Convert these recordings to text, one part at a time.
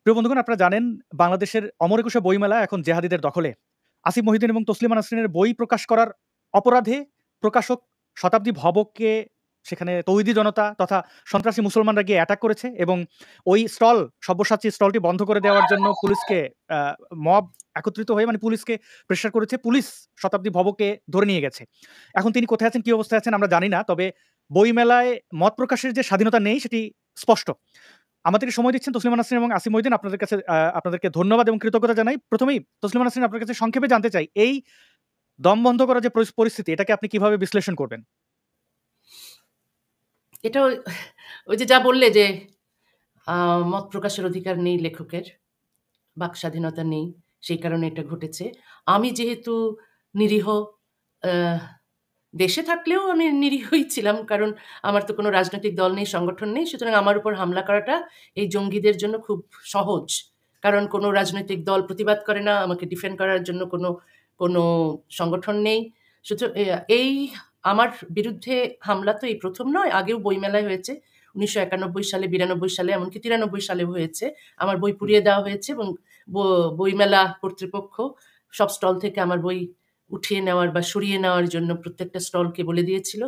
প্রিয় বন্ধুগণ, আপনারা জানেন বাংলাদেশের অমর একুশে বইমেলা এখন জেহাদীদের দখলে। আসিফ মহিউদ্দিন এবং তসলিমা নাসরিনের বই প্রকাশ করার অপরাধে প্রকাশক শতাব্দী ভবকে সেখানে তৌহিদি জনতা তথা সন্ত্রাসী মুসলমানরা গিয়ে অ্যাটাক করেছে এবং ওই সব্যসাচী স্টলটি বন্ধ করে দেওয়ার জন্য পুলিশকে মব একত্রিত হয়ে মানে পুলিশকে প্রেশার করেছে। পুলিশ শতাব্দী ভবকে ধরে নিয়ে গেছে। এখন তিনি কোথায় আছেন, কি অবস্থায় আছেন আমরা জানি না। তবে বইমেলায় মত প্রকাশের যে স্বাধীনতা নেই সেটি স্পষ্ট। আমাদেরকে সময় দিচ্ছেন তসলিমা নাসরিন এবং আসিফ মহিউদ্দিন। আপনাদের কাছে আপনাদেরকে ধন্যবাদ এবং কৃতজ্ঞতা জানাই। প্রথমেই তসলিমা নাসরিন, আপনার কাছে সংক্ষেপে জানতে চাই, এই দম বন্ধ করা যে পরিস্থিতি, এটাকে আপনি কিভাবে বিশ্লেষণ করবেন? এটা ওই যে যা বললে যে মত প্রকাশের অধিকার নেই লেখকের, বাক স্বাধীনতা নেই, সেই কারণে এটা ঘটেছে। আমি যেহেতু নিরীহ, দেশে থাকলেও আমি নিরীহই ছিলাম, কারণ আমার তো কোনো রাজনৈতিক দল নেই, সংগঠন নেই, সুতরাং আমার উপর হামলা করাটা এই জঙ্গিদের জন্য খুব সহজ, কারণ কোনো রাজনৈতিক দল প্রতিবাদ করে না, আমাকে ডিফেন্ড করার জন্য কোনো কোনো সংগঠন নেই। সুতরাং এই আমার বিরুদ্ধে হামলা তো এই প্রথম নয়, আগেও বইমেলায় হয়েছে 1991 সালে, 92 সালে, এমনকি 93 সালেও হয়েছে। আমার বই পুড়িয়ে দেওয়া হয়েছে এবং বইমেলা কর্তৃপক্ষ সব স্টল থেকে আমার বই উঠিয়ে নেওয়ার বা সরিয়ে নেওয়ার জন্য প্রত্যেকটা স্টলকে বলে দিয়েছিল।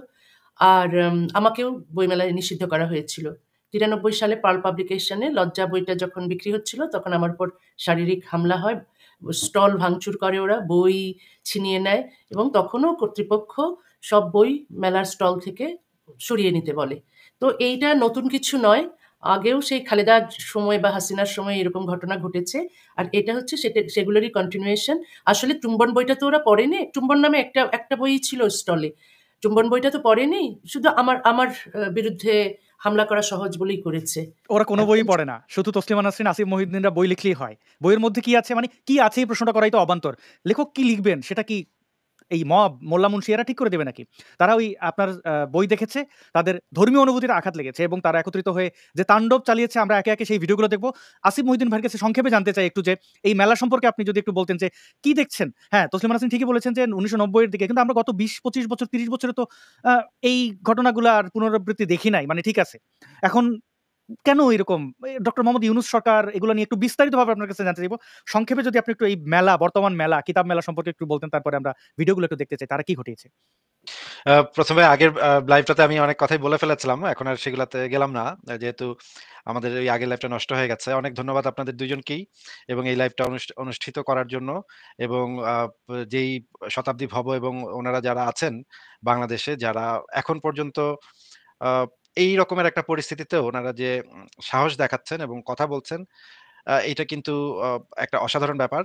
আর আমাকেও বইমেলায় নিষিদ্ধ করা হয়েছিল। 93 সালে পার্ল পাবলিকেশনে লজ্জা বইটা যখন বিক্রি হচ্ছিল, তখন আমার উপর শারীরিক হামলা হয়। স্টল ভাঙচুর করে ওরা, বই ছিনিয়ে নেয় এবং তখনও কর্তৃপক্ষ সব বই মেলার স্টল থেকে সরিয়ে নিতে বলে। তো এইটা নতুন কিছু নয়, আগেও সেই খালেদার সময় বা হাসিনার সময় এরকম ঘটনা ঘটেছে। আর এটা হচ্ছে সেগুলোরই কন্টিনিউয়েশন। আসলে চুম্বন বইটা তো ওরা পড়েনি, চুম্বন নামে একটা বই ছিল স্টলে, চুম্বন বইটা তো পড়েনি, শুধু আমার আমার বিরুদ্ধে হামলা করা সহজ বলেই করেছে। ওরা কোনো বই পড়ে না, শুধু তসলিমা নাসরিন, আসিফ মহিউদ্দিনরা বই লিখলেই হয়। বইয়ের মধ্যে কি আছে, মানে কি আছে, এই প্রশ্নটা করাই তো অবান্তর। লেখক কি লিখবেন সেটা কি এই মব, মোল্লা মুন্সি এরা ঠিক করে দেবে নাকি? তারা ওই আপনার বই দেখেছে, তাদের ধর্মীয় অনুভূতির আঘাত লেগেছে এবং তারা একত্রিত হয়ে যে তাণ্ডব চালিয়েছে, আমরা একে একে সেই ভিডিওগুলো দেখব। আসিফ মহিউদ্দিন ভাইয়ের কাছে সংক্ষেপে জানতে চাই একটু যে এই মেলা সম্পর্কে আপনি যদি একটু বলতেন যে কি দেখছেন। হ্যাঁ, তসলিমা নাসরিন ঠিকই বলেছেন যে 1990 এর দিকে, কিন্তু আমরা গত 20-25 বছর 30 বছরে তো এই ঘটনাগুলো আর পুনরাবৃত্তি দেখি নাই। মানে ঠিক আছে, এখন কেন এরকম? ডক্টর মোহাম্মদ ইউনূস সরকার এগুলো নিয়ে একটু বিস্তারিতভাবে আপনার কাছে জানতে চাইবো। সংক্ষেপে যদি আপনি একটু এই মেলা, বর্তমান মেলা, কিতাব মেলা সম্পর্কে একটু বলতেন, তারপরে আমরা ভিডিওগুলো একটু দেখতে চাই, তারা কি ঘটিয়েছে? প্রথমে আগের লাইভটাতে আমি অনেক কথাই বলে ফেলেছিলাম, এখন আর সেগুলাতে গেলাম না, যেহেতু আমাদের এই আগের লাইভটা নষ্ট হয়ে গেছে। অনেক ধন্যবাদ আপনাদের দুইজনকেই এবং এই লাইভটা অনুষ্ঠিত করার জন্য, এবং যেই শতাব্দী ভব এবং ওনারা যারা আছেন বাংলাদেশে, যারা এখন পর্যন্ত এই রকমের একটা পরিস্থিতিতে ওনারা যে সাহস দেখাচ্ছেন এবং কথা বলছেন, এটা কিন্তু একটা অসাধারণ ব্যাপার।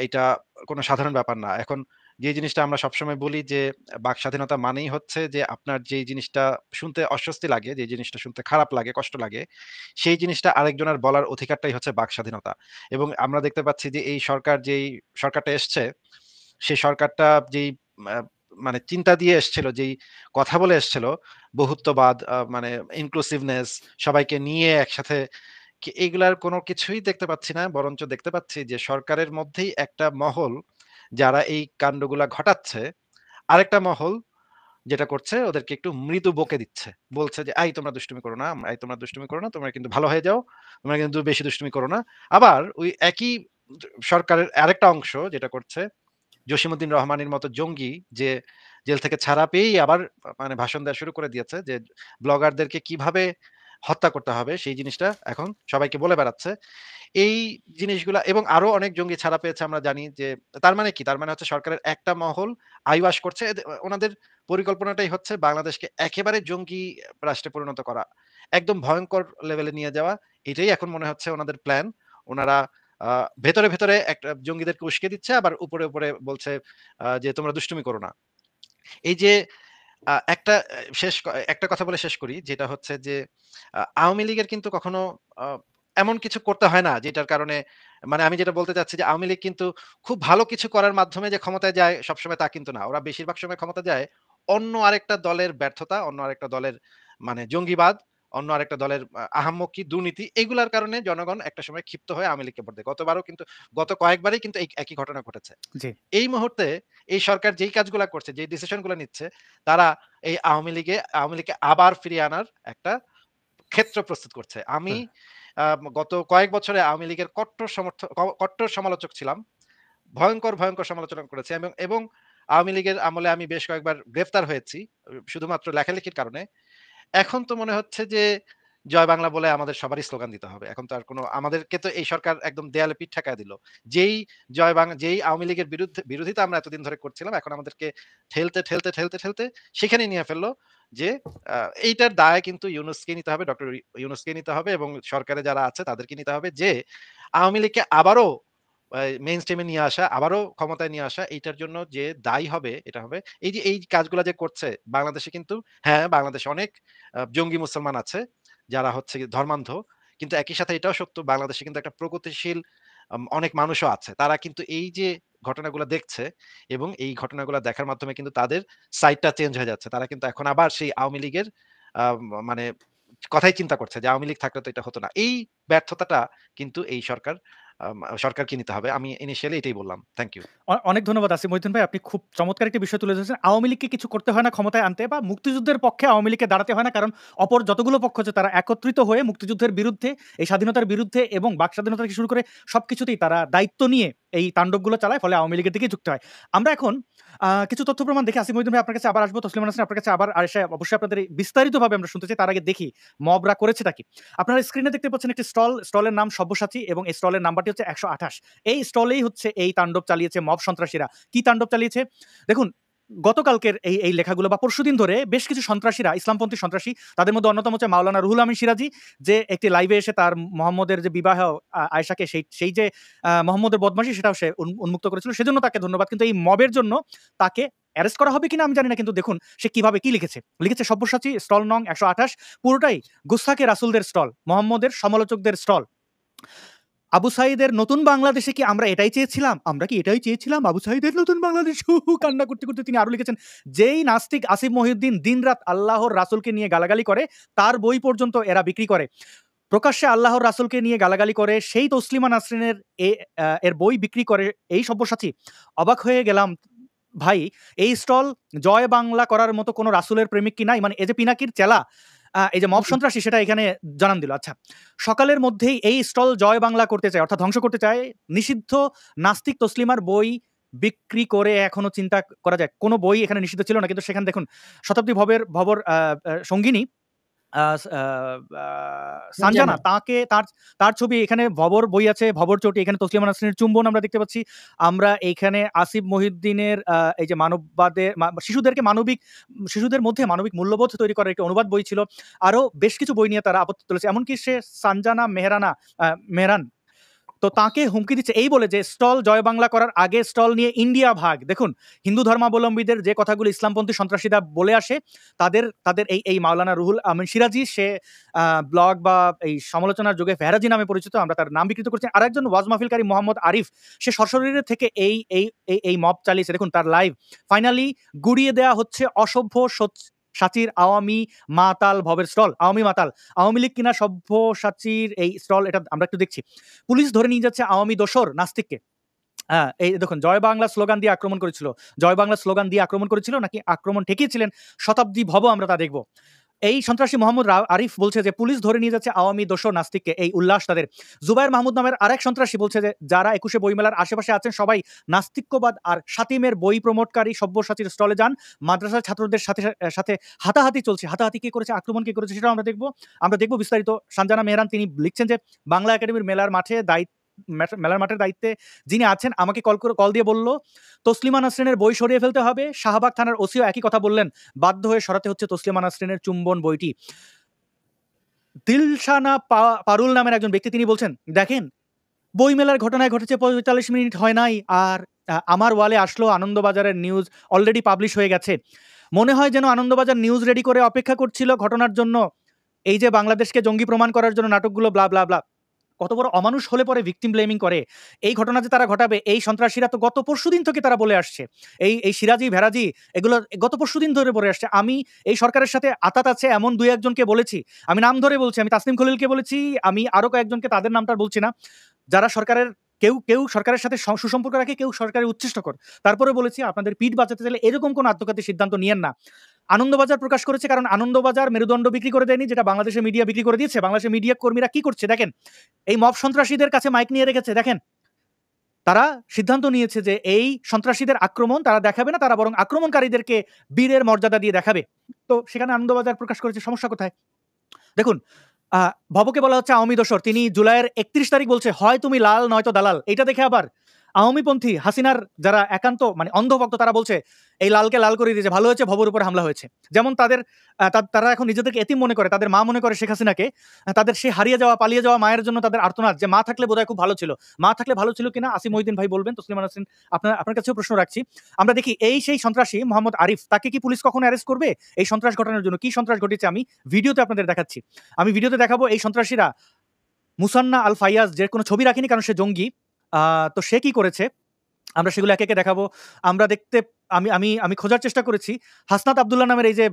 এটা কোনো সাধারণ ব্যাপার না। এখন যে জিনিসটা আমরা সবসময় বলি যে বাক স্বাধীনতা মানেই হচ্ছে যে আপনার যেই জিনিসটা শুনতে অস্বস্তি লাগে, যে জিনিসটা শুনতে খারাপ লাগে, কষ্ট লাগে, সেই জিনিসটা আরেকজনের বলার অধিকারটাই হচ্ছে বাক স্বাধীনতা। এবং আমরা দেখতে পাচ্ছি যে এই যেই সরকারটা এসছে, সেই সরকারটা যেই আ মানে চিন্তা দিয়ে এসছিল, যেই কথা বলে এসছিল, বহুত্ববাদ, মানে ইনক্লুসিভনেস, সবাইকে নিয়ে একসাথে, এগুলার কোনো কিছুই দেখতে পাচ্ছি না। বরঞ্চ দেখতে পাচ্ছি যে সরকারের মধ্যেই একটা মহল যারা এই কাণ্ডগুলা ঘটাচ্ছে, আরেকটা মহল যেটা করছে ওদেরকে একটু মৃদু বকে দিচ্ছে। বলছে যে, "এই তোমরা দুষ্টুমি করো না, এই তোমরা দুষ্টুমি করো না, তোমরা কিন্তু ভালো হয়ে যাও। তোমরা কিন্তু বেশি দুষ্টুমি করো না।" আবার ওই একই সরকারের আরেকটা অংশ যেটা করছে, জসিমউদ্দিন রহমানের মতো জঙ্গি যে জেল থেকে ছাড়া পেয়েই আবার মানে ভাষণ দেওয়া শুরু করে দিয়েছে যে ব্লগারদেরকে কিভাবে হত্যা করতে হবে সেই জিনিসটা এখন সবাইকে বলে বেড়াচ্ছে। এই জিনিসগুলা এবং আরো অনেক জঙ্গি ছাড়া পেয়েছে আমরা জানি যে, তার মানে কি? তার মানে হচ্ছে সরকারের একটা মহল আইওয়াশ করছে। ওনাদের পরিকল্পনাটাই হচ্ছে বাংলাদেশকে একেবারে জঙ্গি রাষ্ট্রে পরিণত করা। একদম ভয়ংকর লেভেলে নিয়ে যাওয়া। এটাই এখন মনে হচ্ছে ওনাদের প্ল্যান। উনারা আ ভেতরে একটা জঙ্গিদেরকে উস্কে দিচ্ছে, আবার উপরে বলছে যে, "তোমরা দুষ্টুমি করো না।" এই যে একটা একটা কথা বলে শেষ করি, যেটা হচ্ছে যে আওয়ামী লীগের কিন্তু কখনো আ এমন কিছু করতে হয় না যেটার কারণে, মানে আমি যেটা বলতে চাচ্ছি যে আওয়ামী লীগ কিন্তু খুব ভালো কিছু করার মাধ্যমে যে ক্ষমতায় যায় সবসময় তা কিন্তু না। ওরা বেশিরভাগ সময় ক্ষমতা যায় অন্য আরেকটা দলের ব্যর্থতা, অন্য আরেকটা দলের মানে জঙ্গিবাদ, অন্য আরেকটা দলের আহাম্মকি, দুর্নীতি, এগুলার কারণে জনগণ একটা সময় ক্ষিপ্ত হয়ে আওয়ামী লীগকে ভোট দেয়। গত কয়েকবারই কিন্তু এই একই ঘটনা ঘটেছে। জি। এই মুহূর্তে এই সরকার যেই কাজগুলা করছে, যেই ডিসিশন গুলা নিচ্ছে, তারা এই আওয়ামী লীগকে আবার ফিরিয়ে আনার একটা ক্ষেত্র প্রস্তুত করছে। আমি গত কয়েক বছরে আওয়ামী লীগের কট্টর সমালোচক ছিলাম। ভয়ংকর সমালোচনা করেছি এবং আওয়ামী লীগের আমলে আমি বেশ কয়েকবার গ্রেফতার হয়েছি শুধুমাত্র লেখালেখির কারণে। এখন তো মনে হচ্ছে যে জয় বাংলা বলে আমাদের সবারই স্লোগান দিতে হবে। এখন তো আর আমাদেরকে তো এই সরকার একদম দেয়ালে পিঠ ঠেকায় দিল। যেই যেই আওয়ামী লীগের বিরোধিতা আমরা এতদিন ধরে করছিলাম, এখন আমাদেরকে ঠেলতে সেখানেই নিয়ে ফেললো যে আ এইটার দায় কিন্তু ইউনূসকে নিতে হবে, ডক্টর ইউনূসকে নিতে হবে এবং সরকারে যারা আছে তাদেরকে নিতে হবে যে আওয়ামী লীগকে আবারও মেইনস্ট্রিম এ নিয়ে আসা, আবারও ক্ষমতায় নিয়ে আসা, এইটার জন্য যে দায়ী হবে এটা হবে এই কাজগুলা যে করছে বাংলাদেশে কিন্তু, হ্যাঁ, বাংলাদেশে অনেক জঙ্গি মুসলমান আছে যারা হচ্ছে গিয়ে ধর্মান্ধ। কিন্তু একই সাথে এটাও সত্য বাংলাদেশে কিন্তু একটা প্রগতিশীল অনেক মানুষও আছে। তারা কিন্তু এই যে ঘটনাগুলা দেখছে এবং এই ঘটনাগুলা দেখার মাধ্যমে কিন্তু তাদের সাইডটা চেঞ্জ হয়ে যাচ্ছে। তারা কিন্তু এখন আবার সেই আওয়ামী লীগের মানে কথাই চিন্তা করছে যে আওয়ামী লীগ থাকলে তো এটা হতো না। এই ব্যর্থতাটা কিন্তু এই সরকারকে নিতে হবে। আমি ইনিশিয়ালি এটাই বললাম। Thank you. অনেক ধন্যবাদ আসিফ মহিউদ্দিন ভাই। আপনি খুব চমৎকার একটি বিষয় তুলে ধরেছেন। আওয়ামী লীগকে কিছু করতে হয় না ক্ষমতায় আনতে, বা মুক্তিযুদ্ধের পক্ষে আওয়ামী লীগকে দাঁড়াতে হয় না। কারণ অপর যতগুলো পক্ষ আছে তারা একত্রিত হয়ে মুক্তিযুদ্ধের বিরুদ্ধে, এই স্বাধীনতার বিরুদ্ধে এবং বাক স্বাধীনতা থেকে শুরু করে সবকিছুতেই তারা দায়িত্ব নিয়ে এই তাণ্ডবগুলো চালায়, ফলে আওয়ামী লীগের দিকেই যুক্ত হয়। আমরা এখন কিছু তথ্য প্রমাণ দেখি। আসিফ মহিউদ্দিন ভাই আপনার কাছে আবার আসবো, তসলিমা নাসরিন আপনার কাছে আবার এসে অবশ্যই আপনাদের এই বিস্তারিতভাবে আমরা শুনতে চাই। তার আগে দেখি মবরা করেছেটা কি। আপনারা স্ক্রিনে দেখতে পাচ্ছেন একটি স্টলের নাম সব্যসাচী এবং এই স্টলের নাম্বারটি হচ্ছে ১২৮। এই স্টলেই হচ্ছে এই তাণ্ডব চালিয়েছে মব সন্ত্রাসীরা। কি তাণ্ডব চালিয়েছে দেখুন। গতকালকের এই লেখাগুলো বা পরশুদিন ধরে বেশ কিছু সন্ত্রাসীরা, ইসলামপন্থী সন্ত্রাসী, তাদের মধ্যে অন্যতম হচ্ছে মাওলানা রুহুল আমিন সিরাজি, যে একটি লাইভে এসে তার মোহাম্মদের যে বিবাহ আয়েশাকে সেই যে মোহাম্মদের বদমাশি সেটাও সে উন্মুক্ত করেছিল, সেজন্য তাকে ধন্যবাদ। কিন্তু এই মবের জন্য তাকে অ্যারেস্ট করা হবে কিনা আমি জানি না, কিন্তু দেখুন সে কিভাবে কি লিখেছে সব্যসাচী স্টল নং ১২৮, পুরোটাই গুস্তাখে রাসূলদের স্টল, মোহাম্মদের সমালোচকদের স্টল। আবু সাঈদের নতুন বাংলাদেশে কি আমরা এটাই চেয়েছিলাম? আমরা কি এটাই চেয়েছিলাম? আবু সাঈদের নতুন বাংলাদেশ, হু, হু, কান্না করতে করতে তিনি আরো লিখেছেন, যেই নাস্তিক আসিফ মহিউদ্দিন দিনরাত আল্লাহর রাসূলকে নিয়ে গালাগালি করে, তার বই পর্যন্ত এরা বিক্রি করে। প্রকাশ্যে আল্লাহর রাসূলকে নিয়ে গালাগালি করে সেই তসলিমা নাসরিনের এর বই বিক্রি করে এই সব্যসাচী। অবাক হয়ে গেলাম ভাই, এই স্টল জয় বাংলা করার মতো কোনো রাসূলের প্রেমিক কি নাই? মানে এই যে পিনাকির চেলা, এই যে মব সন্ত্রাসী, সেটা এখানে জানান দিল। আচ্ছা, সকালের মধ্যেই এই স্টল জয় বাংলা করতে চায়, অর্থাৎ ধ্বংস করতে চায়। নিষিদ্ধ নাস্তিক তসলিমার বই বিক্রি করে এখনো চিন্তা করা যায়। কোনো বই এখানে নিষিদ্ধ ছিল না, কিন্তু সেখানে দেখুন শতাব্দী ভবর সঙ্গিনী সানজানা, তাকে তার ছবি এখানে, ভবর বই আছে, ভবর চটি, এখানে তসলিমা নাসরিনের চুম্বন আমরা দেখতে পাচ্ছি। আমরা এইখানে আসিফ মহিউদ্দিনের এই যে মানববাদের শিশুদের মধ্যে মানবিক মূল্যবোধ তৈরি করার একটি অনুবাদ বই ছিল। আরো বেশ কিছু বই নিয়ে তারা আপত্তি তুলেছে। এমনকি সে সানজানা মেহরান তো তাকে হুমকি দিচ্ছে এই বলে যে স্টল জয় বাংলা করার আগে স্টল নিয়ে ইন্ডিয়া ভাগ। দেখুন, হিন্দু ধর্মাবলম্বীদের যে কথাগুলো ইসলামপন্থী সন্ত্রাসীরা বলে আসে, তাদের এই মাওলানা রুহুল আমিন সিরাজি, সে ব্লগ বা এই সমালোচনার যুগে ফেহরাজি নামে পরিচিত, আমরা তার নাম বিকৃত করছি। আরেকজন ওয়াজ মাহফিলকারী মোহাম্মদ আরিফ, সে সশরীরে থেকে এই মব চালিয়েছে। দেখুন তার লাইভ। ফাইনালি গুড়িয়ে দেয়া হচ্ছে অসভ্য সাচির আওয়ামী মাতাল ভবের স্টল। আওয়ামী লীগ কিনা সব্যসাচীর এই স্টল, এটা আমরা একটু দেখছি। পুলিশ ধরে নিয়ে যাচ্ছে আওয়ামী দোসর নাস্তিককে। হ্যাঁ, এই দেখুন, জয় বাংলা স্লোগান দিয়ে আক্রমণ করেছিল নাকি আক্রমণ ঠেকিয়েছিলেন শতাব্দী ভব, আমরা তা দেখব। এই সন্ত্রাসী মোহাম্মদ আরিফ বলছে যে পুলিশ ধরে নিয়ে যাচ্ছে আওয়ামী দোসর নাস্তিককে, এই উল্লাস তাদের। জুবায়ের মাহমুদ নামের আরেক সন্ত্রাসী বলছে যে যারা ২১শে বইমেলার আশেপাশে আছেন সবাই নাস্তিক্যবাদ আর শাতিমের বই প্রমোটকারী সব্যসাচীর স্টলে যান। মাদ্রাসার ছাত্রদের সাথে হাতাহাতি চলছে। হাতাহাতি কে করেছে, আক্রমণ কে করেছে, সেটাও আমরা দেখব বিস্তারিত। সানজানা মেহরান তিনি লিখছেন যে বাংলা একাডেমির মেলার মাঠের দায়িত্বে যিনি আছেন আমাকে কল দিয়ে বলল তসলিমা নাসরিনের বই সরিয়ে ফেলতে হবে। শাহবাগ থানার ওসিও একই কথা বললেন। বাধ্য হয়ে সরাতে হচ্ছে তসলিমা নাসরিনের চুম্বন বইটি। দিলশানা পারুল নামের একজন ব্যক্তি, তিনি বলছেন, দেখেন, বইমেলার ঘটনায় ঘটেছে ৪৫ মিনিট হয় নাই, আর আমার ওয়ালে আসলো আনন্দবাজারের নিউজ অলরেডি পাবলিশ হয়ে গেছে। মনে হয় যেন আনন্দবাজার নিউজ রেডি করে অপেক্ষা করছিল ঘটনার জন্য, এই যে বাংলাদেশকে জঙ্গি প্রমাণ করার জন্য নাটকগুলো ব্লা ব্লা ব্লা। কত বড় অমানুষ হলে পরে ভিকটিম ব্লেমিং করে। এই ঘটনা যে তারা ঘটাবে, এই সন্ত্রাসীরা তো গত পরশুদিন থেকে তারা বলে আসছে। এই সিরাজি ভেরাজি এগুলো গত পরশুদিন ধরে বলে আসছে। আমি এই সরকারের সাথে আতাত আছে এমন ২-১জনকে বলেছি, আমি নাম ধরে বলছি, আমি তাসনিম খলিলকে বলেছি, আমি আরো কয়েকজনকে, তাদের নামটা বলছি না, যারা সরকারের কেউ সরকারের সাথে সুসম্পর্ক রাখে, কেউ সরকারের উচ্ছিষ্টকর। তারপরে বলেছি আপনাদের পিঠ বাঁচাতে চাইলে এরকম কোনো আত্মঘাতী সিদ্ধান্ত নিয়েন না। আনন্দবাজার প্রকাশ করেছে, কারণ আনন্দবাজার মেরুদণ্ড বিক্রি করে দেয়নি, যেটা বাংলাদেশের মিডিয়া বিক্রি করে দিয়েছে। বাংলাদেশের মিডিয়া কর্মীরা কি করছে দেখেন, এই মব সন্ত্রাসীদের কাছে মাইক নিয়ে রেখেছে। দেখেন, তারা সিদ্ধান্ত নিয়েছে যে এই সন্ত্রাসীদের আক্রমণ তারা দেখাবে না, তারা বরং আক্রমণকারীদেরকে বীরের মর্যাদা দিয়ে দেখাবে। তো সেখানে আনন্দবাজার প্রকাশ করেছে, সমস্যা কোথায়? দেখুন, ভবকে বলা হচ্ছে আওয়ামী দোসর। তিনি জুলাইয়ের 31 তারিখ বলছে হয় তুমি লাল নয়তো দালাল। এটা দেখে আবার আওয়ামীপন্থী হাসিনার যারা একান্ত মানে অন্ধভক্ত, তারা বলছে এই লালকে লাল করে দিয়েছে, ভালো হয়েছে ভবর উপর হামলা হয়েছে। যেমন তারা এখন নিজেদেরকে এতিম মনে করে, তাদের মা মনে করে শেখ হাসিনাকে, তাদের সে হারিয়ে যাওয়া পালিয়ে যাওয়া মায়ের জন্য তাদের আর্তনাদ, যে মা থাকলে বোধহয় খুব ভালো ছিল। মা থাকলে ভালো ছিল কিনা আসিফ মহিউদ্দিন ভাই বলবেন, তসলিমা নাসরিন আপনার কাছেও প্রশ্ন রাখছি। আমরা দেখি সেই সন্ত্রাসী মোহাম্মদ আরিফ, তাকে কি পুলিশ কখনো অ্যারেস্ট করবে এই সন্ত্রাস ঘটানোর জন্য? কি সন্ত্রাস ঘটেছে আমি ভিডিওতে আপনাদের দেখাচ্ছি। আমি ভিডিওতে দেখাবো এই সন্ত্রাসীরা মুসান্না আল ফাইয়াজ, যে কোনো ছবি রাখিনি কারণ সে জঙ্গি, তো সে কি করেছে আমরা সেগুলো একে একে দেখাবো। আমরা দেখতে আমি খোঁজার চেষ্টা করেছি, হাসনাত আব্দুল্লাহ নামের এই যে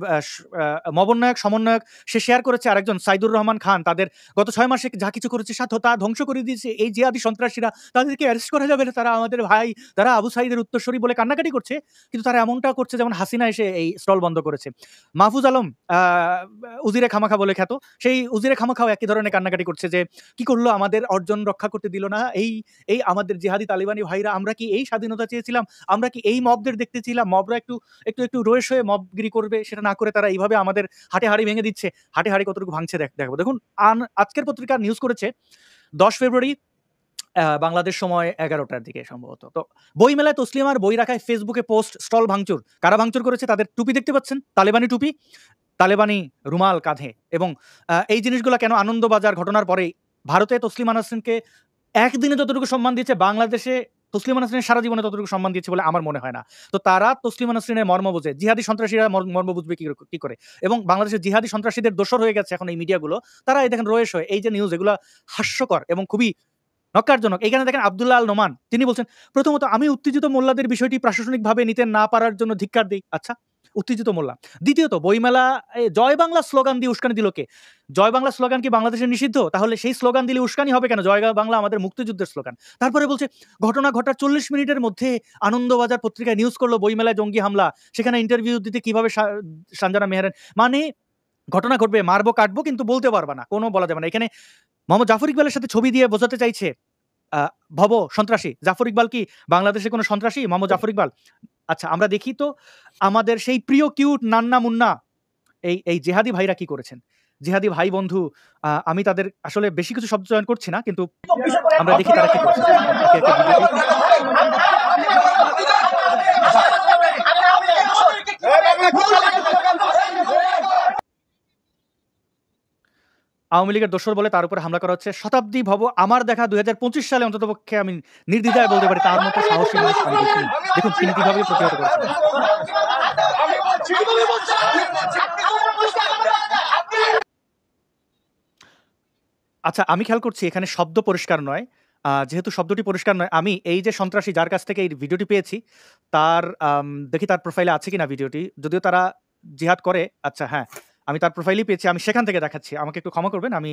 মবন্নায়ক সমন্বয়ক, সে শেয়ার করেছে আরেকজন সাইদুর রহমান খান, তাদের গত 6 মাসে যা কিছু করেছে তা ধ্বংস করে দিয়েছে এই জিহাদি সন্ত্রাসীরা, তাদেরকে অ্যারেস্ট করা যাবে না, তারা আমাদের ভাই, তারা আবু সাইদের উত্তরসূরি বলে কান্নাকাটি করছে। কিন্তু তারা এমনটা করছে যেমন হাসিনা এসে এই স্টল বন্ধ করেছে। মাহফুজ আলম উজিরে খামাখা বলে খ্যাত, সেই উজিরে খামাখাও একই ধরনের কান্নাকাটি করছে যে কি করলো, আমাদের অর্জন রক্ষা করতে দিল না এই আমাদের জিহাদি তালিবানি ভাইরা। আমরা কি এই স্বাধীনতা চেয়েছিলাম? আমরা কি এই মবদের দেখতে ছিলাম? মবরা একটু রয়েস হয়ে মবগিরি করবে, সেটা না করে তারা এইভাবে আমাদের হাটে হাড়ি ভেঙে দিচ্ছে। হাটে হাড়ি কতটুকু ভাঙছে দেখো। দেখুন, আজকের পত্রিকা নিউজ করেছে 10 ফেব্রুয়ারি বাংলাদেশ সময় 11টার দিকে সম্ভবত। তো বইমেলায় তসলিমার বই রাখায় ফেসবুকে পোস্ট, স্টল ভাঙচুর। কারা ভাঙচুর করেছে? তাদের টুপি দেখতে পাচ্ছেন, তালেবানি টুপি, তালেবানি রুমাল কাঁধে। এবং এই জিনিসগুলো কেন? আনন্দবাজার ঘটনার পরেই ভারতে তসলিমা নাসরিনকে একদিনে যতটুকু সম্মান দিয়েছে, বাংলাদেশে তসলিমা নাসরিনের সারা জীবনে ততটুকু সম্মান দিয়েছে বলে আমার মনে হয় না। তো তারা তসলিমা নাসরিনের মর্ম বোঝে, জিহাদি সন্ত্রাসীরা মর্ম বুঝবে কি করে? এবং বাংলাদেশের জিহাদি সন্ত্রাসীদের দোসর হয়ে গেছে এখন এই মিডিয়াগুলো। তারা এই দেখেন রয়েস হয়ে এই যে নিউজ, এগুলো হাস্যকর এবং খুবই নক্কারজনক। এখানে দেখেন আব্দুল্লাহ আল নোমান, তিনি বলছেন, প্রথমত আমি উত্তেজিত মোল্লাদের বিষয়টি প্রশাসনিকভাবে নিতে না পারার জন্য ধিক্কার দিই। আচ্ছা, উত্তেজিত মোল্লা। দ্বিতীয়ত, বইমেলা জয় বাংলা স্লোগান দিয়ে উস্কানি দিল কে? জয় বাংলা স্লোগান কি বাংলাদেশে নিষিদ্ধ? তাহলে সেই স্লোগান দিলে উস্কানি হবে কেন? জয় বাংলা আমাদের মুক্তিযুদ্ধের স্লোগান। তারপরে বলছে ঘটনা ঘটার 40 মিনিটের মধ্যে আনন্দবাজার পত্রিকায় নিউজ করলো বইমেলায় জঙ্গি হামলা, সেখানে ইন্টারভিউ দিতে কিভাবে সানজানা মেহেরান, মানে ঘটনা ঘটবে, মারবো কাটবো, কিন্তু বলতে পারবা না, কোনো বলা যাবে না। এখানে মোহাম্মদ জাফর ইকবালের সাথে ছবি দিয়ে বোঝাতে চাইছে ভব সন্ত্রাসী। জাফর ইকবাল কি বাংলাদেশে কোনো সন্ত্রাসী? মোহাম্মদ জাফর ইকবাল? আচ্ছা, আমরা দেখি তো আমাদের সেই প্রিয় কিউট নান্না মুন্না এই জেহাদি ভাইরা কি করেছেন। জেহাদি ভাই বন্ধু, আমি তাদের আসলে বেশি কিছু শব্দ চয়ন করছি না, কিন্তু আমরা দেখি তারা কি করছে। আওয়ামী লীগের দোসর বলে তার উপরে হামলা করা হচ্ছে। শতাব্দী ভব আমার দেখা 2025 সালে অন্ততপক্ষে আমি নির্দ্বিধায় বলতে পারি তার মতো সাহসী মানুষ আমি দেখিনি। দেখুন তিনি কিভাবে প্রতিহত করেছেন। আচ্ছা, আমি খেয়াল করছি এখানে শব্দ পরিষ্কার নয়। যেহেতু শব্দটি পরিষ্কার নয়, আমি এই যে সন্ত্রাসী যার কাছ থেকে এই ভিডিওটি পেয়েছি তার দেখি তার প্রোফাইলে আছে কিনা ভিডিওটি, যদিও তারা জিহাদ করে। আচ্ছা হ্যাঁ, আমি তার প্রোফাইলই পেয়েছি, আমি সেখান থেকে দেখাচ্ছি। আমাকে একটু ক্ষমা করবেন, আমি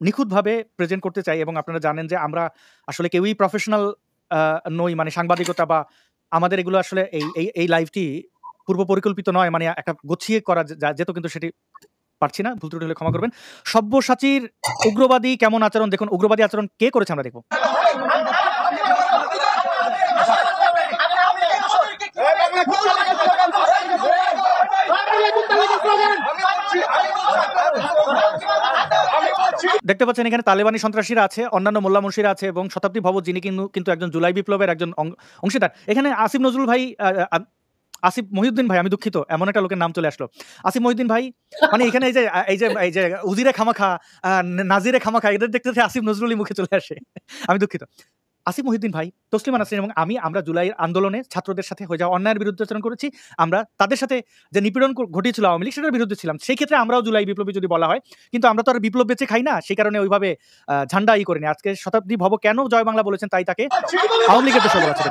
নিখুঁতভাবে প্রেজেন্ট করতে চাই। এবং আপনারা জানেন যে আমরা আসলে কেউই প্রফেশনাল নই, মানে সাংবাদিকতা বা আমাদের এগুলো আসলে এই লাইভটি পূর্ব পরিকল্পিত নয়, মানে একটা গুছিয়ে করা যেত, কিন্তু সেটি পারছি না। ভুল ত্রুটি হলে ক্ষমা করবেন। সব্যসাচীর উগ্রবাদী কেমন আচরণ দেখুন। উগ্রবাদী আচরণ কে করেছে আমরা দেখব। দেখতে পাচ্ছেন এখানে তালেবানি সন্ত্রাসীরা আছে, অন্যান্য মোল্লা মুন্সিরা আছে এবং শতাব্দী ভব যিনি কিন্তু একজন জুলাই বিপ্লবের একজন অংশীদার। এখানে আসিফ নজরুল ভাই, আসিফ মহিউদ্দিন ভাই, আমি দুঃখিত এমন একটা লোকের নাম চলে আসলো, আসিফ মহিউদ্দিন ভাই, মানে এখানে এই যে উজিরে খামাখা, নাজিরে খামাখা, এদের দেখতে আসিফ নজরুলই মুখে চলে আসে। আমি দুঃখিত। আসিফ মহিউদ্দিন ভাই, তসলিমা নাসরিন এবং আমরা জুলাই আন্দোলনে ছাত্রদের সাথে হয়ে যাওয়া অন্যায়ের বিরুদ্ধে আচরণ করেছি। আমরা তাদের সাথে যে নিপীড়ন ঘটিয়েছিল আওয়ামী লীগ, সেটার বিরুদ্ধে ছিলাম। সেই ক্ষেত্রে আমরাও জুলাই বিপ্লবী যদি বলা হয়, কিন্তু আমরা তো আর বিপ্লব বেঁচে খাই না, সেই কারণে ওইভাবে ঝান্ডা করিনি। আজকে শতাব্দী ভব কেন জয় বাংলা বলেছেন, তাই তাকে আওয়ামী লীগের দোষর বলা হচ্ছে।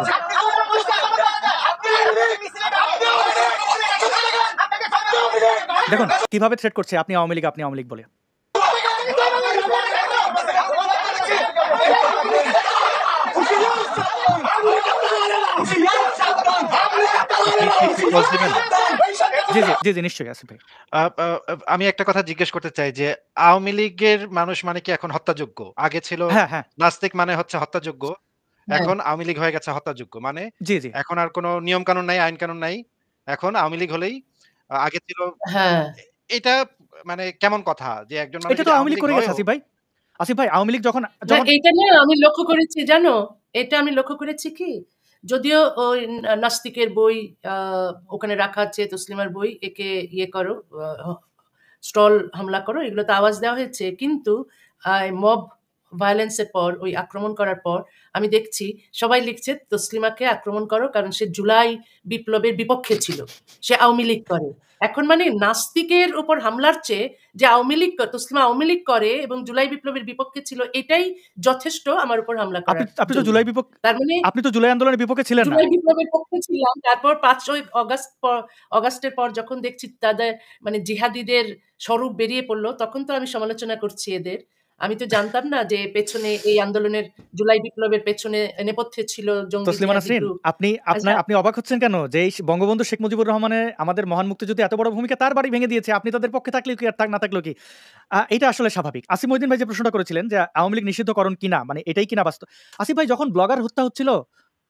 দেখুন কিভাবে থ্রেট করছে, আপনি আওয়ামী লীগ বলে। খোঁজ দিবেন? জি, জি, জি, জি, নিশ্চয়ই আসিফ ভাই। আ আ আমি একটা কথা জিজ্ঞেস করতে চাই যে, আওয়ামী লীগের মানুষ মানে কি এখন হত্যাযোগ্য? আগে ছিল হ্যাঁ, হ্যাঁ। নাস্তিক মানে হচ্ছে হত্যাযোগ্য। হ্যাঁ, এখন আওয়ামী লীগ হয়ে গেছে হত্যাযোগ্য। মানে জি, জি। এখন আর কোন নিয়ম কানুন নাই, আইন কানুন নাই। এখন আওয়ামী লীগ হলেই আগে ছিল হ্যাঁ। এটা মানে কেমন কথা? যে একজন মানুষ এটা তো যদি আওয়ামী আওয়ামী লীগ লীগ করে গেছে হয়ও আসিফ ভাই। আসিফ ভাই আওয়ামী লীগ যখন না যখন এটা না আমি লক্ষ্য করেছি জানো? এটা আমি লক্ষ্য করেছি কি? যদিও ওই নাস্তিকের বই আ ওখানে রাখা আছে তসলিমার বই, একে ইয়ে করো স্টল হামলা করো, এগুলোতে আওয়াজ দেওয়া হয়েছে। কিন্তু মব ভায়োলেন্স এর পর, ওই আক্রমণ করার পর আমি দেখছি সবাই লিখছে তসলিমাকে আক্রমণ করো কারণ সে জুলাই বিপ্লবের বিপক্ষে ছিল। সে আওয়ামী লীগ করে। এখন মানে নাস্তিকের উপর হামলার চেয়ে যে আওয়ামী লীগ তসলিমা আওয়ামী লীগ করে এবং জুলাই বিপ্লবের বিপক্ষে ছিল এটাই যথেষ্ট আমার উপর হামলা আপনি করার আপনি তো জন্য। জুলাই তার মানে আপনি তো জুলাই আন্দোলনের বিপক্ষে ছিলেন না। জুলাই বিপ্লবের পক্ষে ছিলাম। তারপর ৫ই অগাস্টের পর যখন দেখছি তাদের মানে জিহাদিদের স্বরূপ বেরিয়ে পড়ল, তখন তো আমি সমালোচনা করছি এদের। আমি তো জানতাম না যে পেছনে এই আন্দোলনের জুলাই বিপ্লবের পেছনে নেপথ্যে ছিল জঙ্গি তসলিমা জিহাদি নাসরিন, গ্রুপ। আপনি আচ্ছা, আপনি অবাক হচ্ছেন কেন? যে এই বঙ্গবন্ধু শেখ মুজিবুর রহমানের আমাদের মহান মুক্তিযুদ্ধে এত বড় ভূমিকা, তার বাড়ি ভেঙে দিয়েছে। আপনি তাদের পক্ষে থাকলেও কি আর না থাকলেও কি? এটা আসলে স্বাভাবিক। আসিফ মহিউদ্দিন ভাই যে প্রশ্নটা করেছিলেন যে আওয়ামী লীগ নিষিদ্ধকরণ কিনা, মানে এটাই কিনা বাস্তব। আসিফ ভাই যখন ব্লগার হত্যা হচ্ছিল,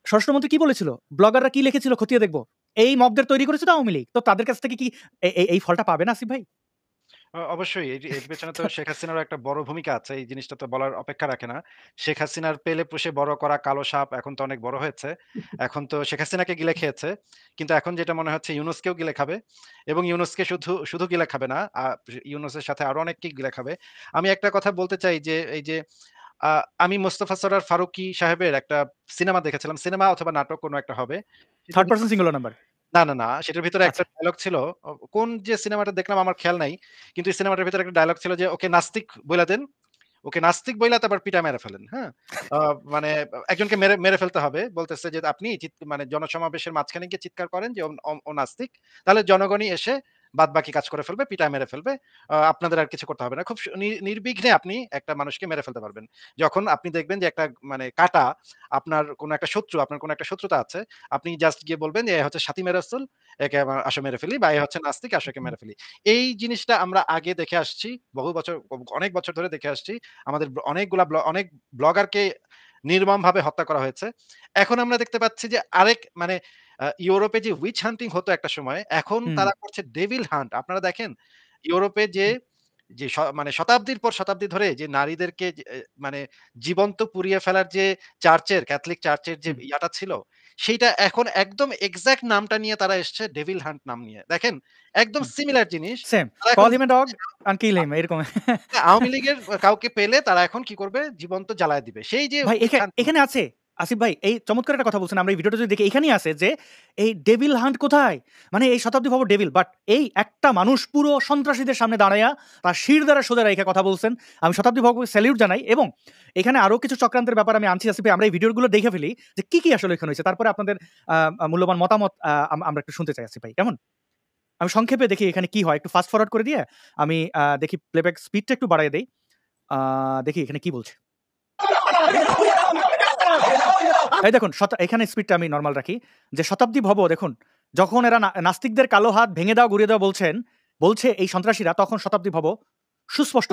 স্বরাষ্ট্রমন্ত্রী কি বলেছিল? ব্লগাররা কি লিখেছিল খতিয়ে দেখব। এই মবদের তৈরি করেছে তো আওয়ামী লীগ। তো তাদের কাছ থেকে কি এই ফলটা পাবে না আসিফ ভাই? অবশ্যই এর পেছনে তো শেখ হাসিনারও একটা বড় ভূমিকা আছে। এই জিনিসটা তো বলার অপেক্ষা রাখে না। শেখ হাসিনার পেলে পুষে বড় করা কালো সাপ এখন তো অনেক বড় হয়েছে। এখন তো শেখ হাসিনাকে গিলে খেয়েছে। কিন্তু এখন যেটা মনে হচ্ছে ইউনূসকেও গিলে খাবে এবং ইউনূসকে শুধু গিলে খাবে না, ইউনূসের সাথে আরো অনেককেই গিলে খাবে। আমি একটা কথা বলতে চাই যে এই যে আ আমি মোস্তফা সরয়ার ফারুকী সাহেবের একটা সিনেমা দেখেছিলাম। সিনেমা অথবা নাটক কোন একটা হবে। সেটার থার্ড ভিতর পারসন সিঙ্গুলার নাম্বার। না। সেটার ভিতরে একটা আচ্ছা। ডায়ালগ ছিল। কোন যে সিনেমাটা দেখলাম আমার খেয়াল নাই। কিন্তু এই সিনেমাটার ভিতরে একটা ডায়ালগ ছিল যে, "ওকে নাস্তিক বইলা দেন। ওকে নাস্তিক বইলা তারপর পিটায় মেরে ফেলেন।" হ্যাঁ? মানে একজনকে মেরে মেরে ফেলতে হবে। বলতেছে যে, "আপনি মানে জনসমাবেশের মাঝখানে গিয়ে চিৎকার করেন যে ও নাস্তিক। তাহলে জনগণই এসে বাদবাকি কাজ করে ফেলবে, পিটায় মেরে ফেলবে। আপনাদের আর কিছু করতে হবে না। খুব নির্বিঘ্নে আপনি একটা মানুষকে মেরে ফেলতে পারবেন। যখন আপনি দেখবেন যে একটা মানে কাঁটা আপনার কোন একটা শত্রু, আপনার কোন একটা শত্রুতা আছে, আপনি জাস্ট গিয়ে বলবেন যে, "এ হচ্ছে শাতিমে রাসূল, একে আসো মেরে ফেলি বা এ হচ্ছে নাস্তিক, আসো একে মেরে ফেলি।" এই জিনিসটা আমরা আগে দেখে আসছি। বহু বছর অনেক বছর ধরে দেখে আসছি। আমাদের অনেক ব্লগারকে নির্মমভাবে হত্যা করা হয়েছে। এখন আমরা দেখতে পাচ্ছি যে আরেক মানে ইউরোপে যে উইচ হান্টিং হতো একটা সময়, এখন হুম, তারা করছে ডেভিল হান্ট। আপনারা দেখেন ইউরোপে যে মানে শতাব্দীর পর শতাব্দী ধরে যে নারীদেরকে যে মানে জীবন্ত পুড়িয়ে ফেলার যে ক্যাথলিক চার্চের যে হুম। ইয়াটা ছিল, সেইটা এখন একদম এক্সাক্ট নামটা নিয়ে তারা এসছে ডেভিল হান্ট নাম নিয়ে। দেখেন একদম হুম, সিমিলার জিনিস। সেম। তারা এখন call him a dog and kill him এরকম। আওয়ামী লীগের কাউকে পেলে তারা এখন কি করবে? জীবন্ত জ্বালায় দিবে। সেই যে ভাই উইচ হান্টিং এখানে আছে। আসিফ ভাই এই চমৎকার একটা কথা বলছেন। আমরা এই ভিডিওটা যদি দেখি এখানেই আছে যে এই ডেভিল হান্ট কোথায়? মানে এই শতাব্দী খবর ডেভিল, বাট এই একটা মানুষ পুরো সন্ত্রাসীদের সামনে দাঁড়াইয়া তার শির দ্বারা সোজা রাইখা কথা বলছেন। আমি শতাব্দী খবরকে স্যালিউট জানাই এবং এখানে আরো কিছু চক্রান্তের ব্যাপার আমি আনছি আসিফ ভাই। আমরা এই ভিডিওগুলো দেখে ফেলি যে কি আসলে এখানে হইছে। তারপরে আপনাদের মূল্যবান মতামত আমরা একটু শুনতে চাই আসিফ ভাই। কেমন? আমি সংক্ষেপে দেখি এখানে কি হয়। একটু ফাস্ট ফরওয়ার্ড করে দিয়ে আমি দেখি প্লেব্যাক স্পিডটা একটু বাড়ায় দেই। দেখি এখানে কি বলছে। এই দেখুন এখানে স্পিডটা আমি নরমাল রাখি। যে শতাব্দী ভব দেখুন, যখন এরা নাস্তিকদের কালো হাত ভেঙে দাও, গুঁড়িয়ে দাও বলছে এই সন্ত্রাসীরা, তখন শতাব্দী ভব সুস্পষ্ট।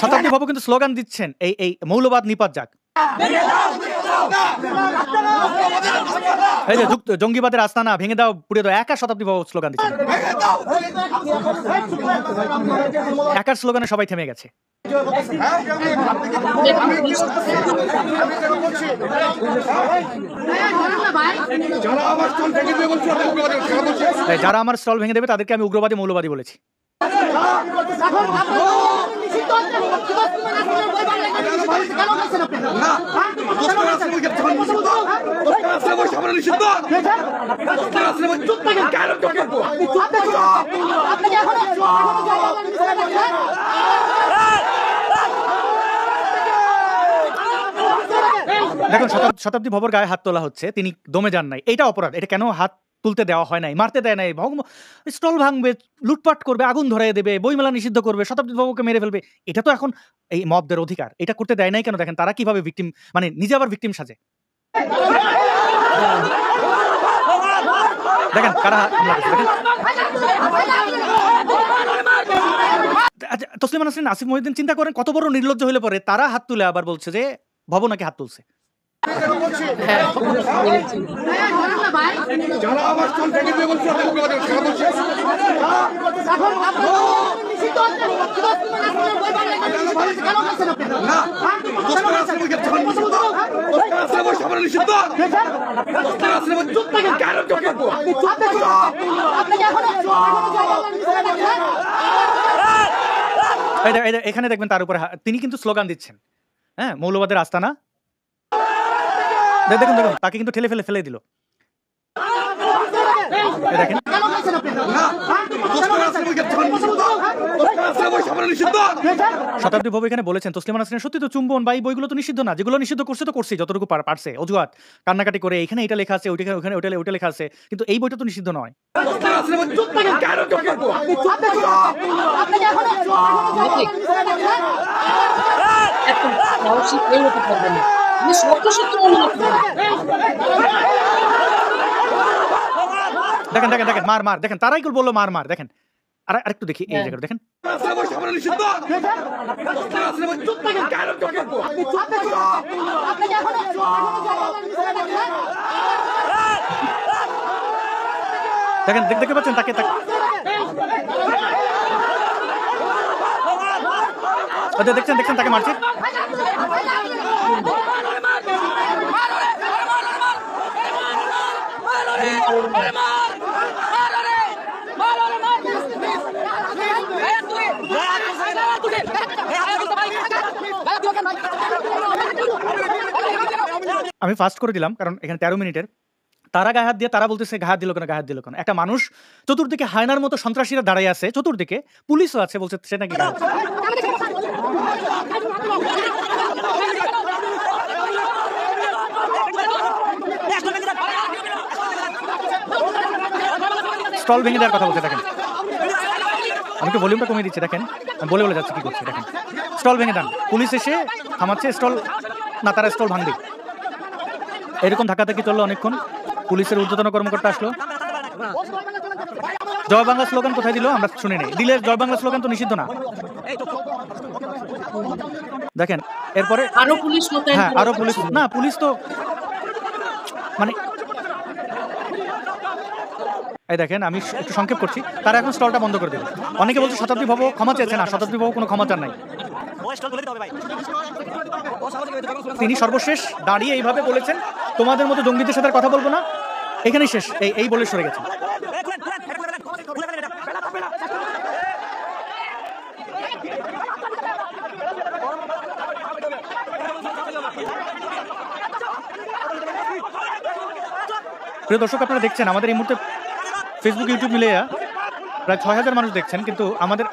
শতাব্দী ভব কিন্তু স্লোগান দিচ্ছেন এই মৌলবাদ নিপাত যাক। এই যে জঙ্গিবাদের আস্তানা ভেঙে দাও, পুড়িয়ে দাও, একা শতাব্দী ভব স্লোগান দিচ্ছেন। একার স্লোগানে সবাই থেমে গেছে। যারা আমার স্টল ভেঙে দেবে তাদেরকে আমি উগ্রবাদী মৌলবাদী বলেছি। দেখুন শতাব্দী ভবর গায়ে হাত তোলা হচ্ছে, তিনি দমে যান নাই। এটা অপরাধ। এটা কেন হাত তুলতে দেওয়া হয় নাই, মারতে দেয় নাই, স্টল ভাঙবে, লুটপাট করবে, আগুন ধরাইয়ে দেবে, বইমেলা নিষিদ্ধ করবে, শতাব্দী বাবুকে মেরে ফেলবে। এটা তো এখন এই মবদের অধিকার। এটা করতে দেয় নাই কেন? দেখেন তারা কিভাবে ভিকটিম, মানে নিজে আবার ভিকটিম সাজে। দেখেন কারা হামলা করছে, দেখেন। আচ্ছা, তসলিমা নাসরিন, আসিফ মহিউদ্দিন, চিন্তা করেন কত বড় নির্লজ্জ হলে পরে তারা হাত তুলে আবার বলছে যে ভবন নাকি হাত তুলছে। এখানে দেখবেন তার উপরে তিনি কিন্তু স্লোগান দিচ্ছেন, হ্যাঁ, মৌলবাদের আস্তানা। দেখুন দেখুন, তাকে কিন্তু ঠেলে ফেলে দিল। দেখেন শতাব্দী বাবু এখানে বলেছেন তসলিমা নাসরিন সত্যি তো চুম্বন বা এই বইগুলো তো নিষিদ্ধ না, যেগুলো নিষিদ্ধ করছে তো করছে যতটুকু পারছে, অজুহাত কান্নাকাটি করে এখানে এটা লেখা আছে, ওখানে ওটা লেখা আছে, কিন্তু এই বইটা তো নিষিদ্ধ নয়। দেখেন দেখেন দেখেন, মার দেখেন, তারাই বললো মার দেখেন। আরেকটু দেখি এই জায়গাটা দেখেন। দেখেন দেখতে পাচ্ছেন তাকে, দেখছেন তাকে মারছে। আমি ফাস্ট করে দিলাম কারণ এখানে 13 মিনিটের। তারা গায়ে হাত দিয়ে, তারা বলতেছে গায়ে হাত দিল কেন। একটা মানুষ চতুর্দিকে হায়নার মতো সন্ত্রাসীরা দাঁড়িয়ে আছে, চতুর্দিকে পুলিশও আছে, বলছে সে নাকি স্টল ভেঙে দেওয়ার কথা বলছে। দেখেন আমি তো ভলিউমটা কমিয়ে দিচ্ছি, দেখেন আমি বলে যাচ্ছি কি করছে। দেখেন স্টল ভেঙে দেন, পুলিশ এসে থামাচ্ছে, স্টল না, তারা স্টল ভাঙবে। এরকম ধাক্কাধাক্কি চললো অনেকক্ষণ, পুলিশের ঊর্ধ্বতন কর্মকর্তা আসলো। জয় বাংলা স্লোগান কোথায় দিল আমরা শুনি নাই। দিলে জয় বাংলা স্লোগান তো নিষিদ্ধ না। দেখেন এরপরে আরো পুলিশ, হ্যাঁ আরো পুলিশ, না পুলিশ তো মানে এই দেখেন আমি একটু সংক্ষেপ করছি, তারা এখন স্টলটা বন্ধ করে দেবে। অনেকে বলছে শতাব্দী বাবু ক্ষমা চেয়েছে, না, শতাব্দী বাবু কোনো ক্ষমা চান নাই। তিনি সর্বশেষ দাঁড়িয়ে এইভাবে বলেছেন তোমাদের মতো জঙ্গিদের সাথে কথা বলবো না, এখানেই শেষ, এই বলে সরে গেছে। প্রিয় দর্শক, আপনারা দেখছেন আমাদের এই মুহূর্তে ফেসবুক ইউটিউব মিলে প্রায় 6000 মানুষ দেখছেন, কিন্তু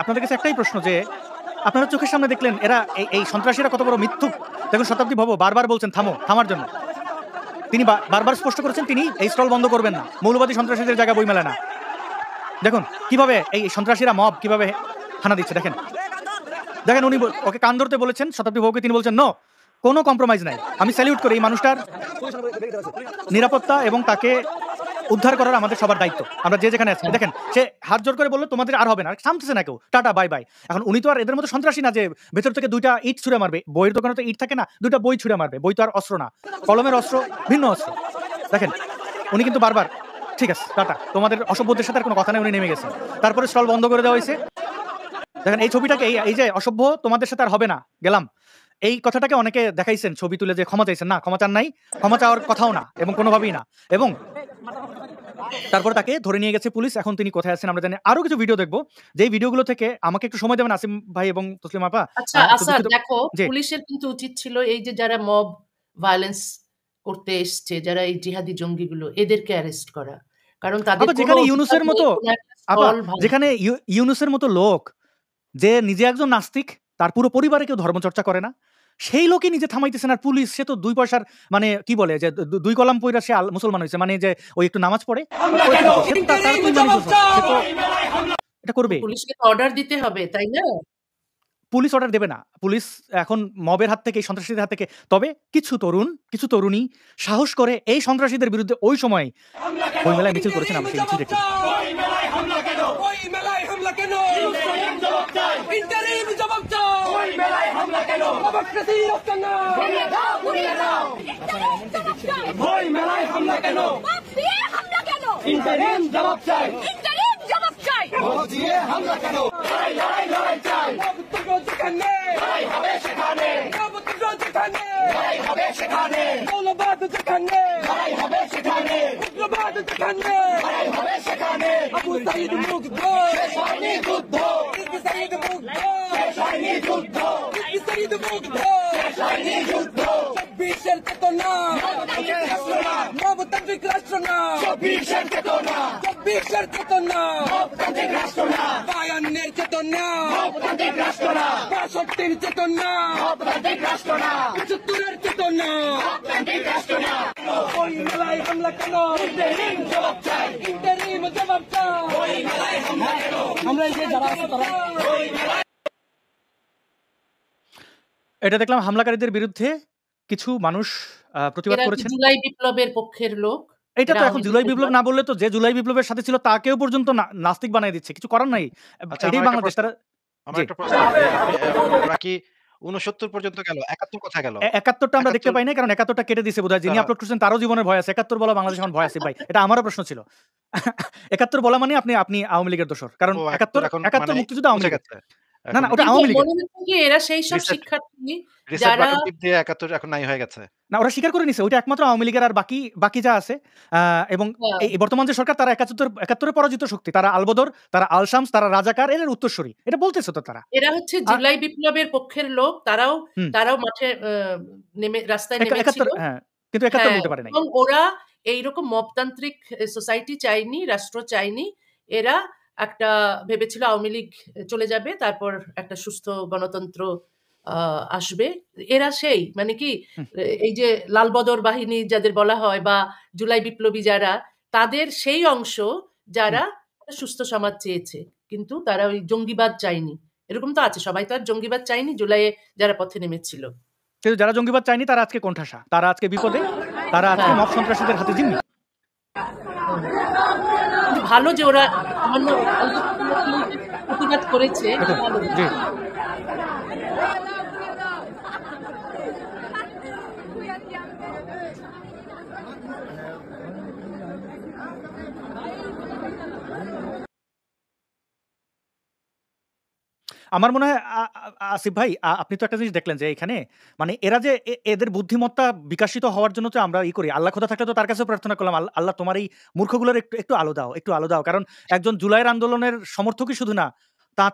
আপনাদের কাছে একটাই প্রশ্ন যে আপনারা চোখের সামনে দেখলেন এরা এই সন্ত্রাসীরা কত বড় মিথ্যুক। দেখুন শতাব্দী বাবু বারবার বলছেন থামার জন্য, তিনি বারবার স্পষ্ট করেছেন তিনি এই স্টল বন্ধ করবেন না, মৌলবাদী সন্ত্রাসীদের জায়গা বই মেলে না। দেখুন কিভাবে এই সন্ত্রাসীরা মব কিভাবে হানা দিচ্ছে। দেখেন উনি ওকে কান ধরতে বলেছেন শতাব্দী বাবুকে, তিনি বলছেন নো, কোনো কম্প্রোমাইজ নাই। আমি স্যালিউট করি এই মানুষটার নিরাপত্তা এবং তাকে উদ্ধার করার আমাদের সবার দায়িত্ব, আমরা যে যেখানে আছি। দেখেন সে হাত জোর করে বললো তোমাদের আর হবে না, থামতেছে না কেউ, টাটা বাই বাই। এখন উনি তো আর এদের মতো সন্ত্রাসী না যে ভেতর থেকে 2টা ইট ছুঁড়ে মারবে। বইয়ের দোকানে তো ইট থাকে না, 2টা বই ছুঁড়ে মারবে। বই তো আর অস্ত্র না, কলমের অস্ত্র ভিন্ন অস্ত্র। দেখেন উনি কিন্তু বারবার ঠিক আছে টাটা, তোমাদের অসভ্যদের সাথে আর কোনো কথা নেই, উনি নেমে গেছে। তারপরে স্টল বন্ধ করে দেওয়া হয়েছে। দেখেন এই ছবিটাকে, এই যে অসভ্য তোমাদের সাথে আর হবে না গেলাম, এই কথাটাকে অনেকে দেখাইছেন ছবি তুলে যে ক্ষমা চাইছেন, না ক্ষমা চান নাই, ক্ষমা চাওয়ার কথাও না এবং কোনোভাবেই না। এবং তারপর তাকে ধরে নিয়ে গেছে পুলিশ। এখন তিনি কোথায় আছেন আমরা জানি। আরো কিছু ভিডিও দেখবো, যেই ভিডিওগুলো থেকে আমাকে একটু সময় দেবেন আসিম ভাই এবং তসলিমা আপা। আচ্ছা দেখো, পুলিশের কিন্তু উচিত ছিল এই যে যারা মব ভায়োলেন্স করতে এসছে, যারা এই জিহাদি জঙ্গিগুলো, এদেরকে অ্যারেস্ট করা। কারণ তাদের যেখানে ইউনুসের মতো লোক যে নিজে একজন নাস্তিক, তার পুরো পরিবারে কেউ ধর্মচর্চা করে না, সেই লোকই নিজে থামাইতেছেন, আর পুলিশ সে তো ২ পয়সার মানে কি বলে যে ২ কলাম পইরা সে মুসলমান হইছে, মানে যে ওই একটু নামাজ পড়ে সে তো তার তো ইমানি দোষ আছে, সে তো এটা করবে। পুলিশকে তো অর্ডার দিতে হবে, তাই না? পুলিশ অর্ডার দেবে না। পুলিশ এখন মবের হাত থেকে, এই সন্ত্রাসীদের হাত থেকে, তবে কিছু তরুণ, কিছু তরুণী সাহস করে এই সন্ত্রাসীদের বিরুদ্ধে ওই সময় বইমেলায় মিছিল করেছেন। আমরা সেই মিছিল দেখি। এটা দেখলাম হামলাকারীদের বিরুদ্ধে কিছু মানুষ প্রতিবাদ এরা কি করেছেন। জুলাই বিপ্লবের পক্ষের লোক? এটা তো এরা এখন আওয়ামী জুলাই লীগের বিপ্লব লোক? না বললে তো যে জুলাই বিপ্লবের সাথে ছিল তাকেও পর্যন্ত নাস্তিক বানায় দিচ্ছে। কিছু করার নাই। আচ্ছা, এটাই আমার একটা বাংলাদেশ। প্রশ্ন তারা আমার জি। একটা প্রশ্ন যে ওরা কি ৬৯ পর্যন্ত গেল? ৭১ কোথায় গেল? ৭১ টা আমরা দেখতে ৭১ পাই নাই, কারণ ৭১ টা কেটে দিছে বোধহয়। যিনি আপলোড করছেন তারও জীবনের ভয় আছে। ৭১ বলা বাংলাদেশে এখন ভয় আছে ভাই। এটা আমারও প্রশ্ন ছিল। ৭১ বলা মানে আপনি আওয়ামী লীগের দোসর। কারণ ও ৭১ এখন ৭১ মানে মুক্তিযুদ্ধ আওয়ামী মুছে লীগের। গেছে। না, এখন ওটা কিন্তু আওয়ামী লীগের। মনে হচ্ছে কি এরা সেই সব রিসেট শিক্ষার্থী রিসেট যারা বাটন টিপ দিয়ে ৭১ এখন নাই হয়ে গেছে। না, ওরা স্বীকার করে নিছে। ওইটা একমাত্র আওয়ামী লীগের, আর বাকি যা আছে এবং এই বর্তমান যে সরকার, তারা ৭১ পরাজিত শক্তি। তারা আলবদর, তারা আল-শামস, তারা রাজাকার, এর উত্তরসূরি। এটা বলতেছে তো তারা। এরা হচ্ছে জুলাই বিপ্লবের পক্ষের লোক। হুম। তারাও মাঠে রাস্তায় ৭১ নেমেছিল। হ্যাঁ, কিন্তু ৭১ হ্যাঁ, বলতে পারে নাই। এবং ওরা এইরকম মপতান্ত্রিক সোসাইটি চায়নি, রাষ্ট্র চায়নি। এরা একটা ভেবেছিল আওয়ামী লীগ চলে যাবে, তারপর একটা সুস্থ গণতন্ত্র আসবে। এরা সেই মানে কি হুম। এই যে লালবদর বাহিনী যাদের বলা হয় বা জুলাই বিপ্লবী যারা, তাদের সেই অংশ যারা একটা সুস্থ সমাজ চেয়েছে, কিন্তু তারা ওই জঙ্গিবাদ চায়নি। এরকম তো আছে, সবাই তো আর জঙ্গিবাদ চায়নি জুলাইয়ে যারা পথে নেমেছিল। কিন্তু যারা জঙ্গিবাদ চায়নি তারা আজকে কোণঠাসা, তারা আজকে বিপদে, তারা আজকে মব সন্ত্রাসীদের হাতে জিম্মি। কিন্তু ভালো যে ওরা সামান্য প্রতিবাদ করেছে। জি। আমার মনে হয় আসিফ ভাই, আপনি তো একটা জিনিস দেখলেন যে এখানে মানে এরা যে এদের বুদ্ধিমত্তা বিকাশিত হওয়ার জন্য তো আমরা করি। আল্লাহ খোদা থাকলে তো তার কাছেও প্রার্থনা করলাম, আল্লাহ তোমার এই মূর্খগুলোর একটু আলো দাও, একটু আলো দাও। কারণ একজন জুলাইয়ের আন্দোলনের সমর্থকই শুধু না,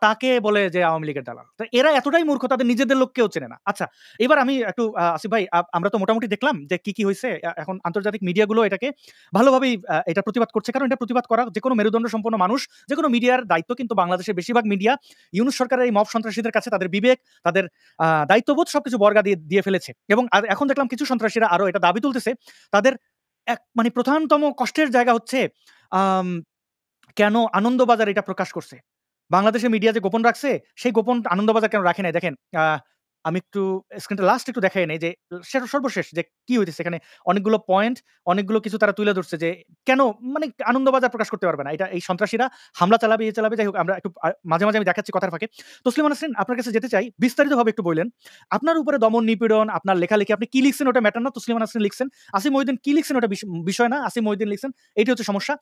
তাকে বলে যে আওয়ামী লীগের দালাল। তো এরা এতটাই মূর্খ, তাদের নিজেদের লোককেও চেনে না। আচ্ছা, এবার আমি একটু আসিফ ভাই, আমরা তো মোটামুটি দেখলাম যে কি হইছে। এখন আন্তর্জাতিক মিডিয়াগুলো এটাকে ভালোভাবেই এটা প্রতিবাদ করছে। কারণ এটা প্রতিবাদ করা যেকোনো মেরুদণ্ড সম্পন্ন মানুষ, যেকোনো মিডিয়ার দায়িত্ব। কিন্তু বাংলাদেশের বেশিরভাগ মিডিয়া ইউনূস সরকারের এই মব সন্ত্রাসীদের কাছে তাদের বিবেক, তাদের দায়িত্ববোধ সবকিছু বর্গা দিয়ে ফেলেছে। এবং এখন দেখলাম কিছু সন্ত্রাসীরা আরো এটা দাবি তুলতেছে, তাদের মানে প্রধানতম কষ্টের জায়গা হচ্ছে কেন আনন্দবাজার এটা প্রকাশ করছে। বাংলাদেশের মিডিয়া যে গোপন রাখছে, সেই গোপন আনন্দবাজার কেন রাখে নাই? দেখেন, আমি একটু স্ক্রিনটা লাস্ট একটু দেখাই নেই যে সেটা সর্বশেষ যে কি হইতেছে এখানে। অনেকগুলো পয়েন্ট, অনেকগুলো কিছু তারা তুলে ধরছে যে কেন মানে আনন্দবাজার প্রকাশ করতে পারবে না। এটা এই সন্ত্রাসীরা হামলা চালাবে, চালাবে। যাই হোক, আমরা একটু মাঝে মাঝে আমি দেখাচ্ছি কথার ফাঁকে। তসলিমা নাসরিন, আপনার কাছে যেতে চাই, বিস্তারিতভাবে একটু বললেন। আপনার উপরে দমন নিপীড়ন, আপনার লেখালেখি, আপনি কি লিখছেন ওটা ম্যাটার না। তসলিমা নাসরিন লিখছেন, আসিফ মহিউদ্দিন কি লিখছেন ওটা বিষয় না। আসিফ মহিউদ্দিন লিখছেন, এটি হচ্ছে সমস্যা।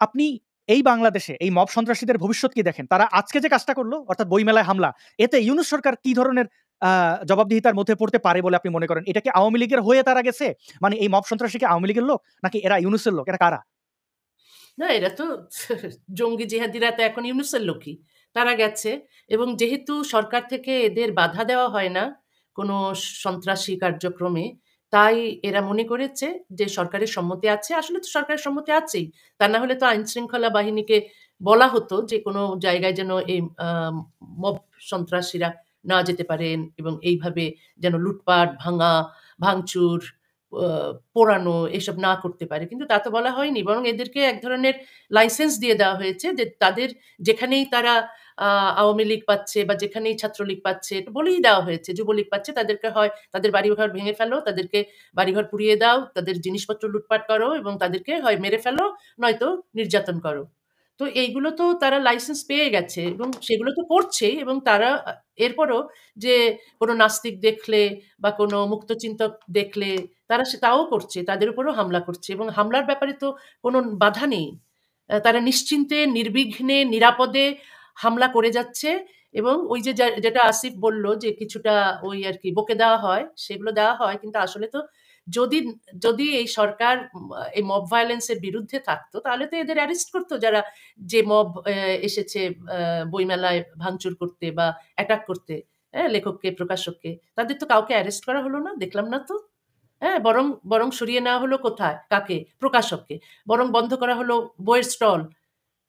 আপনি এই বাংলাদেশে এই মব সন্ত্রাসীদের ভবিষ্যৎ কি দেখেন? তারা আজকে যে কাজটা করলো, অর্থাৎ বইমেলায় হামলা, এতে ইউনূস সরকার কি ধরনের জবাবদিহিতার মধ্যে পড়তে পারে বলে আপনি মনে করেন? এটা কি আওয়ামী লীগের হয়ে তারা গেছে? মানে এই মব সন্ত্রাসী কি আওয়ামী লীগের লোক, নাকি এরা ইউনূসের লোক? এরা কারা? না, এরা তো জঙ্গি জিহাদিরা তো এখন ইউনূসের লোকই। তারা গেছে, এবং যেহেতু সরকার থেকে এদের বাধা দেওয়া হয় না কোনো সন্ত্রাসী কার্যক্রমে, তাই এরা মনে করেছে যে সরকারের সম্মতি আছে। আসলে তো সরকারের সম্মতি আছেই। তা না হলে তো আইনশৃঙ্খলা বাহিনীকে বলা হতো যে কোনো জায়গায় যেন এই মব সন্ত্রাসীরা না যেতে পারেন এবং এইভাবে যেন লুটপাট, ভাঙচুর, পোড়ানো এসব না করতে পারে। কিন্তু তা তো বলা হয়নি। বরং এদেরকে এক ধরনের লাইসেন্স দিয়ে দেওয়া হয়েছে যে তাদের যেখানেই তারা আওয়ামী লীগ পাচ্ছে বা যেখানেই ছাত্রলীগ পাচ্ছে, এটা বলেই দেওয়া হয়েছে, যুবলীগ পাচ্ছে তাদেরকে হয় তাদের বাড়িঘর ভেঙে ফেলো, তাদেরকে বাড়িঘর পুড়িয়ে দাও, তাদের জিনিসপত্র লুটপাট করো এবং তাদেরকে হয় মেরে ফেলো নয়তো নির্যাতন করো। তো এইগুলো তো তারা লাইসেন্স পেয়ে গেছে এবং সেগুলো তো করছেই এবং তারা এরপরও যে কোনো নাস্তিক দেখলে বা কোনো মুক্তচিন্তক দেখলে তারা তাও করছে, তাদের উপরেও হামলা করছে এবং হামলার ব্যাপারে তো কোনো বাধা নেই। তারা নিশ্চিন্তে, নির্বিঘ্নে, নিরাপদে হামলা করে যাচ্ছে এবং ওই যে যেটা আসিফ বলল যে কিছুটা ওই আর কি বকে দেওয়া হয়, সেগুলো দেওয়া হয় কিন্তু আসলে তো যদি যদি এই সরকার এই মব ভায়োলেন্সের বিরুদ্ধে থাকতো তাহলে তো এদের অ্যারেস্ট করতো, যারা যে মব এসেছে বইমেলায় ভাঙচুর করতে বা অ্যাটাক করতে, হ্যাঁ, লেখককে, প্রকাশককে, তাদের তো কাউকে অ্যারেস্ট করা হলো না, দেখলাম না তো। হ্যাঁ, বরং বরং সরিয়ে নেওয়া হলো কোথায়, কাকে, প্রকাশককে। বরং বন্ধ করা হলো বইয়ের স্টল।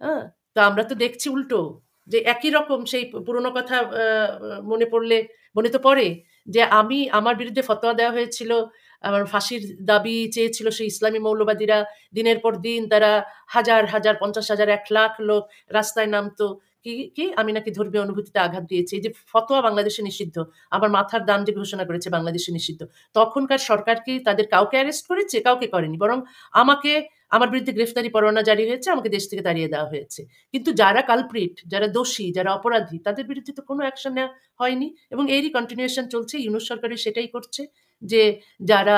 হ্যাঁ, তো আমরা তো দেখছি উল্টো যে একই রকম সেই পুরনো কথা মনে পড়লে মনে তো পড়ে যে আমার বিরুদ্ধে ফতোয়া দেওয়া হয়েছিল, আমার ফাঁসির দাবি চেয়েছিল সেই ইসলামী মৌলবাদীরা, দিনের পর দিন তারা হাজার হাজার, 50,000, 1,00,000 লোক রাস্তায় নামতো, কি কি আমি নাকি ধর্মীয় অনুভূতিতে আঘাত দিয়েছি, এই যে ফতোয়া বাংলাদেশে নিষিদ্ধ, আমার মাথার দাম যে ঘোষণা করেছে বাংলাদেশে নিষিদ্ধ, তখনকার সরকার কি তাদের কাউকে অ্যারেস্ট করেছে? কাউকে করেনি, বরং আমাকে, আমার বিরুদ্ধে গ্রেফতারি পরোয়ানা জারি হয়েছে, আমাকে দেশ থেকে তাড়িয়ে দেওয়া হয়েছে। কিন্তু যারা কালপ্রিট, যারা দোষী, যারা অপরাধী, তাদের বিরুদ্ধে তো কোনো অ্যাকশন নেওয়া হয়নি এবং এরই কন্টিনিউশন চলছে। ইউনূস সরকারের সেটাই করছে যে যারা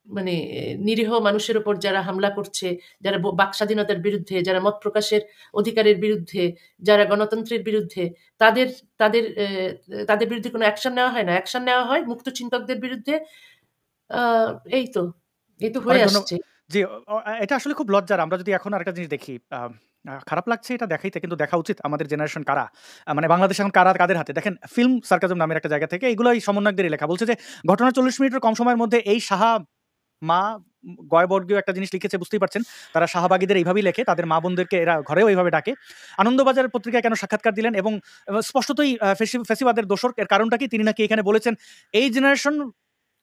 মানে নিরীহ মানুষের উপর যারা হামলা করছে, যারা বাক স্বাধীনতার বিরুদ্ধে, যারা মত প্রকাশের অধিকারের বিরুদ্ধে, যারা গণতন্ত্রের বিরুদ্ধে, তাদের তাদের তাদের বিরুদ্ধে কোনো অ্যাকশন নেওয়া হয় না। অ্যাকশন নেওয়া হয় মুক্ত চিন্তকদের বিরুদ্ধে। আহ, এই তো এই তো হয়ে অনেক আসছে। জি, এটা আসলে খুব লজ্জার। আমরা যদি এখন আরেকটা জিনিস দেখি, খারাপ লাগছে এটা দেখাইতে, কিন্তু দেখা উচিত আমাদের জেনারেশন কারা, মানে বাংলাদেশ এখন কারা কাদের হাতে। দেখেন, ফিল্ম সার্কাজম নামের একটা জায়গা থেকে এগুলো এই সমন্বয়কদেরই লেখা। বলছে যে ঘটনা 40 মিনিটের কম সময়ের মধ্যে এই সাহা মা গয়বর্গীয় একটা জিনিস লিখেছে, বুঝতেই পারছেন। তারা শাহবাগীদের এইভাবেই লেখে, তাদের মা বোনদেরকে এরা ঘরেও এইভাবে ডাকে। আনন্দবাজার পত্রিকায় কেন সাক্ষাৎকার দিলেন এবং স্পষ্টতই ফেসিবাদের দোসর। এর কারণটা কি? তিনি নাকি এখানে বলেছেন এই জেনারেশন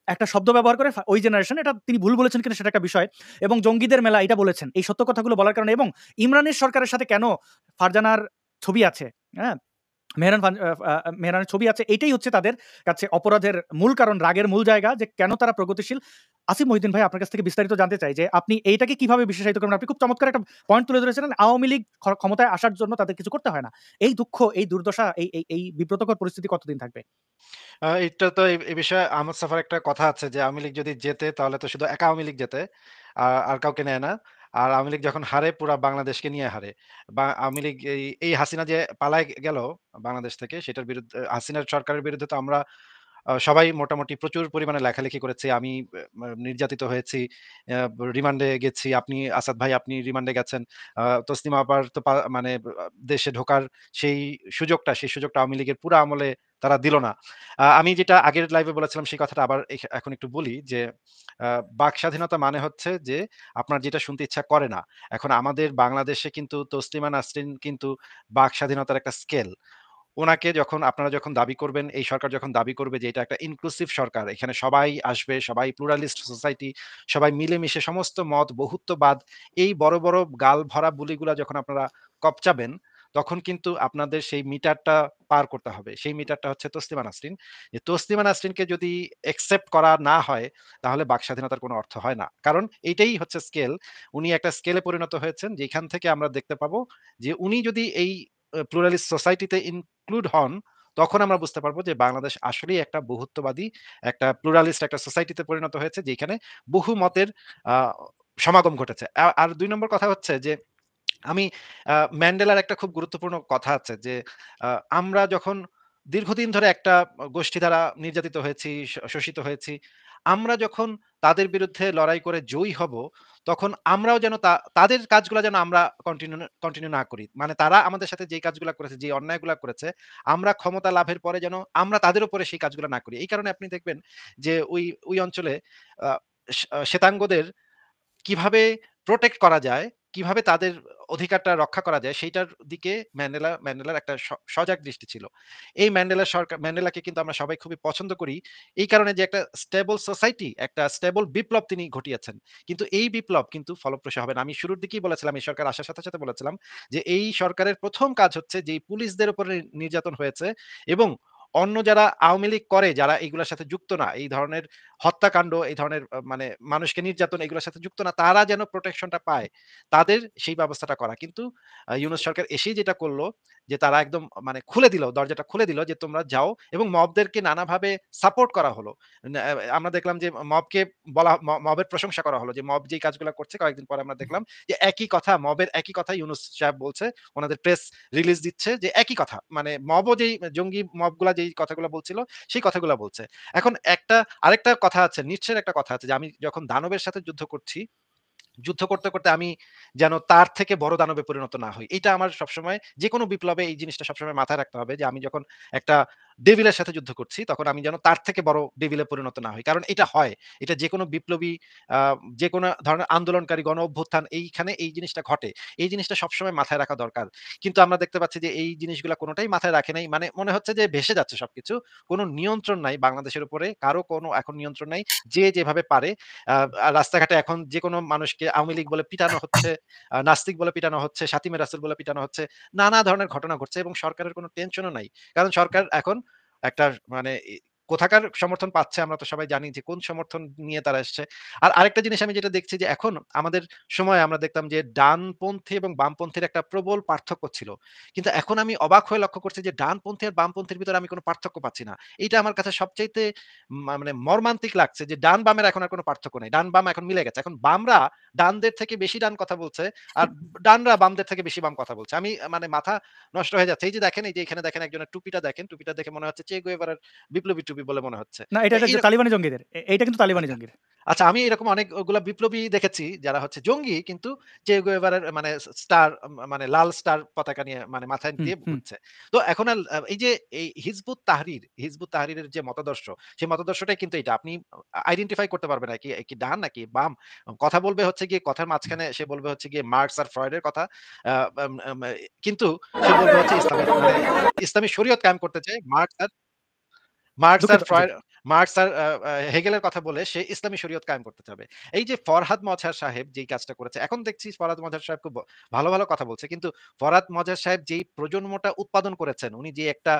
একটা শব্দ ব্যবহার করে, ওই জেনারেশন, এটা তিনি ভুল বলেছেন কিনা সেটা একটা বিষয়, এবং জঙ্গিদের মেলা এটা বলেছেন। এই সত্য কথাগুলো বলার কারণে, এবং ইমরানের সরকারের সাথে কেন ফারজানার ছবি আছে, হ্যাঁ, মেহরানের ছবি আছে, এটাই হচ্ছে তাদের কাছে অপরাধের মূল কারণ, রাগের মূল জায়গা, যে কেন তারা প্রগতিশীল। আসিফ মহিউদ্দিন ভাই, আপনার কাছ থেকে বিস্তারিত জানতে চাই যে আপনি এইটাকে কিভাবে বিশেষায়িত করবেন। আপনি খুব চমৎকার একটা পয়েন্ট তুলে ধরেছিলেন, আওয়ামী লীগ ক্ষমতায় আসার জন্য তাদের কিছু করতে হয় না। এই দুঃখ, এই দুর্দশা, এই বিব্রতকর পরিস্থিতি কতদিন থাকবে? এটা তো এই বিষয়ে আহমদ সাফার একটা কথা আছে যে আওয়ামী লীগ যদি জেতে তাহলে তো শুধু একা আওয়ামী লীগ জেতে, আর কাউকে নেয় না। আর আওয়ামী লীগ যখন হারে পুরা বাংলাদেশকে নিয়ে হারে। বা আওয়ামী লীগ এই হাসিনা যে পালায় গেল বাংলাদেশ থেকে, সেটার বিরুদ্ধে, হাসিনার সরকারের বিরুদ্ধে তো আমরা সবাই মোটামুটি প্রচুর পরিমাণে লেখালেখি করেছি। আমি নির্যাতিত হয়েছি, রিমান্ডে গেছি। আপনি আসাদ ভাই, আপনি রিমান্ডে গেছেন। তসলিমা আপার তো মানে দেশে ঢোকার সেই সুযোগটা আওয়ামী লীগের পুরা আমলে তারা দিল না। আমি যেটা আগের লাইভে বলেছিলাম সেই কথাটা আবার এখন একটু বলি যে বাক স্বাধীনতা মানে হচ্ছে যে আপনার যেটা শুনতে ইচ্ছা করে না। এখন আমাদের বাংলাদেশে কিন্তু তসলিমা নাসরিন কিন্তু বাক স্বাধীনতার একটা স্কেল। আপনারা যখন দাবি করবেন, এই সরকার যখন দাবি করবে যে এটা একটা ইনক্লুসিভ সরকার, এখানে সবাই আসবে, সবাই প্লুরালিস্ট সোসাইটি, সবাই মিলেমিশে সমস্ত মত বহুত্ববাদ, এই বড় বড় গাল ভরা বুলিগুলা যখন আপনারা কপচাবেন, তখন কিন্তু আপনাদের সেই মিটারটা পার করতে হবে। সেই মিটারটা হচ্ছে তসলিমা নাসরিন। যে তসলিমা নাসরিনকে যদি একসেপ্ট করা না হয়, তাহলে বাক স্বাধীনতার কোনো অর্থ হয় না। কারণ এইটাই হচ্ছে স্কেল। উনি একটা স্কেলে পরিণত হয়েছেন, যেখান থেকে আমরা দেখতে পাবো যে উনি যদি এই প্লুরালিস্ট সোসাইটিতে ইনক্লুড হন, তখন আমরা বুঝতে পারবো যে বাংলাদেশ আসলেই একটা বহুত্ববাদী, একটা প্লুরালিস্ট একটা সোসাইটিতে পরিণত হয়েছে, যেখানে বহু মতের সমাগম ঘটেছে। আর ২ নম্বর কথা হচ্ছে যে আমি ম্যান্ডেলার একটা খুব গুরুত্বপূর্ণ কথা আছে যে আমরা যখন দীর্ঘদিন ধরে একটা গোষ্ঠী দ্বারা নির্যাতিত হয়েছি, শোষিত হয়েছি, আমরা যখন তাদের বিরুদ্ধে লড়াই করে জয়ী হব, তখন আমরাও যেন তাদের কাজগুলা যেন আমরা কন্টিনিউ না করি। মানে তারা আমাদের সাথে যেই কাজগুলা করেছে, যে অন্যায়গুলা করেছে, আমরা ক্ষমতা লাভের পরে যেন আমরা তাদের উপরে সেই কাজগুলা না করি। এই কারণে আপনি দেখবেন যে ওই অঞ্চলে আ শ্বেতাঙ্গদের কিভাবে প্রোটেক্ট করা যায়, কিভাবে তাদের অধিকারটা রক্ষা করা যায় সেইটার দিকে ম্যান্ডেলার একটা সজাগ দৃষ্টি ছিল। এই ম্যান্ডেলাকে কিন্তু আমরা সবাই খুবই পছন্দ করি। এই কারণে যে একটা স্টেবল সোসাইটি, একটা স্টেবল বিপ্লব তিনি ঘটিয়েছেন। কিন্তু এই বিপ্লব কিন্তু ফলপ্রসূ হবে না। আমি শুরুর দিকেই বলেছিলাম, এই সরকার আসার সাথে বলেছিলাম যে এই সরকারের ১ম কাজ হচ্ছে যেই পুলিশদের উপরে নির্যাতন হয়েছে এবং অন্য যারা আওয়ামী লীগ করে, যারা এগুলার সাথে যুক্ত না, এই ধরনের হত্যাকাণ্ড, এই ধরনের মানে মানুষকে নির্যাতন এগুলোর সাথে যুক্ত না, তারা যেন প্রোটেকশনটা পায়, তাদের সেই ব্যবস্থাটা করা। কিন্তু ইউনূস সরকার এসেই যেটা করল যে তারা একদম মানে খুলে দিল, দরজাটা খুলে দিল যে তোমরা যাও এবং মবদেরকে নানাভাবে সাপোর্ট করা হলো। আমরা দেখলাম যে মবকে মবের প্রশংসা করা হলো যে মব যেই কাজগুলা করছে, কয়েকদিন পরে আমরা দেখলাম যে একই কথা, মবের একই কথা ইউনূস সাহেব বলছে। ওনাদের প্রেস রিলিজ দিচ্ছে যে একই কথা। মানে মবও যেই জঙ্গি মবগুলা যেই কথাগুলো বলছিল, সেই কথাগুলা বলছে। এখন আরেকটা কথা আছে, নিশ্চয়ের একটা কথা আছে যে আমি যখন দানবের সাথে যুদ্ধ করছি, যুদ্ধ করতে আমি যেন তার থেকে বড় দানবে পরিণত না হই। এইটা আমার সবসময় যেকোনো বিপ্লবে এই জিনিসটা সবসময় মাথায় রাখতে হবে যে আমি যখন একটা ডেভিলের সাথে যুদ্ধ করছি তখন আমি যেন তার থেকে বড় ডেভিলে পরিণত না হই। কারণ এটা হয়। এটা যেকোনো বিপ্লবী আ যেকোনো ধরনের আন্দোলনকারী গণ অভ্যুত্থান এইখানে এই জিনিসটা ঘটে। এই জিনিসটা সবসময় মাথায় রাখা দরকার। কিন্তু আমরা দেখতে পাচ্ছি যে এই জিনিসগুলা কোনটাই মাথায় রাখে নাই। মানে মনে হচ্ছে যে ভেসে যাচ্ছে সবকিছু। কোন নিয়ন্ত্রণ নাই বাংলাদেশের উপরে। কারো কোনো এখন নিয়ন্ত্রণ নাই। যে যেভাবে পারে আ রাস্তাঘাটে এখন যেকোনো মানুষকে আওয়ামী লীগ বলে পিটানো হচ্ছে, নাস্তিক বলে পিটানো হচ্ছে, শাতিমে রাসূল বলে পিটানো হচ্ছে। নানা ধরনের ঘটনা ঘটছে এবং সরকারের কোনো টেনশনও নাই। কারণ সরকার এখন একটা মানে কোথাকার সমর্থন পাচ্ছে আমরা তো সবাই জানি যে কোন সমর্থন নিয়ে তারা এসছে। আর আরেকটা জিনিস আমি যেটা দেখছি যে এখন আমাদের সময়ে আমরা দেখতাম যে ডানপন্থী এবং বামপন্থীর একটা প্রবল পার্থক্য ছিল। কিন্তু এখন আমি অবাক হয়ে লক্ষ্য করছি যে ডানপন্থী আর বামপন্থীর ভিতরে আমি কোনো পার্থক্য পাচ্ছি না। এইটা আমার কাছে সবচাইতে মানে মর্মান্তিক লাগছে যে ডান বামের এখন আর কোনো পার্থক্য নাই। ডান বাম এখন মিলে গেছে। এখন বামরা ডানদের থেকে বেশি ডান কথা বলছে। আর ডানরা বামদের থেকে বেশি বাম কথা বলছে। আমি মানে মাথা নষ্ট হয়ে যাচ্ছে। এই যে দেখেন, এই যে এখানে দেখেন একজনের টুপিটা দেখেন। টুপিটা দেখে মনে হচ্ছে চে গুয়েভারার বিপ্লবী টুপি বলে মনে হচ্ছে। না, এটা যে এই তালিবানি জঙ্গিদের। এইটা কিন্তু তালিবানি আচ্ছা, জঙ্গির। আচ্ছা আমি এরকম অনেকগুলা বিপ্লবী দেখেছি যারা হচ্ছে জঙ্গি কিন্তু চে গুয়েভারার মানে স্টার মানে লাল স্টার পতাকা নিয়ে মানে মাথায় হুম, দিয়ে হুম। ঘুরছে। তো এখন আর এই যে এই হিজবুত তাহরিরের যে মতাদর্শ, সেই মতাদর্শটাই কিন্তু এটা। আপনি আইডেন্টিফাই করতে পারবেন না কি ডান নাকি বাম। কথা বলবে হচ্ছে গিয়ে কথার মাঝখানে সে বলবে হচ্ছে গিয়ে মার্কস আর ফ্রয়েডের কথা। আ আম আম কিন্তু সে বলবে হচ্ছে ইসলামী শরীয়ত কায়েম করতে চায়। মার্কস আর দুঃখিত। জি। ফ্রয়েড মার্কস আর হেগেলের কথা বলে সে ইসলামী শরীয়ত কায়েম করতে চাবে। এই যে ফরহাদ মজহার সাহেব যেই কাজটা করেছে, এখন দেখছি ফরহাদ মজহার সাহেব খুব ভালো কথা বলছে। কিন্তু ফরহাদ মজহার সাহেব যেই প্রজন্মটা উৎপাদন করেছেন, উনি যে একটা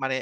মানে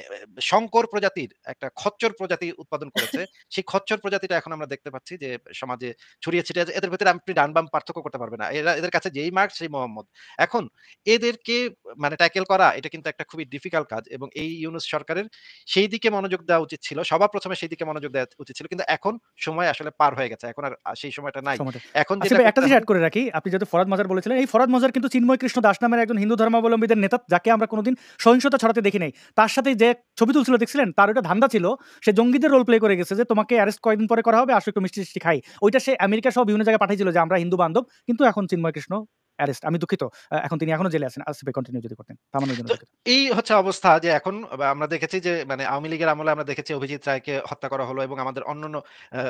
সংকর প্রজাতির একটা খচ্চর প্রজাতি উৎপাদন করেছে, সেই খচ্চর প্রজাতিটা এখন আমরা দেখতে পাচ্ছি যে সমাজে ছড়িয়ে ছিটিয়ে আছে। এদের ভেতরে আপনি ডান বাম পার্থক্য করতে পারবেন না। এদের কাছে যেই মার্কস সেই মোহাম্মদ। এখন এদেরকে মানে ট্যাকেল করা এটা কিন্তু একটা খুবই ডিফিকাল্ট কাজ এবং এই ইউনূস সরকারের সেই দিকে মনোযোগ দেওয়া উচিত ছিল। সবার ১ম এ সেই দিকে মনোযোগ দেওয়া উচিত ছিল। কিন্তু এখন সময় আসলে পার হয়ে গেছে। এখন আর সেই সময়টা নাই। সমাজে। এখন আসিফ যেটা ভাই, একটা করতে জিনিস হবে এড করে রাখি। আপনি যেহেতু ফরহাদ মজার বলেছিলেন, এই ফরহাদ মজার কিন্তু চিন্ময় কৃষ্ণ দাস নামের একজন হিন্দু ধর্মাবলম্বীদের নেতা, যাকে আমরা কোনোদিন সহিংসতা ছড়াতে দেখি নাই। তার সাথে যে ছবি তুলছিল দেখছিলেন? তার ওইটা ধান্দা ছিল। সে জঙ্গিদের রোল প্লে করে গেছে যে তোমাকে অ্যারেস্ট কয়েকদিন পরে করা হবে, আসো একটু মিষ্টি-টিষ্টি খাই। ওইটা সে আমেরিকা সহ বিভিন্ন জায়গায় পাঠিয়েছিল যে আমরা হিন্দু বান্ধব। কিন্তু এখন চিন্ময় কৃষ্ণ অ্যারেস্ট। আমি দুঃখিত। এখন তিনি এখনো জেলে আছেন। আসিফ ভাই কন্টিনিউ যদি করতেন। থামানোর জন্য তো দুঃখিত। এই হচ্ছে অবস্থা যে এখন আমরা দেখেছি যে মানে আওয়ামী লীগের আমলে আমরা দেখেছি অভিজিৎ রায়কে হত্যা করা হলো এবং আমাদের অন্যান্য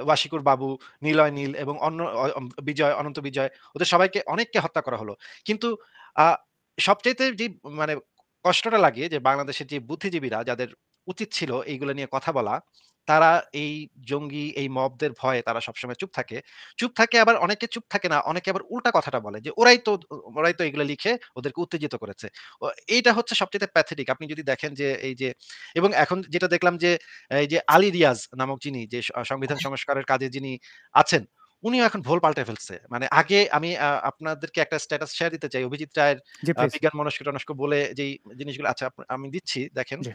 ওয়াশিকুর বাবু, নিলয় নীল এবং অন্য বিজয়, অনন্ত বিজয় ওদের সবাইকে অনেককে হত্যা করা হলো। কিন্তু আ সবচাইতে যে মানে কষ্টটা লাগে যে বাংলাদেশের যে বুদ্ধিজীবীরা যাদের উচিত ছিল এইগুলো নিয়ে কথা বলা, তারা এই জঙ্গি এই মবদের ভয়ে তারা সবসময় চুপ থাকে। চুপ থাকে আবার অনেকে চুপ থাকে না, অনেকে আবার উল্টা কথাটা বলে যে ওরাই তো এগুলো লিখে ওদেরকে উত্তেজিত করেছে। এইটা হচ্ছে সবচাইতে প্যাথেটিক। আপনি যদি দেখেন যে এই যে এবং এখন যেটা দেখলাম যে এই যে আলী রিয়াজ নামক যিনি যে সংবিধান সংস্কারের কাজে যিনি আছেন, উনিও এখন ভোল পাল্টে ফেলছে। মানে আগে আমি আপনাদেরকে একটা স্ট্যাটাস শেয়ার দিতে চাই। অভিজিৎ রায়ের জি, প্লিজ। বিজ্ঞান মনস্ক-টনস্ক বলে যেই জিনিসগুলো আছে আমি দিচ্ছি দেখেন। জি।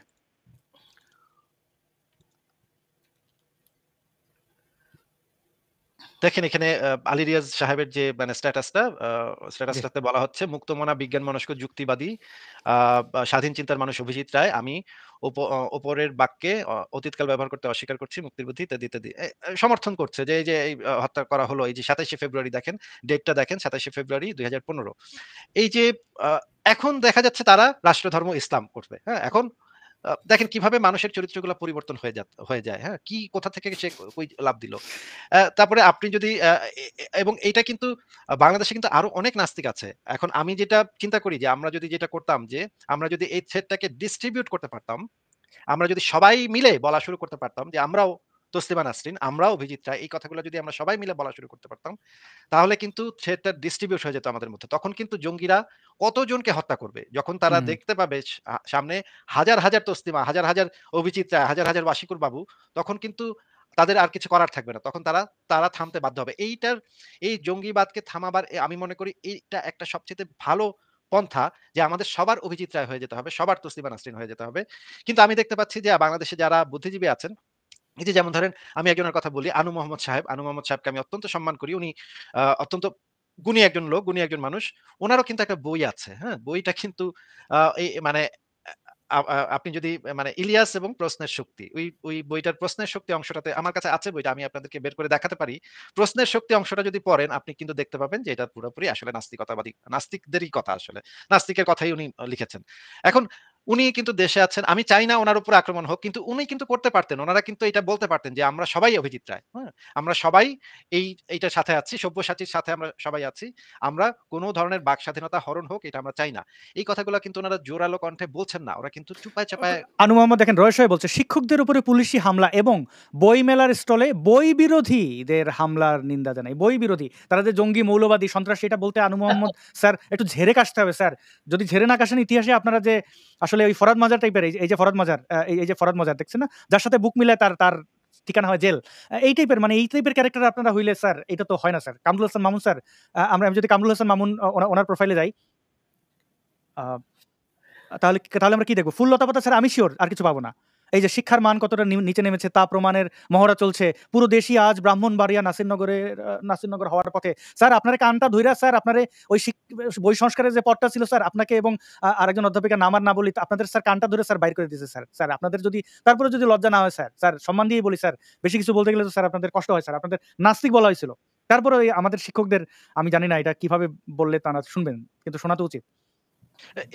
দেখেন এখানে আলী রিয়াজ সাহেবের যে মানে জি। স্ট্যাটাসটাতে বলা হচ্ছে মুক্তমনা বিজ্ঞান মনস্ক যুক্তিবাদী বা স্বাধীন চিন্তার মানুষ অভিজিৎ রায় আমি উপরের বাক্যে অতীতকাল ব্যবহার করতে অস্বীকার করছি মুক্তির বুদ্ধি ইত্যাদি। সমর্থন করছে যে এই যে এই হত্যা করা হলো এই যে ২৭শে ফেব্রুয়ারি দেখেন, ডেটটা দেখেন ২৭শে ফেব্রুয়ারি ২০১৫। এই যে আ এখন দেখা যাচ্ছে তারা রাষ্ট্রধর্ম ইসলাম করবে। হ্যাঁ? এখন দেখেন কিভাবে মানুষের চরিত্রগুলো পরিবর্তন হয়ে যায়, হ্যাঁ? কি কোথা থেকে সে কই লাফ দিল। তারপরে আপনি যদি এবং এইটা কিন্তু বাংলাদেশে কিন্তু আরো অনেক নাস্তিক আছে। এখন আমি যেটা চিন্তা করি যে আমরা যদি যেটা করতাম যে আমরা যদি এই থ্রেডটাকে ডিস্ট্রিবিউট করতে পারতাম, আমরা যদি সবাই মিলে বলা শুরু করতে পারতাম যে আমরাও তসলিমা নাসরিন, আমরাও অভিজিৎ রায়, এই কথাগুলো যদি আমরা সবাই মিলে বলা শুরু করতে পারতাম, তাহলে কিন্তু সেটা ডিস্ট্রিবিউট হয়ে যেত আমাদের মধ্যে। তখন কিন্তু জঙ্গিরা কতজনকে হত্যা করবে? যখন তারা হুম, দেখতে পাবে সামনে হাজার, হাজার তসলিমা, হাজার, হাজার অভিজিৎ রায়, হাজার, হাজার ওয়াশিকুর বাবু, তখন কিন্তু তাদের আর কিছু করার থাকবে না। তখন তারা থামতে বাধ্য হবে। এই জঙ্গিবাদকে থামাবার আমি মনে করি এইটা একটা সবচাইতে ভালো পন্থা যে আমাদের সবার অভিজিৎ রায় হয়ে যেতে হবে, সবার তসলিমা নাসরিন হয়ে যেতে হবে। কিন্তু আমি দেখতে পাচ্ছি যে বাংলাদেশে যারা বুদ্ধিজীবী আছেন, এই যে যেমন ধরেন আমি একজনের কথা বলি, আনু মোহাম্মদ সাহেব। আনু মোহাম্মদ সাহেবকে আমি অত্যন্ত সম্মান করি। উনি অত্যন্ত গুণী একজন লোক, গুণী একজন মানুষ। উনারও কিন্তু একটা বই আছে, হ্যাঁ? বইটা কিন্তু এই মানে আপনি যদি মানে ইলিয়াস এবং প্রশ্নের শক্তি, ওই বইটার প্রশ্নের শক্তি অংশটাতে আমার কাছে আছে বইটা, আমি আপনাদেরকে বের করে দেখাতে পারি। প্রশ্নের শক্তি অংশটা যদি পড়েন আপনি কিন্তু দেখতে পাবেন যে এটা পুরোপুরি আসলে নাস্তিকদেরই কথা আসলে। নাস্তিকের কথাই উনি লিখেছেন। এখন উনি কিন্তু দেশে আছেন। আমি চাই না উনার উপর আক্রমণ হোক। কিন্তু উনি কিন্তু করতে পারতেন। উনারা কিন্তু এটা বলতে পারতেন যে আমরা সবাই অভিজিৎ রায়। হ্যাঁ? আমরা সবাই এইটার সাথে আছি। সব্যসাচীর সাথে আমরা সবাই আছি। আমরা কোন ধরনের বাক স্বাধীনতা হরণ হোক এটা আমরা চাই না। এই কথাগুলা কিন্তু উনারা জোরালো কণ্ঠে বলছেন না। ওরা কিন্তু চুপায় চাপায় আনু মোহাম্মদ দেখেন রয়েশই বলছে শিক্ষকদের উপরে পুলিশি হামলা এবং বই মেলার স্টলে বই বিরোধীদের হামলার নিন্দা জানাই। বই বিরোধী তারা যে জঙ্গি মৌলবাদী সন্ত্রাসী এটা বলতে আনু মোহাম্মদ স্যার একটু ঝেড়ে কাশতে হবে স্যার। যদি ঝেড়ে না কাশেন ইতিহাসে আপনারা যে আসলে ওই ফরাদ মাজার টাইপের এই যে ফরাদ মাজার এই যে ফরাদ মাজার দেখছেন না যার সাথে বুক মিলায় তার তার ঠিকানা হয় জেল। এই টাইপের মানে এই টাইপের ক্যারেক্টার আপনারা হইলে স্যার এটা তো হয় না স্যার। কামরুল হাসান মামুন স্যার আমি যদি কামরুল হাসান মামুন ওনার প্রোফাইলে যাই তাহলে তাহলে আমরা কি দেখব? ফুল লতাপাতা ছাড়া আমি সিওর আর কিছু পাবো না। এই যে শিক্ষার মান কতটা নিচে নেমেছে তা প্রমাণের মহড়া চলছে। পুরো দেশই আজ ব্রাহ্মণবাড়িয়া নাসিরনগর হওয়ার পথে। স্যার আপনারে কানটা ধইরা স্যার আপনারে ওই বই সংস্কারের যে পথটা ছিল স্যার আপনাকে এবং আরেকজন অধ্যাপিকা নাম আর না বলি আপনাদের স্যার কানটা ধরে স্যার বাইর করে দিয়েছে স্যার। স্যার আপনাদের যদি তারপরে যদি লজ্জা না হয় স্যার, স্যার সম্মান দিয়েই বলি স্যার, বেশি কিছু বলতে গেলে তো স্যার আপনাদের কষ্ট হয় স্যার। আপনাদের নাস্তিক বলা হয়েছিল। তারপরে ওই আমাদের শিক্ষকদের আমি জানি না এটা কিভাবে বললে তারা শুনবেন। কিন্তু শোনা তো উচিত।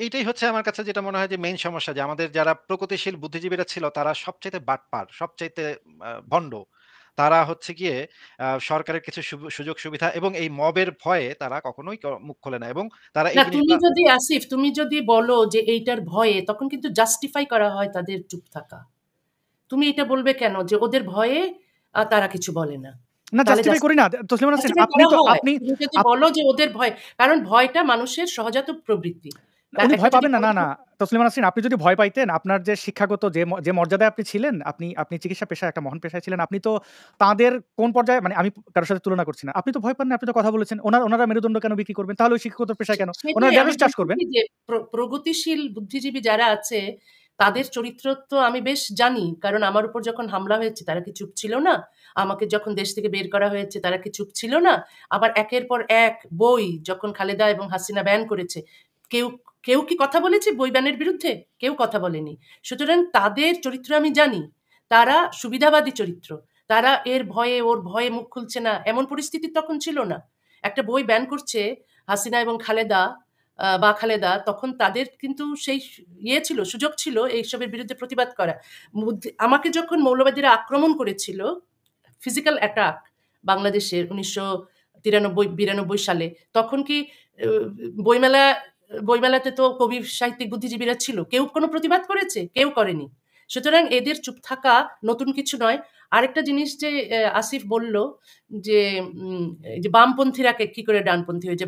এইটাই হচ্ছে আমার কাছে যেটা মনে হয় যে মেইন সমস্যা যে আমাদের যারা প্রগতিশীল বুদ্ধিজীবীরা ছিল তারা সবচাইতে বাটপার, সবচাইতে ভণ্ড। তারা হচ্ছে গিয়ে সরকারের কিছু সুযোগ সুবিধা এবং এই মবের ভয়ে তারা কখনোই মুখ খোলে না এবং তারা এই না, তুমি জিনিসগুলা যদি আসিফ তুমি যদি বলো যে এইটার ভয়ে, তখন কিন্তু জাস্টিফাই করা হয় তাদের চুপ থাকা। তুমি এটা বলবে কেন যে ওদের ভয়ে তারা কিছু বলে না? না তাহলে জাস্টিফাই করি না। তসলিমা নাসরিন জাস্টিফাই আপনি করা তো হয়। আপনি তুমি যদি আপ বলো যে ওদের ভয়, কারণ ভয়টা মানুষের সহজাত প্রবৃত্তি। উনি একটা ভয় যদি পাবেন না। না, না। তসলিমা নাসরিন আপনি যদি ভয় পাইতেন, আপনার যে শিক্ষাগত যে মর্যাদায় আপনি ছিলেন, আপনি চিকিৎসা পেশায় একটা মহান পেশায় ছিলেন। আপনি তো তাদের কোন পর্যায়ে মানে আমি কারো সাথে তুলনা করছি না। আপনি তো ভয় পান না, আপনি তো কথা বলেছেন। ওনারা মেরুদণ্ড কেন বিক্রি করবেন? তাহলে ওই শিক্ষাগত পেশায় কেন? ওনারা সেটাই আমি ঢেঁড়স চাষ বলছি করবেন। কি যে প্রগতিশীল বুদ্ধিজীবী যারা আছে তাদের চরিত্র তো আমি বেশ জানি, কারণ আমার উপর যখন হামলা হয়েছে তারা কি চুপ ছিল না? আমাকে যখন দেশ থেকে বের করা হয়েছে তারা কি চুপ ছিল না? আবার একের পর এক বই যখন খালেদা এবং হাসিনা ব্যান করেছে, কেউ কেউ কি কথা বলেছে বই ব্যানের বিরুদ্ধে? কেউ কথা বলেনি। সুতরাং তাদের চরিত্র আমি জানি। তারা সুবিধাবাদী চরিত্র। তারা এর ভয়ে ওর ভয়ে মুখ খুলছে না এমন পরিস্থিতি তখন ছিল না। একটা বই ব্যান করছে হাসিনা এবং খালেদা বা খালেদা, তখন তাদের কিন্তু সেই ছিল, সুযোগ ছিল এইসবের বিরুদ্ধে প্রতিবাদ করা। আমাকে যখন মৌলবাদীরা আক্রমণ করেছিল, ফিজিক্যাল অ্যাটাক বাংলাদেশের 1993-92 সালে, তখন কি বইমেলা বইমেলাতে তো কবি সাহিত্যিক বুদ্ধিজীবীরা ছিল, কেউ কোনো প্রতিবাদ করেছে? কেউ করেনি। সুতরাং এদের চুপ থাকা নতুন কিছু নয়। আরেকটা জিনিস যে আসিফ বলল যে এই যে বামপন্থীরা কি করে ডানপন্থী হয়েছে,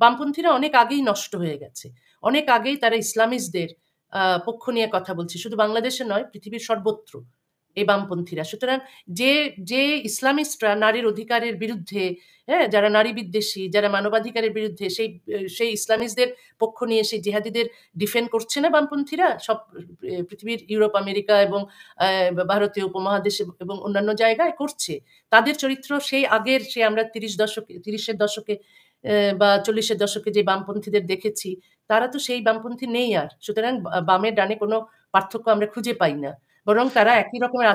বামপন্থীরা অনেক আগেই নষ্ট হয়ে গেছে। অনেক আগেই তারা ইসলামিস্টদের পক্ষ নিয়ে কথা বলছে, শুধু বাংলাদেশে নয়, পৃথিবীর সর্বত্র এই বামপন্থীরা। সুতরাং যে যে ইসলামিস্টরা নারীর অধিকারের বিরুদ্ধে, হ্যাঁ, যারা নারী বিদ্বেষী, যারা মানবাধিকারের বিরুদ্ধে, সেই ইসলামিস্টদের পক্ষ নিয়ে সেই জিহাদিদের ডিফেন্ড করছে না বামপন্থীরা সব পৃথিবীর ইউরোপ, আমেরিকা এবং ভারতীয় উপমহাদেশে এবং অন্যান্য জায়গায় করছে। তাদের চরিত্র সেই আগের, সে আমরা 30-এর দশকে বা 40-এর দশকে যে বামপন্থীদের দেখেছি, তারা তো সেই বামপন্থী নেই আর। সুতরাং বামের ডানে কোনো পার্থক্য আমরা খুঁজে পাই না, বরং তারা একই রকমের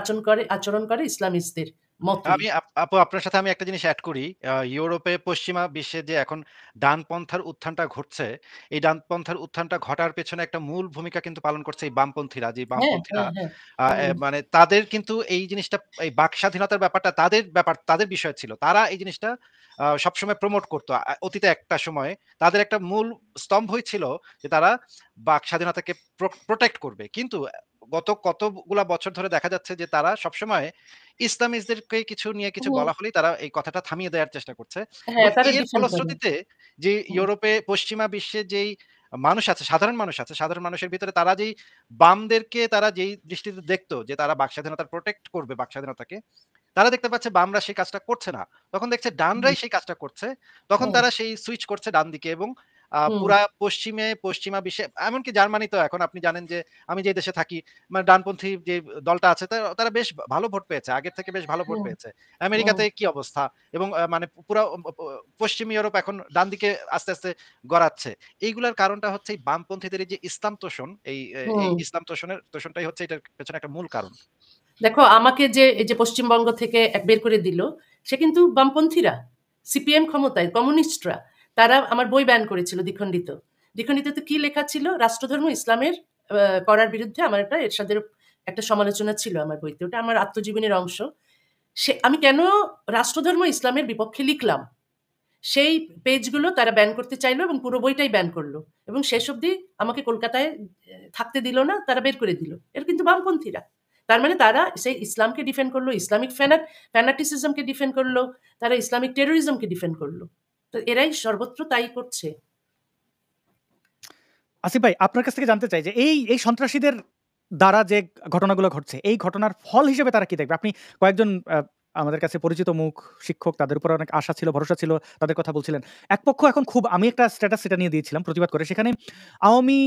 আচরণ করে ইসলামিস্টদের মতই। আপু আপনার সাথে আমি একটা জিনিস এড করি। ইউরোপে পশ্চিমা বিশ্বে যে এখন ডানপন্থার উত্থানটা ঘটছে, এই ডানপন্থার উত্থানটা ঘটার পেছনে একটা মূল ভূমিকা কিন্তু পালন করছে এই বামপন্থীরা। যে হ্যাঁ, বামপন্থীরা হ্যাঁ, হ্যাঁ। মানে তাদের কিন্তু এই জিনিসটা, এই বাক স্বাধীনতার ব্যাপারটা তাদের বিষয় ছিল। তারা এই জিনিসটা সবসময় প্রমোট করত। অতীতে একটা সময়ে তাদের একটা মূল স্তম্ভই ছিল যে তারা বাক স্বাধীনতাকে প্রোটেক্ট করবে। কিন্তু গত কতগুলা বছর ধরে দেখা যাচ্ছে যে তারা সবসময় ইসলামিস্টদেরকে কিছু নিয়ে কিছু হুম, বলা হলেই তারা এই কথাটা থামিয়ে দেওয়ার চেষ্টা করছে। এবং হ্যাঁ, তারা এর ডিফেন্ড করে। ফলশ্রুতিতে যে হুম, ইউরোপে পশ্চিমা বিশ্বে যেই মানুষ আছে, সাধারণ মানুষ আছে, সাধারণ মানুষের ভিতরে তারা যেই বামদেরকে তারা যেই দৃষ্টিতে দেখতো যে তারা বাক স্বাধীনতার প্রোটেক্ট করবে বাক স্বাধীনতাকে, তারা দেখতে পাচ্ছে বামরা সেই কাজটা করছে না। তখন দেখছে হুম, ডানরাই সেই কাজটা করছে। তখন হুম, তারা সেই সুইচ করছে ডান দিকে এবং হুম, পুরা পশ্চিমা বিশ্বে এমনকি জার্মানিতেও এখন আপনি জানেন যে আমি যে দেশে থাকি, মানে ডানপন্থী যে দলটা আছে তারা বেশ ভালো ভোট পেয়েছে। আগের থেকে বেশ ভালো ভোট হুম, পেয়েছে। হুম, আমেরিকাতে কি অবস্থা? এবং মানে পুরা পশ্চিম ইউরোপ এখন ডান দিকে আস্তে গড়াচ্ছে। এইগুলার কারণটা হচ্ছে এই বামপন্থীদের এই যে ইসলাম তোষণ, এই হুম। ইসলাম তোষণটাই হচ্ছে এটার পেছনে একটা মূল কারণ। দেখো আমাকে যে এই যে পশ্চিমবঙ্গ থেকে বের করে দিল, সে কিন্তু বামপন্থীরা, সিপিএম ক্ষমতায়, কমিউনিস্টরা। তারা আমার বই ব্যান করেছিল দ্বিখণ্ডিত। দ্বিখণ্ডিততে কি লেখা ছিল? রাষ্ট্রধর্ম ইসলামের করার বিরুদ্ধে আমার একটা এরশাদের একটা সমালোচনা ছিল আমার বইতে। ওটা আমার আত্মজীবনীর অংশ। আমি কেন রাষ্ট্রধর্ম ইসলামের বিপক্ষে লিখলাম, সেই পেজগুলো তারা ব্যান করতে চাইলো এবং পুরো বইটাই ব্যান করলো। এবং শেষ অবধি আমাকে কলকাতায় থাকতে দিল না, তারা বের করে দিল। এরা কিন্তু বামপন্থীরা। তার মানে তারা সেই ইসলামকে ডিফেন্ড করলো, ইসলামিক ফ্যানাটিসিজমকে ডিফেন্ড করলো, তারা ইসলামিক টেরোরিজমকে ডিফেন্ড করলো। তো এরাই সর্বত্র তাই করছে। আসিফ ভাই, আপনার কাছ থেকে জানতে চাই যে এই সন্ত্রাসীদের দ্বারা যে ঘটনাগুলো ঘটছে, এই ঘটনার ফল হিসেবে তারা কি দেখবে? আপনি কয়েকজন আমাদের কাছে পরিচিত মুখ, শিক্ষক, তাদের উপরে অনেক আশা ছিল, ভরসা ছিল, তাদের কথা বলছিলেন। এক পক্ষ এখন খুব, আমি একটা স্ট্যাটাস সেটা নিয়ে দিয়েছিলাম প্রতিবাদ করে। সেখানে আওয়ামী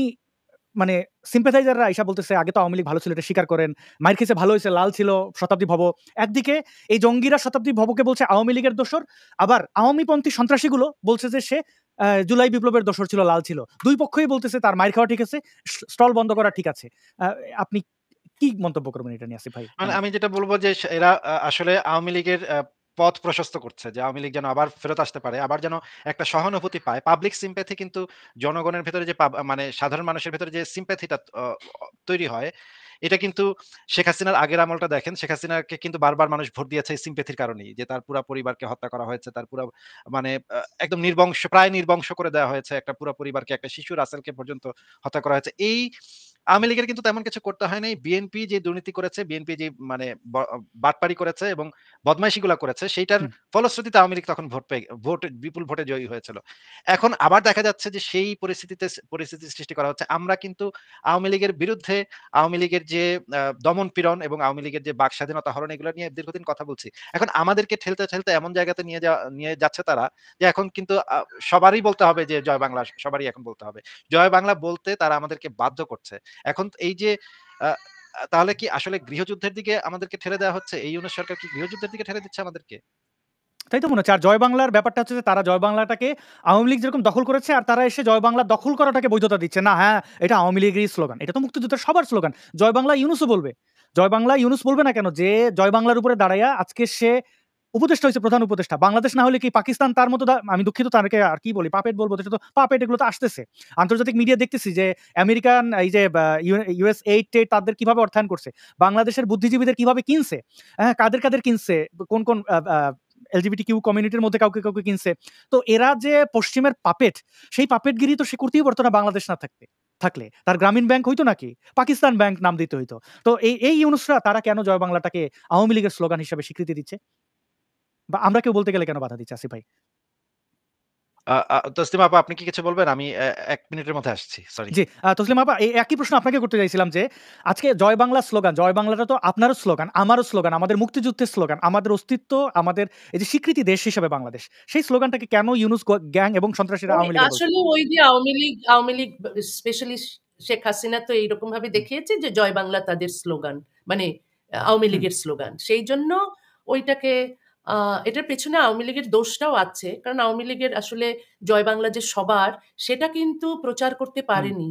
মানে sympathizer রা আইসা বলতেছে, "আগে তো আওয়ামী লীগ ভালো ছিল, এটা স্বীকার করেন। মাইর খেয়েছে ভালো হইছে, লাল ছিল শতাব্দী ভব।" একদিকে এই জঙ্গিরা শতাব্দী ভবকে বলছে আওয়ামী লীগের দোসর, আবার আওয়ামীপন্থী সন্ত্রাসীগুলো বলছে যে সে জুলাই বিপ্লবের দোসর ছিল, লাল ছিল। ২ পক্ষই বলতেছে তার মাইর খাওয়া ঠিক আছে, স্টল বন্ধ করা ঠিক আছে। আ আপনি কি মন্তব্য করবেন এটা নিয়ে আসিফ ভাই? মানে মানে আমি যেটা বলব যে এরা আসলে আওয়ামী লীগের পথ প্রশস্ত করছে যে আওয়ামী লীগ যেন আবার ফেরত আসতে পারে। আবার যেন একটা সহানুভূতি পায়। পাবলিক সিম্প্যাথি কিন্তু জনগণের ভেতরে যে মানে সাধারণ মানুষের ভেতরে যে সিম্প্যাথিটা তৈরি হয়, এটা কিন্তু শেখ হাসিনার আগের আমলটা দেখেন। শেখ হাসিনাকে কিন্তু বারবার মানুষ ভোট দিয়েছে এই সিম্প্যাথির কারণেই। যে তার পুরা পরিবারকে হত্যা করা হয়েছে। তার পুরা মানে একদম প্রায় নির্বংশ করে দেওয়া হয়েছে। একটা পুরা পরিবারকে, একটা শিশু রাসেলকে পর্যন্ত হত্যা করা হয়েছে। এই আওয়ামী লীগের কিন্তু তেমন কিছু করতে হয় নাই। বিএনপি যে দুর্নীতি করেছে, বিএনপি যে মানে বাটপারি করেছে এবং বদমাইশিগুলা করেছে, সেইটার হুম, ফলশ্রুতিতে আওয়ামী লীগ তখন বিপুল ভোটে জয়ী হয়েছিল। এখন আবার দেখা যাচ্ছে যে সেই পরিস্থিতি সৃষ্টি করা হচ্ছে। আমরা কিন্তু আওয়ামী লীগের বিরুদ্ধে, আওয়ামী লীগের যে দমন-পীড়ন এবং আওয়ামী লীগের যে বাক স্বাধীনতা হরণ, এগুলো নিয়ে দীর্ঘদিন কথা বলছি। এখন আমাদেরকে ঠেলতে এমন জায়গাতে নিয়ে যাচ্ছে তারা, যে এখন কিন্তু সবারই বলতে হবে যে জয় বাংলা, সবারই এখন বলতে হবে। জয় বাংলা বলতে তারা আমাদেরকে বাধ্য করছে। এখন এই যে আ আ তাহলে কি আসলে গৃহযুদ্ধের দিকে আমাদেরকে ঠেলে দেওয়া হচ্ছে? এই ইউনূস সরকার কি গৃহযুদ্ধের দিকে ঠেলে দিচ্ছে আমাদেরকে? তাই তো মনে হচ্ছে। আর জয় বাংলার ব্যাপারটা হচ্ছে যে তারা জয় বাংলাটাকে আওয়ামী লীগ যেরকম দখল করেছে, আর তারা এসে জয় বাংলা দখল করাটাকে বৈধতা দিচ্ছে। না, হ্যাঁ, এটা আওয়ামী লীগেরই স্লোগান। এটা তো মুক্তিযুদ্ধের সবার স্লোগান। জয় বাংলা ইউনূসও বলবে। জয় বাংলা ইউনূস বলবে না কেন? যে জয় বাংলার উপরে দাঁড়াইয়া আজকে সে উপদেষ্টা হইছে, প্রধান উপদেষ্টা। বাংলাদেশ না হলে কি পাকিস্তান তার মতো আমি দুঃখিত, তাদেরকে আর কি বলি, পাপেট বলবো, সেটা তো পাপেট, এগুলো তো আসতেছে। আন্তর্জাতিক মিডিয়া দেখতেছি যে আমেরিকান এই যে ইউএস এইড তাদের কিভাবে অর্থায়ন করছে। বাংলাদেশের বুদ্ধিজীবীদের কিভাবে কিনছে। হ্যাঁ, কাদের কিনছে, কোন আ আ এলজিবিটিকিউ কমিউনিটির মধ্যে কাউকে কিনছে। তো এরা যে পশ্চিমের পাপেট, সেই পাপেটগিরি তো সে করতেই পারত না বাংলাদেশ না থাকলে। তার গ্রামীণ ব্যাংক হইতো নাকি? পাকিস্তান ব্যাংক নাম দিতে হইতো। তো এই ইউনূসরা তারা কেন জয় বাংলাটাকে আওয়ামী লীগের স্লোগান হিসেবে স্বীকৃতি দিচ্ছে? বা আমরা কেউ বলতে গেলে কেন বাধা দিচ্ছে আসিফ ভাই? আ আ তসলিমা আপা, আপনি কি কিছু বলবেন? আমি ১ মিনিটের মধ্যে আসছি। সরি। জি, তসলিমা আপা, এই একই প্রশ্ন আপনাকে করতে চাইছিলাম যে আজকে জয় বাংলা স্লোগান, জয় বাংলাটা তো আপনারও স্লোগান, আমারও স্লোগান, আমাদের মুক্তিযুদ্ধের স্লোগান, আমাদের অস্তিত্ব, আমাদের এই যে স্বীকৃতি দেশ হিসেবে বাংলাদেশ। সেই স্লোগানটাকে কেন ইউনূস গ্যাং এবং সন্ত্রাসীরা ওই আওয়ামী লীগের বলছে? আসলে ওই যে আওয়ামী লীগ স্পেশালি শেখ হাসিনা তো এইরকম ভাবে হুম, দেখিয়েছে যে জয় বাংলা তাদের স্লোগান, মানে আওয়ামী হুম, লীগের স্লোগান। সেই জন্য ওইটাকে এটার পেছনে আওয়ামী লীগের দোষটাও আছে, কারণ আওয়ামী লীগের আসলে জয় বাংলা যে সবার, সেটা কিন্তু প্রচার করতে হুম, পারেনি,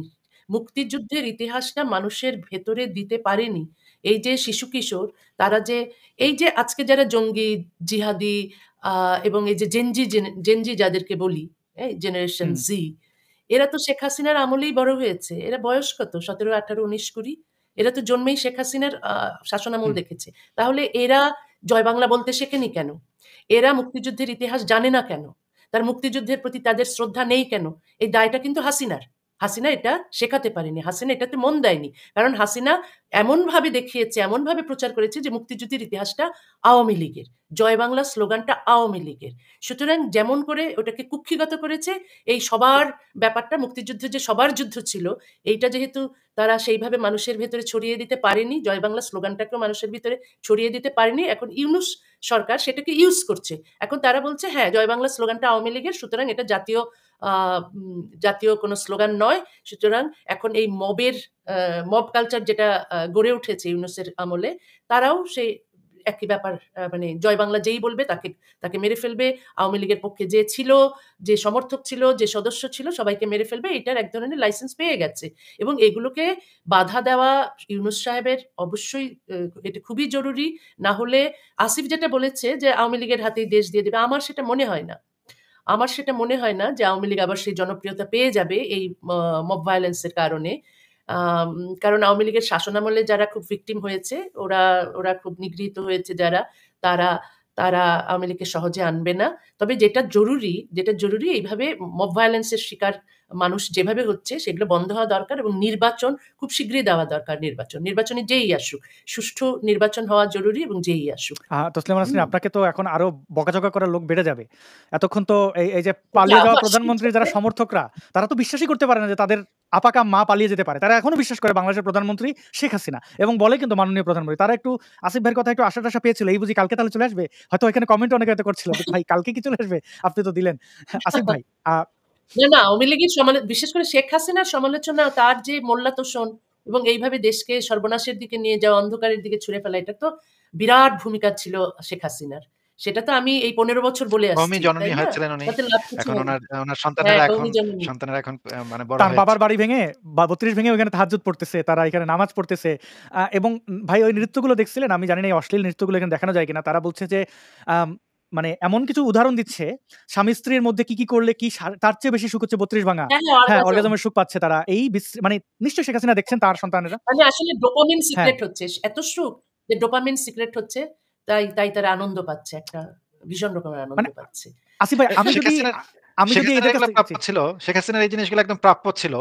মুক্তিযুদ্ধের ইতিহাসটা মানুষের ভেতরে দিতে পারেনি। এই যে শিশু কিশোর, তারা যে এই যে আজকে যারা জঙ্গি, জিহাদি এবং এই যে জেনজি যাদেরকে বলি, জেনারেশন হুম, জি, এরা তো শেখ হাসিনার আমলেই বড় হয়েছে। এরা বয়স কত? 17, 18, 19, 20। এরা তো জন্মেই শেখ হাসিনার শাসনামল হুম। দেখেছে। তাহলে এরা জয় বাংলা বলতে শেখেনি কেন? এরা মুক্তিযুদ্ধের ইতিহাস জানে না কেন? তার মুক্তিযুদ্ধের প্রতি তাদের শ্রদ্ধা নেই কেন? এই দায়টা কিন্তু হাসিনার। হাসিনা এটা শেখাতে পারেনি। হাসিনা এটাতে মন দেয়নি। কারণ হাসিনা এমনভাবে দেখিয়েছে, এমনভাবে প্রচার করেছে যে মুক্তিযুদ্ধের ইতিহাসটা আওয়ামী লীগের। জয় বাংলা স্লোগানটা আওয়ামী লীগের। সুতরাং যেমন করে ওটাকে কুক্ষিগত করেছে, এই সবার ব্যাপারটা, মুক্তিযুদ্ধ যে সবার যুদ্ধ ছিল, এইটা যেহেতু তারা সেইভাবে মানুষের ভেতরে ছড়িয়ে দিতে পারেনি, জয় বাংলা স্লোগানটাকেও মানুষের ভিতরে ছড়িয়ে দিতে পারেনি, এখন ইউনূস সরকার সেটাকে ইউজ করছে। এখন তারা বলছে হ্যাঁ, জয় বাংলা স্লোগানটা আওয়ামী লীগের, সুতরাং এটা জাতীয় কোনো স্লোগান নয়। সুতরাং এখন এই মব কালচার যেটা গড়ে উঠেছে ইউনূসের আমলে, তারাও সেই একই ব্যাপার, মানে জয় বাংলা যেই বলবে তাকে মেরে ফেলবে। আওয়ামী লীগের পক্ষে যে ছিল, যে সমর্থক ছিল, যে সদস্য ছিল, সবাইকে মেরে ফেলবে। এটার এক ধরনের লাইসেন্স পেয়ে গেছে এবং এগুলোকে বাধা দেওয়া ইউনূস সাহেবের অবশ্যই এটা খুবই জরুরি। না হলে আসিফ যেটা বলেছে যে আওয়ামী লীগের হাতেই দেশ দিয়ে দেবে, আমার সেটা মনে হয় না। আমার সেটা মনে হয় না যে আওয়ামী লীগ আবার সেই জনপ্রিয়তা পেয়ে যাবে এই মব ভায়োলেন্সের কারণে। কারণ আওয়ামী লীগের শাসনামলে যারা খুব ভিকটিম হয়েছে, ওরা ওরা খুব নিগৃহীত হয়েছে যারা, তারা তারা আওয়ামী লীগকে সহজে আনবে না। তবে যেটা জরুরি এইভাবে মব ভায়োলেন্সের শিকার মানুষ যেভাবে হচ্ছে সেগুলো বন্ধ হওয়া দরকার এবং নির্বাচন খুব শীঘ্রই দেওয়া দরকার। নির্বাচনে যেই আসুক, সুষ্ঠু নির্বাচন হওয়া জরুরি এবং যেই আসুক। তসলিমা নাসরিন, হুম, আপনাকে তো এখন আরো বকাঝকা করার লোক বেড়ে যাবে। এতক্ষণ তো এই যে পালিয়ে যাওয়া আবার প্রধানমন্ত্রীর যারা সমর্থকরা, তারা তো বিশ্বাসই করতে পারে না যে তাদের আপাকা মা পালিয়ে যেতে পারে। তারা এখনো বিশ্বাস করে বাংলাদেশের প্রধানমন্ত্রী শেখ হাসিনা এবং বলে কিন্তু মাননীয় প্রধানমন্ত্রী। তারা একটু আসিফ ভাইয়ের কথা একটু আশা টাশা পেয়েছিল, এই বুঝি কালকে তাহলে চলে আসবে। হয়তো এখানে কমেন্ট অনেকে হয়তো করছিল যে ভাই কালকে কি চলে আসবে, আপনি তো দিলেন। আসিফ ভাই, না, আওয়ামী লীগের বিশেষ করে শেখ হাসিনার সমালোচনা, তার যে মোল্লা তোষণ এবং এইভাবে দেশকে সর্বনাশের দিকে নিয়ে যাওয়া, অন্ধকারের দিকে ছুঁড়ে ফেলা, এটা তো বিরাট ভূমিকা ছিল শেখ হাসিনার। সেটা তো আমি এই 15 বছর বলে কওমি আসছি, জননী তাই না? হয়েছিলেন উনি। তাতে লাভ কিছু এখন নেই। ওনার হ্যাঁ, কওমি জননী। সন্তানেরা এখন মানে বড় তার হয়েছে। বাবার বাড়ি ভেঙে বা ৩২ ভেঙে ওখানে তাহাজ্জুদ পড়তেছে, তারা এখানে নামাজ পড়তেছে। এবং ভাই ওই নৃত্যগুলো দেখছিলেন? আমি জানি না এই অশ্লীল নৃত্যগুলো এখানে দেখানো যায় কিনা। তারা বলছে যে আম মানে এমন কিছু উদাহরণ দিচ্ছে, স্বামী-স্ত্রীর মধ্যে কি করলে কি তার চেয়ে বেশি সুখ হচ্ছে ৩২ ভাঙা। হ্যাঁ, হ্যাঁ, অর্গাজম। অর্গাজমের সুখ পাচ্ছে তারা। এই মানে নিশ্চয়ই শেখ হাসিনা দেখছেন তার সন্তানেরা। মানে আসলে ডোপামিন হ্যাঁ, সিক্রেট হচ্ছে। এত সুখ যে ডোপামিন সিক্রেট হচ্ছে, তাই তারা আনন্দ পাচ্ছে, একটা ভীষণ রকমের আনন্দ মানে পাচ্ছে। আসিফ ভাই, আমি শেখ যদি হাসিনার আমি শেখ যদি হাসিনার এদের এগুলো কাছে প্রাপ্য ছিল। শেখ হাসিনার এই জিনিসগুলো একদম প্রাপ্য ছিল।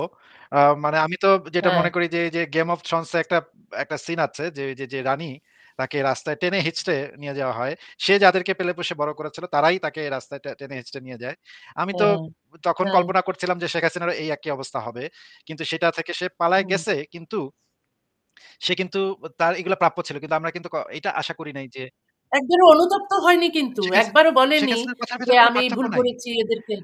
মানে আমি তো যেটা হ্যাঁ, মনে করি যে গেম অফ থ্রোনস এ একটা সিন আছে যে রানী তাকে রাস্তায় টেনে হিঁচড়ে নিয়ে যাওয়া হয়। সে যাদেরকে পেলে পুষে বড় করেছিল তারাই তাকে রাস্তায় টেনে হিঁচড়ে নিয়ে যায়। আমি তো হ্যাঁ, তখন হ্যাঁ, কল্পনা করছিলাম যে শেখ হাসিনারও এই একই অবস্থা হবে। কিন্তু সেটা থেকে সে পালায় হুম। গেছে, কিন্তু সে কিন্তু তার এগুলো প্রাপ্য ছিল। কিন্তু আমরা কিন্তু এটা আশা করি নাই যে একবারও অনুতপ্ত হয়নি কিন্তু। শেখ হাসিনা একবারও শেখ বলেনি হাসিনার কথার যে ভেতরে কোনো আমি পার্থক্য ভুল নাই। করেছি এদেরকে।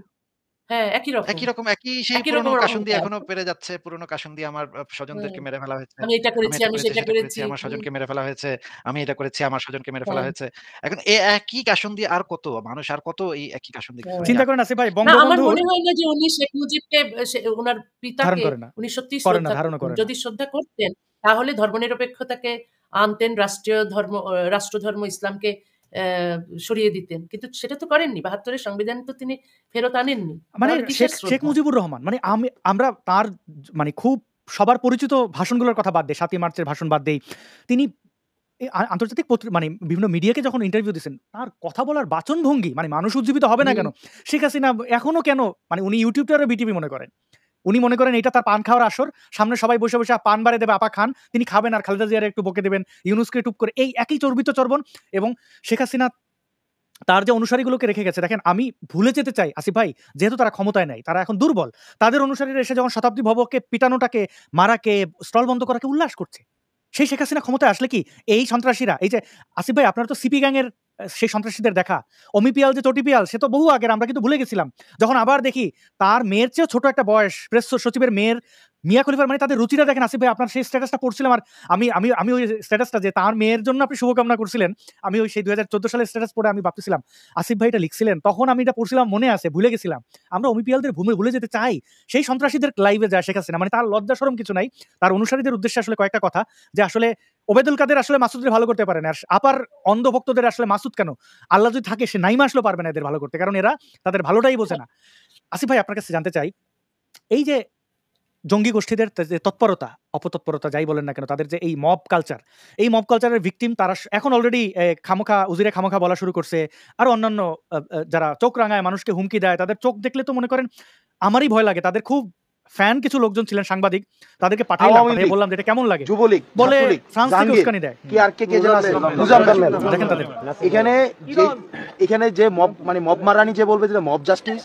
হ্যাঁ, একই রকম। একই সেই একই পুরনো রকমের কাসুন্দি অহংকার। এখনো পেরে যাচ্ছে। পুরনো কাসুন্দি আমার হুম। স্বজনদেরকে মেরে ফেলা হয়েছে। আমি এটা আমি করেছি, এটা আমি করেছি, সেটা সেটা করেছি। করেছি। আমার হুম, স্বজনকে মেরে ফেলা হয়েছে। আমি এটা করেছি, আমার স্বজনকে মেরে ফেলা হ্যাঁ, হয়েছে। এখন একই কাসুন্দি আর কত মানুষ আর কত এই একই কাসুন্দিকে হ্যাঁ। করে চিন্তা যাবে। করেন আসিফ ভাই, না, আমার বঙ্গবন্ধুর মনে হয় না যে উনি শেখ মুজিবকে, উনার ধারণ পিতাকে করে না, উনি সত্যিই করে না, শ্রদ্ধা ধারণও করতেন। করে না। যদি শ্রদ্ধা করতেন তাহলে ধর্মনিরপেক্ষতাকে আনতেন, রাষ্ট্রধর্ম ইসলামকে অ্যা সরিয়ে দিতেন। কিন্তু সেটা তো করেননি। ৭২ এর সংবিধান তো তিনি ফেরত আনেননি। মানে তাহলে শেখ কিসের শেখ শ্রদ্ধা? মুজিবুর রহমান, মানে আমরা তার মানে খুব সবার পরিচিত ভাষণগুলোর কথা বাদ দেই, ৭ই মার্চের ভাষণ বাদ দেই। তিনি আন্তর্জাতিক মানে বিভিন্ন মিডিয়াকে যখন ইন্টারভিউ দিছেন, তার কথা বলার বাচনভঙ্গি, মানে মানুষ উজ্জীবিত হবে না হুম, কেন? শেখ হাসিনা এখনো কেন, মানে উনি ইউটিউবটারে বিটিভি মনে করেন। উনি মনে করেন এটা তার পান খাওয়ার আসর। সামনে সবাই বসে, বসে পান বাড়ে দেবে, আপা খান। তিনি খাবেন আর খালেদা জিয়ারে একটু বকে দেবেন। ইউনূসকে টুপ করে এই একই চর্বিত চর্বণ। এবং শেখ হাসিনা তার যে অনুসারীগুলোকে রেখে গেছে, দেখেন আমি ভুলে যেতে চাই আসিফ ভাই, যেহেতু তারা ক্ষমতায় নাই, তারা এখন দুর্বল। তাদের অনুসারীরা এসে যখন শতাব্দী ভবকে পিটানোটাকে, মারাকে, স্টল বন্ধ করাকে উল্লাস করছে। সেই শেখ হাসিনা ক্ষমতায় আসলে কি এই সন্ত্রাসীরা, এই যে আসিফ ভাই আপনার তো সিপি গ্যাংয়ের সেই সন্ত্রাসীদের দেখা, অমি পিয়াল যে চটি পিয়াল, সে তো বহু আগের, আমরা কিন্তু ভুলে গেছিলাম। যখন আবার দেখি তার মেয়ের চেয়েও ছোট একটা বয়স, প্রেস সচিবের মেয়ের মিয়া খলিফার, মানে তাদের রুচিটা দেখেন আসিফ ভাই। আপনার সেই স্ট্যাটাসটা পড়ছিলাম আর আমি আমি আমি ওই স্ট্যাটাসটা যে তার মেয়ের জন্য আপনি শুভকামনা করছিলেন, আমি ওই সেই ২০১৪ সালের স্ট্যাটাস পড়ে আমি ভাবতেছিলাম আসিফ ভাই এটা লিখছিলেন, তখন আমি এটা পড়ছিলাম, মনে আছে, ভুলে গেছিলাম। আমরা অমি পিয়ালদের ভুলে যেতে চাই, সেই সন্ত্রাসীদের লাইভে যায় শেখ হাসিনা। মানে তার লজ্জা শরম কিছু নাই। তার অনুসারীদের উদ্দেশ্যে আসলে কয়েকটা কথা, যে আসলে ওবায়দুল কাদের আসলে মাসুদের ভালো করতে পারে না। আর আপার অন্ধ ভক্তদের আসলে মাসুদ কেন? আল্লাহ যদি থাকে সে নাইমা আসলেও পারবে না এদের ভালো করতে। কারণ এরা তাদের ভালোটাই বোঝে না। আসিফ ভাই আপনার কাছে জানতে চাই, এই যে জঙ্গি গোষ্ঠীদের যে তৎপরতা, অপতৎপরতা যাই বলেন না কেন, তাদের যে এই মব কালচার, এই মব কালচারের ভিকটিম তারা এখন অলরেডি খামোখা উজিরে খামোখা বলা শুরু করছে। আরো অন্যান্য যারা চোখ রাঙায় মানুষকে হুমকি দেয়, তাদের চোখ দেখলে তো মনে করেন আমারই ভয় লাগে। তাদের খুব ফ্যান কিছু লোকজন ছিলেন সাংবাদিক, তাদেরকে পাঠাইলাম, পাঠিয়ে বললাম যে এটা কেমন লাগে, যুবলীগ, বলে ছাত্রলীগ, ফ্রান্স থেকে জাহাঙ্গীর, উস্কানি দেয়। কি আর কে যেন আছে, মুজাম্মেল। দেখেন তাদের এখানে যে মব মানে মব মারানি যে বলবে যে মব জাস্টিস,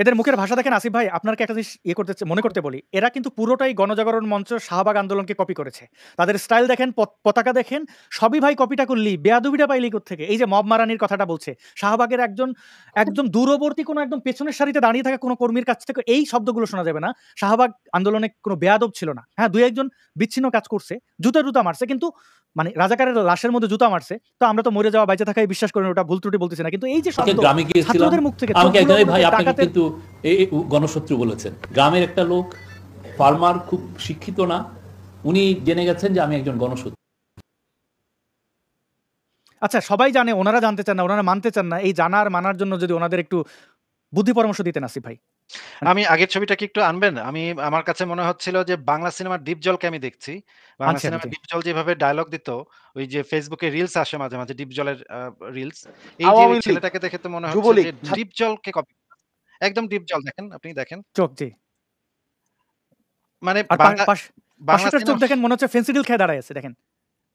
এদের মুখের ভাষা দেখেন আসিফ ভাই, আপনাকে একটা জিনিস মনে করতে বলি, এরা কিন্তু পুরোটাই গণজাগরণ মঞ্চ শাহবাগ আন্দোলনকে কপি করেছে। তাদের স্টাইল দেখেন, পতাকা দেখেন, সবই ভাই কপিটা করলি, বেয়াদবিটা পাইলি থেকে। এই যে মব মারানির কথাটা বলছে, শাহবাগের একদম দূরবর্তী কোনো একদম পেছনের সারিতে দাঁড়িয়ে থাকা কোনো কর্মীর কাছ থেকে এই শব্দগুলো শোনা যাবে না। শাহবাগ আন্দোলনে কোনো বেয়াদব ছিল না। হ্যাঁ, দুই একজন বিচ্ছিন্ন কাজ করছে, জুতা মারছে, কিন্তু মানে রাজাকারের লাশের মধ্যে জুতা মারছে, তো আমরা তো মরে যাওয়া বাইচে থাকাই বিশ্বাস করি না, ওটা ভুল ত্রুটি বলতেছি না। কিন্তু এই যে শব্দ গ্রামে গিয়েছিলাম, ছাত্রদের মুখ থেকে, আমাকে একজনই ভাই আপনাকে কিন্তু এই গণশত্রু বলেছেন। গ্রামের একটা লোক, ফার্মার, খুব শিক্ষিত না, উনি জেনে গেছেন যে আমি একজন গণশত্রু। আচ্ছা, সবাই জানে, ওনারা জানতে চান না, ওনারা মানতে চান না। এই জানার মানার জন্য যদি ওনাদের একটু বুদ্ধি পরামর্শ দিতেন আসিফ ভাই। আমি আগের ছবিটা কি একটু আনবেন? আমার কাছে মনে হচ্ছিল যে বাংলা সিনেমার ডিপজলকে আমি দেখছি। বাংলা সিনেমার ডিপজল যেভাবে ডায়ালগ দিত, ওই যে ফেসবুকে রিলস আসে মাঝে মাঝে ডিপজলের রিলস, এই যে ওই ছেলেটাকে দেখে তো মনে হচ্ছে যে ডিপজলকে কপি, একদম ডিপজল। দেখেন, আপনি দেখেন চোখ, জি, মানে বাংলা চোখ দেখেন, মনে হচ্ছে ফেন্সিডিল খেয়ে দাঁড়ায় আছে। দেখেন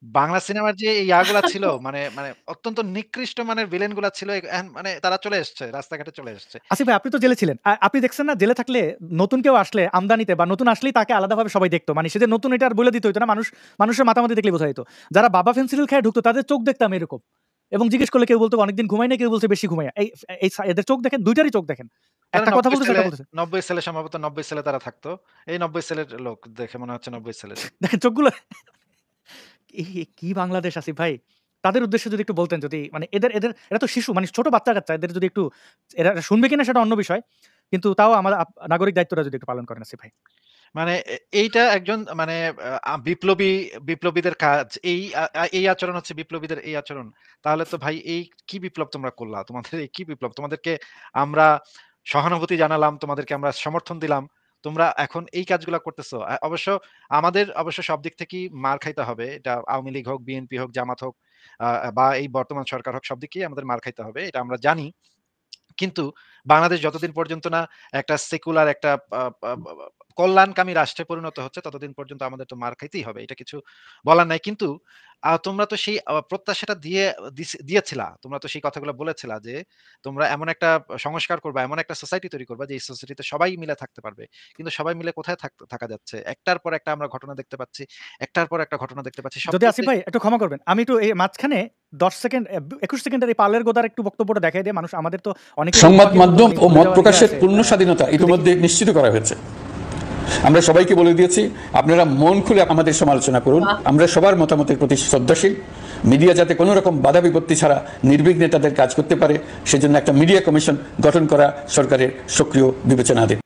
বাংলা সিনেমার যে ইয়াগুলা ছিল, মানে অত্যন্ত নিকৃষ্ট মানের ভিলেন গুলা ছিল, মানে তারা চলে এসছে, রাস্তাঘাটে চলে এসছে। আসিফ ভাই, আপনি তো জেলে ছিলেন, আপনি দেখছেন না, জেলে থাকলে নতুন কেউ আসলে আমদানিতে বা নতুন আসলেই তাকে আলাদাভাবে সবাই দেখতো, মানে সে যে নতুন এটা আর বলে দিত হইতো না, মানুষের মাথামাতি দেখলে বোঝা যেত। যারা বাবা ফেন্সিডিল খেয়ে ঢুকতো তাদের চোখ দেখতাম এরকম, এবং জিজ্ঞেস করলে কেউ বলতো অনেকদিন ঘুমাই না, কেউ বলছে বেশি ঘুমাই। এদের চোখ দেখেন, দুইটারই চোখ দেখেন, একটা কথা বলতে সেটা বলতেছে। 90 সেলে সম্ভবত 90 সেলে তারা থাকতো, এই 90 সেলের লোক দেখে মনে হচ্ছে 90 সেলের। দেখেন চোখগুলো, কি বাংলাদেশ আসিফ ভাই। তাদের উদ্দেশ্যে যদি একটু বলতেন, যদি মানে এরা তো শিশু, মানে ছোট বাচ্চা, এদের যদি একটু, এরা শুনবে কিনা সেটা অন্য বিষয়, কিন্তু তাও আমাদের নাগরিক দায়িত্বটা যদি একটু পালন করেন আসিফ ভাই। মানে এইটা একজন মানে বিপ্লবীদের কাজ, এই আচরণ হচ্ছে বিপ্লবীদের এই আচরণ। তাহলে তো ভাই এই কি বিপ্লব তোমরা করলা? তোমাদের এই কি বিপ্লব? তোমাদেরকে আমরা সহানুভূতি জানালাম, তোমাদেরকে আমরা সমর্থন দিলাম, তোমরা এখন এই কাজগুলা করতেছো। অবশ্য সব দিক থেকেই মার খাইতে হবে। এটা আওয়ামী লীগ হোক, বিএনপি হোক, জামাত হোক, বা এই বর্তমান সরকার হোক, সব দিকেই আমাদের মার খাইতে হবে, এটা আমরা জানি। কিন্তু বাংলাদেশ যতদিন পর্যন্ত না একটা সেকুলার, একটা কল্যাণকামী রাষ্ট্রে পরিণত হচ্ছে, ততদিন পর্যন্ত আমাদের তো মার খাইতেই হবে, এটা কিছু বলার নাই। কিন্তু তোমরা তো সেই প্রত্যাশাটা দিয়েছিলা, তোমরা তো সেই কথাগুলো বলেছিলা যে তোমরা এমন একটা সংস্কার করবা, এমন একটা সোসাইটি তৈরি করবা যে এই সোসাইটিতে সবাই মিলে থাকতে পারবে। কিন্তু সবাই মিলে কোথায় থাকা যাচ্ছে? একটার পর একটা আমরা ঘটনা দেখতে পাচ্ছি, একটার পর একটা ঘটনা দেখতে পাচ্ছি। যদি আসিফ ভাই একটু ক্ষমা করবেন, আমি একটু এই মাঝখানে 10 সেকেন্ড 21 সেকেন্ডের এই পালের গোদার একটু বক্তব্যটা দেখাই দিয়ে, মানুষ আমাদের তো অনেক সংবাদ মাধ্যম ও মত প্রকাশের পূর্ণ স্বাধীনতা ইতিমধ্যে নিশ্চিত করা হয়েছে। আমরা সবাইকে বলে দিয়েছি, আপনারা মন খুলে আমাদের সমালোচনা করুন, আমরা সবার মতামতের প্রতি শ্রদ্ধাশীল। মিডিয়া যাতে কোনো রকম বাধা বিপত্তি ছাড়া নির্বিঘ্নে তাদের কাজ করতে পারে, সেজন্য একটা মিডিয়া কমিশন গঠন করা সরকারের সক্রিয় বিবেচনাধীন।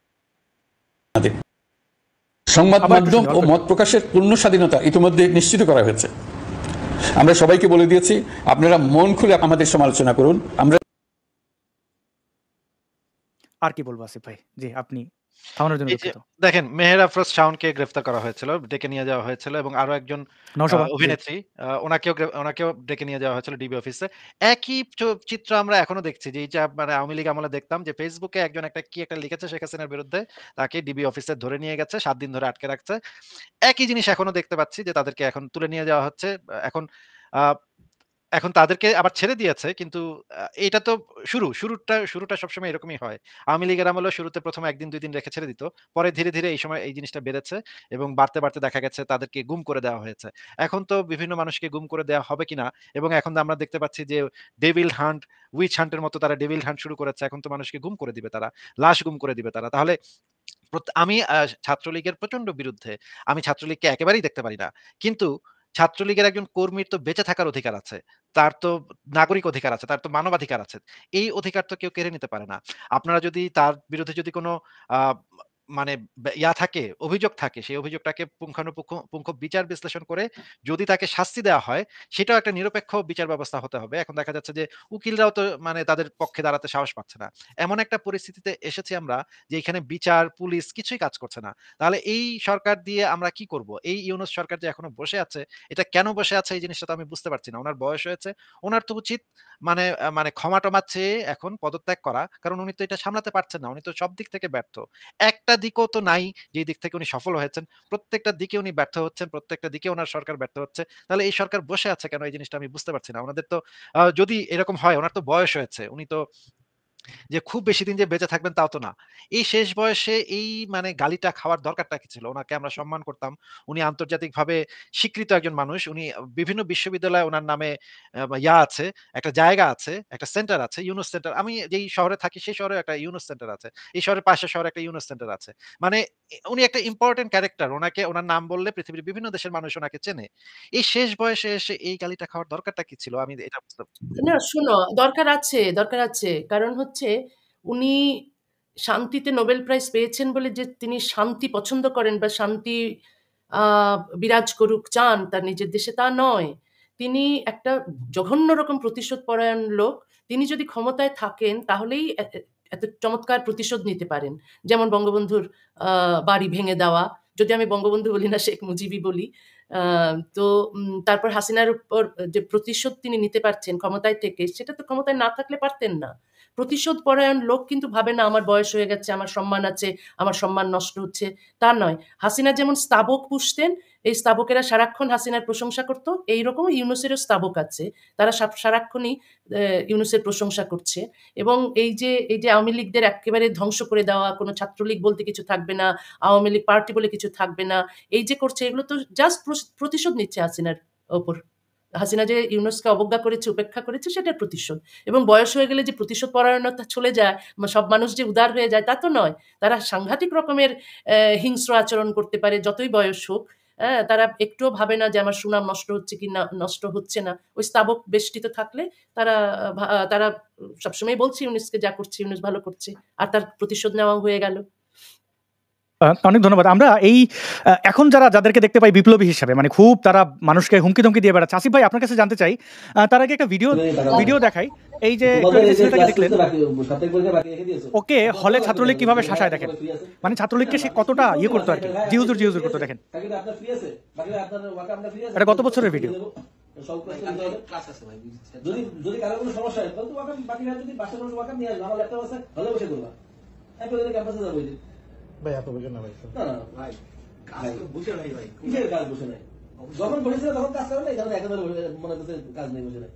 সংবাদ মাধ্যম ও মত প্রকাশের পূর্ণ স্বাধীনতা ইতিমধ্যে নিশ্চিত করা হয়েছে। আমরা সবাইকে বলে দিয়েছি, আপনারা মন খুলে আমাদের সমালোচনা করুন, আমরা। আর কি বলবো আসিফ ভাই, জি আপনি থামানোর জন্য দুঃখিত। দেখেন, মেহের আফরোজ শাওনকে গ্রেফতার করা হয়েছিল, ডেকে নিয়ে যাওয়া হয়েছিল, এবং আরো একজন অভিনেত্রী, ওনাকেও ডেকে নিয়ে যাওয়া হয়েছিল ডিবি অফিসে। একই চিত্র আমরা এখনো দেখছি, যে মানে আওয়ামী লীগ আমলে দেখতাম যে ফেসবুকে একজন কি একটা লিখেছে শেখ হাসিনার বিরুদ্ধে, তাকে ডিবি অফিসে ধরে নিয়ে গেছে, 7 দিন ধরে আটকে রাখছে। একই জিনিস এখনো দেখতে পাচ্ছি, যে তাদেরকে এখন তুলে নিয়ে যাওয়া হচ্ছে। এখন তাদেরকে আবার ছেড়ে দিয়েছে, কিন্তু এটা তো শুরুটা সবসময় এরকমই হয়। আওয়ামী লীগের আমলেও শুরুতে প্রথম 1 দিন 2 দিন রেখে ছেড়ে দিত। পরে ধীরে ধীরে এই জিনিসটা বেড়েছে, এবং বাড়তে দেখা গেছে তাদেরকে গুম করে দেওয়া হয়েছে। এখন তো বিভিন্ন মানুষকে গুম করে দেওয়া হবে কিনা, এবং এখন তো আমরা দেখতে পাচ্ছি যে ডেভিল হান্ট, উইচ হান্টের মতো তারা ডেভিল হান্ট শুরু করেছে। এখন তো মানুষকে গুম করে দিবে তারা, লাশ গুম করে দিবে তারা। তাহলে আমি ছাত্রলীগের প্রচন্ড বিরুদ্ধে। আমি ছাত্রলীগকে একেবারেই দেখতে পারি না। কিন্তু ছাত্রলীগের একজন কর্মীর তো বেঁচে থাকার অধিকার আছে। তার তো নাগরিক অধিকার আছে, তার তো মানবাধিকার আছে। এই অধিকার তো কেউ কেড়ে নিতে পারে না। আপনারা যদি তার বিরুদ্ধে যদি কোনো আ মানে থাকে, অভিযোগ থাকে, সেই অভিযোগটাকে পুঙ্খ বিচার বিশ্লেষণ করে যদি তাকে শাস্তি দেওয়া হয়, সেটাও একটা নিরপেক্ষ বিচার ব্যবস্থা হতে হবে। এখন দেখা যাচ্ছে যে উকিলরাও তো মানে তাদের পক্ষে দাঁড়াতে সাহস পাচ্ছে না। এমন একটা পরিস্থিতিতে এসেছি আমরা যে এখানে বিচার, পুলিশ কিছুই কাজ করছে না। তাহলে এই সরকার দিয়ে আমরা কি করব? এই ইউনূস সরকার যে এখনো বসে আছে, এটা কেন বসে আছে এই জিনিসটা তো আমি বুঝতে পারছি না। উনার বয়স হয়েছে, উনার তো উচিত মানে ক্ষমা-টমা চেয়ে এখন পদত্যাগ করা। কারণ উনি তো এটা সামলাতে পারছেন না। উনি তো সব দিক থেকে ব্যর্থ। একটা দিকও তো নাই যে দিক থেকে উনি সফল হয়েছেন। প্রত্যেকটা দিকে উনি ব্যর্থ হচ্ছেন, প্রত্যেকটা দিকে উনার সরকার ব্যর্থ হচ্ছে। তাহলে এই সরকার বসে আছে কেন? এই জিনিসটা আমি বুঝতে পারছি না। উনাদের তো যদি এরকম হয়, উনার তো বয়স হয়েছে। উনি তো যে খুব বেশি দিন যে বেঁচে থাকবেন তাও তো না। এই শেষ বয়সে এই মানে গালিটা খাওয়ার দরকারটা কি ছিল? উনাকে আমরা সম্মান করতাম। উনি আন্তর্জাতিকভাবে স্বীকৃত একজন মানুষ। উনি বিভিন্ন বিশ্ববিদ্যালয়ে উনার নামে আছে, একটা জায়গা আছে, একটা সেন্টার আছে, ইউনুস সেন্টার। আমি যেই শহরে থাকি সেই শহরেও একটা ইউনুস সেন্টার আছে। এই শহরের পাশের শহরে একটা ইউনুস সেন্টার আছে। মানে উনি একটা ইম্পোর্টেন্ট ক্যারেক্টার। উনার নাম বললে পৃথিবীর বিভিন্ন দেশের মানুষ উনাকে চেনে। এই শেষ বয়সে এসে এই গালিটা খাওয়ার দরকারটা কি ছিল? আমি এটা বুঝতে না শোনো, দরকার আছে, দরকার আছে। কারণ হচ্ছে উনি শান্তিতে নোবেল প্রাইজ পেয়েছেন বলে যে তিনি শান্তি পছন্দ করেন বা শান্তি আ বিরাজ করুক চান তার নিজের দেশে, তা নয়। তিনি একটা জঘন্য রকম প্রতিশোধ পরায়ণ লোক। তিনি যদি ক্ষমতায় থাকেন তাহলেই এত চমৎকার প্রতিশোধ নিতে পারেন। যেমন বঙ্গবন্ধুর আ বাড়ি ভেঙে দেওয়া। যদি আমি বঙ্গবন্ধু বলি না, শেখ মুজিবই বলি। আ তো তারপর হাসিনার উপর যে প্রতিশোধ তিনি নিতে পারছেন ক্ষমতায় থেকে, সেটা তো ক্ষমতায় না থাকলে পারতেন না। প্রতিশোধ পরায়ণ লোক কিন্তু ভাবে না আমার বয়স হয়ে গেছে, আমার সম্মান আছে, আমার সম্মান নষ্ট হচ্ছে, তা নয়। হাসিনা যেমন স্তাবক পুষতেন, এই স্তাবকেরা সারাক্ষণ হাসিনার প্রশংসা করত, এইরকম ইউনূসেরও স্তাবক আছে। তারা সারাক্ষণই ইউনূসের প্রশংসা করছে। এবং এই যে আওয়ামী লীগদের এক্কেবারে ধ্বংস করে দেওয়া, কোনো ছাত্রলীগ বলতে কিছু থাকবে না, আওয়ামী লীগ পার্টি বলে কিছু থাকবে না, এই যে করছে, এগুলো তো জাস্ট প্রতিশোধ নিচ্ছে হাসিনার ওপর। হাসিনা যে ইউনূসকে অবজ্ঞা করেছে, উপেক্ষা করেছে, সেটার প্রতিশোধ। এবং বয়স হয়ে গেলে যে প্রতিশোধ পরায়ণতা চলে যায়, সব মানুষ যে উদার হয়ে যায়, তা তো নয়। তারা সাংঘাতিক রকমের হিংস্র আচরণ করতে পারে যতই বয়স হোক। হ্যাঁ, তারা একটুও ভাবে না যে আমার সুনাম নষ্ট হচ্ছে কি না নষ্ট হচ্ছে না। ওই স্তাবক বেষ্টিত থাকলে তারা তারা সবসময় বলছে ইউনূসকে যা করছে ইউনূস ভালো করছে, আর তার প্রতিশোধ নেওয়া হয়ে গেল। অনেক ধন্যবাদ। আমরা এই এখন যাদেরকে দেখতে পাই বিপ্লবী হিসাবে, মানে খুব তারা মানুষকে হুমকি-ধমকি দিয়ে বেড়াচ্ছে। আসিফ ভাই, আপনার কাছে জানতে চাই, তার আগে একটা ভিডিও দেখাই। এই যে ছেলেটাকে দেখলেন, ওকে হলে ছাত্রলীগ কিভাবে শাসায় দেখেন। মানে ছাত্রলীগকে সে কতটা ইয়ে করতো আর কি, জিহুজুর করতো দেখেন। এটা গত বছরের ভিডিও। যদি কারো কোনো সমস্যা হয় তাহলে তো বাকি যদি বাসার মানুষ ওয়াকাম নিয়ে আসবে, আমার ল্যাপটপ আছে, হলে বসে করবা। একটু যদি ক্যাম্পাসে যাবো ভাই, এত বসে না ভাই, না ভাই কাজ বসে নাই ভাই, কিসের কাজ বসে নাই? যখন বসেছিল তখন কাজ করে না, এই ধরনের একেবারে মনে করছে কাজ নেই, বসে নাই।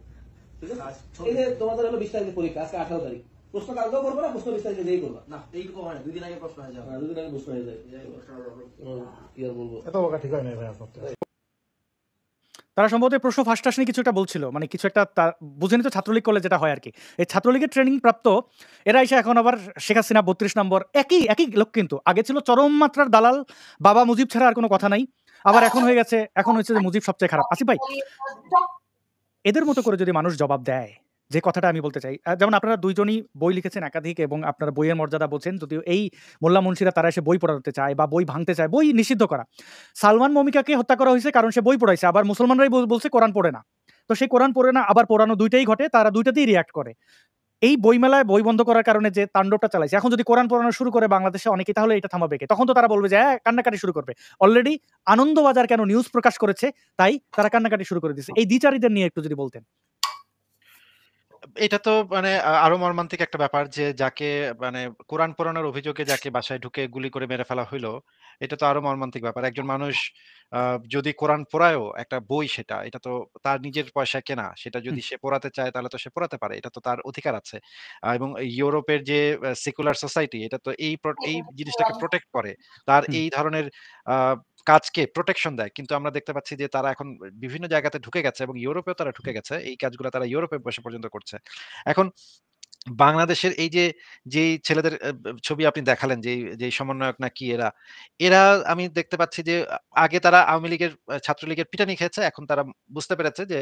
ঠিক আছে, এই যে তোমাদের হলো 20 তারিখে পরীক্ষা, আজকে 18 তারিখ। প্রশ্ন কালকেও করবো না, প্রশ্ন 20 তারিখে যেই করবা না, এইটুকু হয় না, 2 দিন আগে প্রশ্ন হয়ে যাবে, 2 দিন আগে প্রশ্ন হয়ে যায়। কি আর বলবো, এত বকা ঠিক হয় না ভাই আপনার। তারা সম্ভবত প্রশ্ন ফার্স্ট আসলে কিছু একটা বলছিল, মানে কিছু একটা বুঝেনি তো, ছাত্রলীগ করলে যেটা হয় আর কি। এই ছাত্রলীগের ট্রেনিং প্রাপ্ত এরা এসে এখন আবার শেখ হাসিনা 32 নম্বর, একই লোক, কিন্তু আগে ছিল চরম মাত্রার দালাল, বাবা মুজিব ছাড়া আর কোনো কথা নাই। আবার এখন হয়েছে যে মুজিব সবচেয়ে খারাপ। আসিফ ভাই, এদের মতো করে যদি মানুষ জবাব দেয়, যে কথাটা আমি বলতে চাই, যেমন আপনারা দুইজনই বই লিখেছেন একাধিক, এবং আপনারা বইয়ের মর্যাদা বলছেন, যদিও এই মোল্লা মুন্সিরা তারা এসে বই পড়াতে চায় বা বই ভাঙতে চায়, বই নিষিদ্ধ করা। সালমান মমিকাকে হত্যা করা হয়েছে কারণ সে বই পড়াইছে, আবার মুসলমানরাই বলছে কোরআন পড়ে না। তো সেই কোরআন পড়ে না আবার পড়ানো, দুইটাই ঘটে, তারা দুইটাতেই রিয়াক্ট করে। এই বইমেলায় বই বন্ধ করার কারণে যে তাণ্ডবটা চালাইছে, এখন যদি কোরআন পড়ানো শুরু করে বাংলাদেশে অনেকেই, তাহলে এটা থামাবে কে? তখন তো তারা বলবে যে হ্যাঁ, কান্নাকাটি শুরু করবে। অলরেডি আনন্দবাজার কেন নিউজ প্রকাশ করেছে, তাই তারা কান্নাকাটি শুরু করে দিয়েছে। এই দ্বিচারীদের নিয়ে একটু যদি বলতেন। এটা তো মানে আরো মর্মান্তিক একটা ব্যাপার যে যাকে মানে কোরআন পড়ানোর অভিযোগে যাকে বাসায় ঢুকে গুলি করে মেরে ফেলা হইলো, এটা তো আরো মর্মান্তিক ব্যাপার। একজন মানুষ যদি কোরআন পড়ায়ও একটা বই, এটা তো তার নিজের পয়সায় কেনা, সেটা যদি সে পড়াতে চায় তাহলে তো সে পড়াতে পারে, এটা তো তার অধিকার আছে। এবং ইউরোপের যে সেকুলার সোসাইটি, এটা তো এই জিনিসটাকে প্রোটেক্ট করে, তার এই ধরনের কাজকে প্রোটেকশন দেয়। কিন্তু আমরা দেখতে পাচ্ছি যে তারা এখন বিভিন্ন জায়গাতে ঢুকে গেছে, এবং ইউরোপেও তারা ঢুকে গেছে। এই কাজগুলো তারা ইউরোপে বসে পর্যন্ত করছে। এখন বাংলাদেশের এই যেই ছেলেদের ছবি আপনি দেখালেন, যেই সমন্বয়ক না কি এরা আমি দেখতে পাচ্ছি যে আগে তারা আওয়ামী লীগের ছাত্রলীগের পিটানি খেয়েছে, এখন তারা বুঝতে পেরেছে যে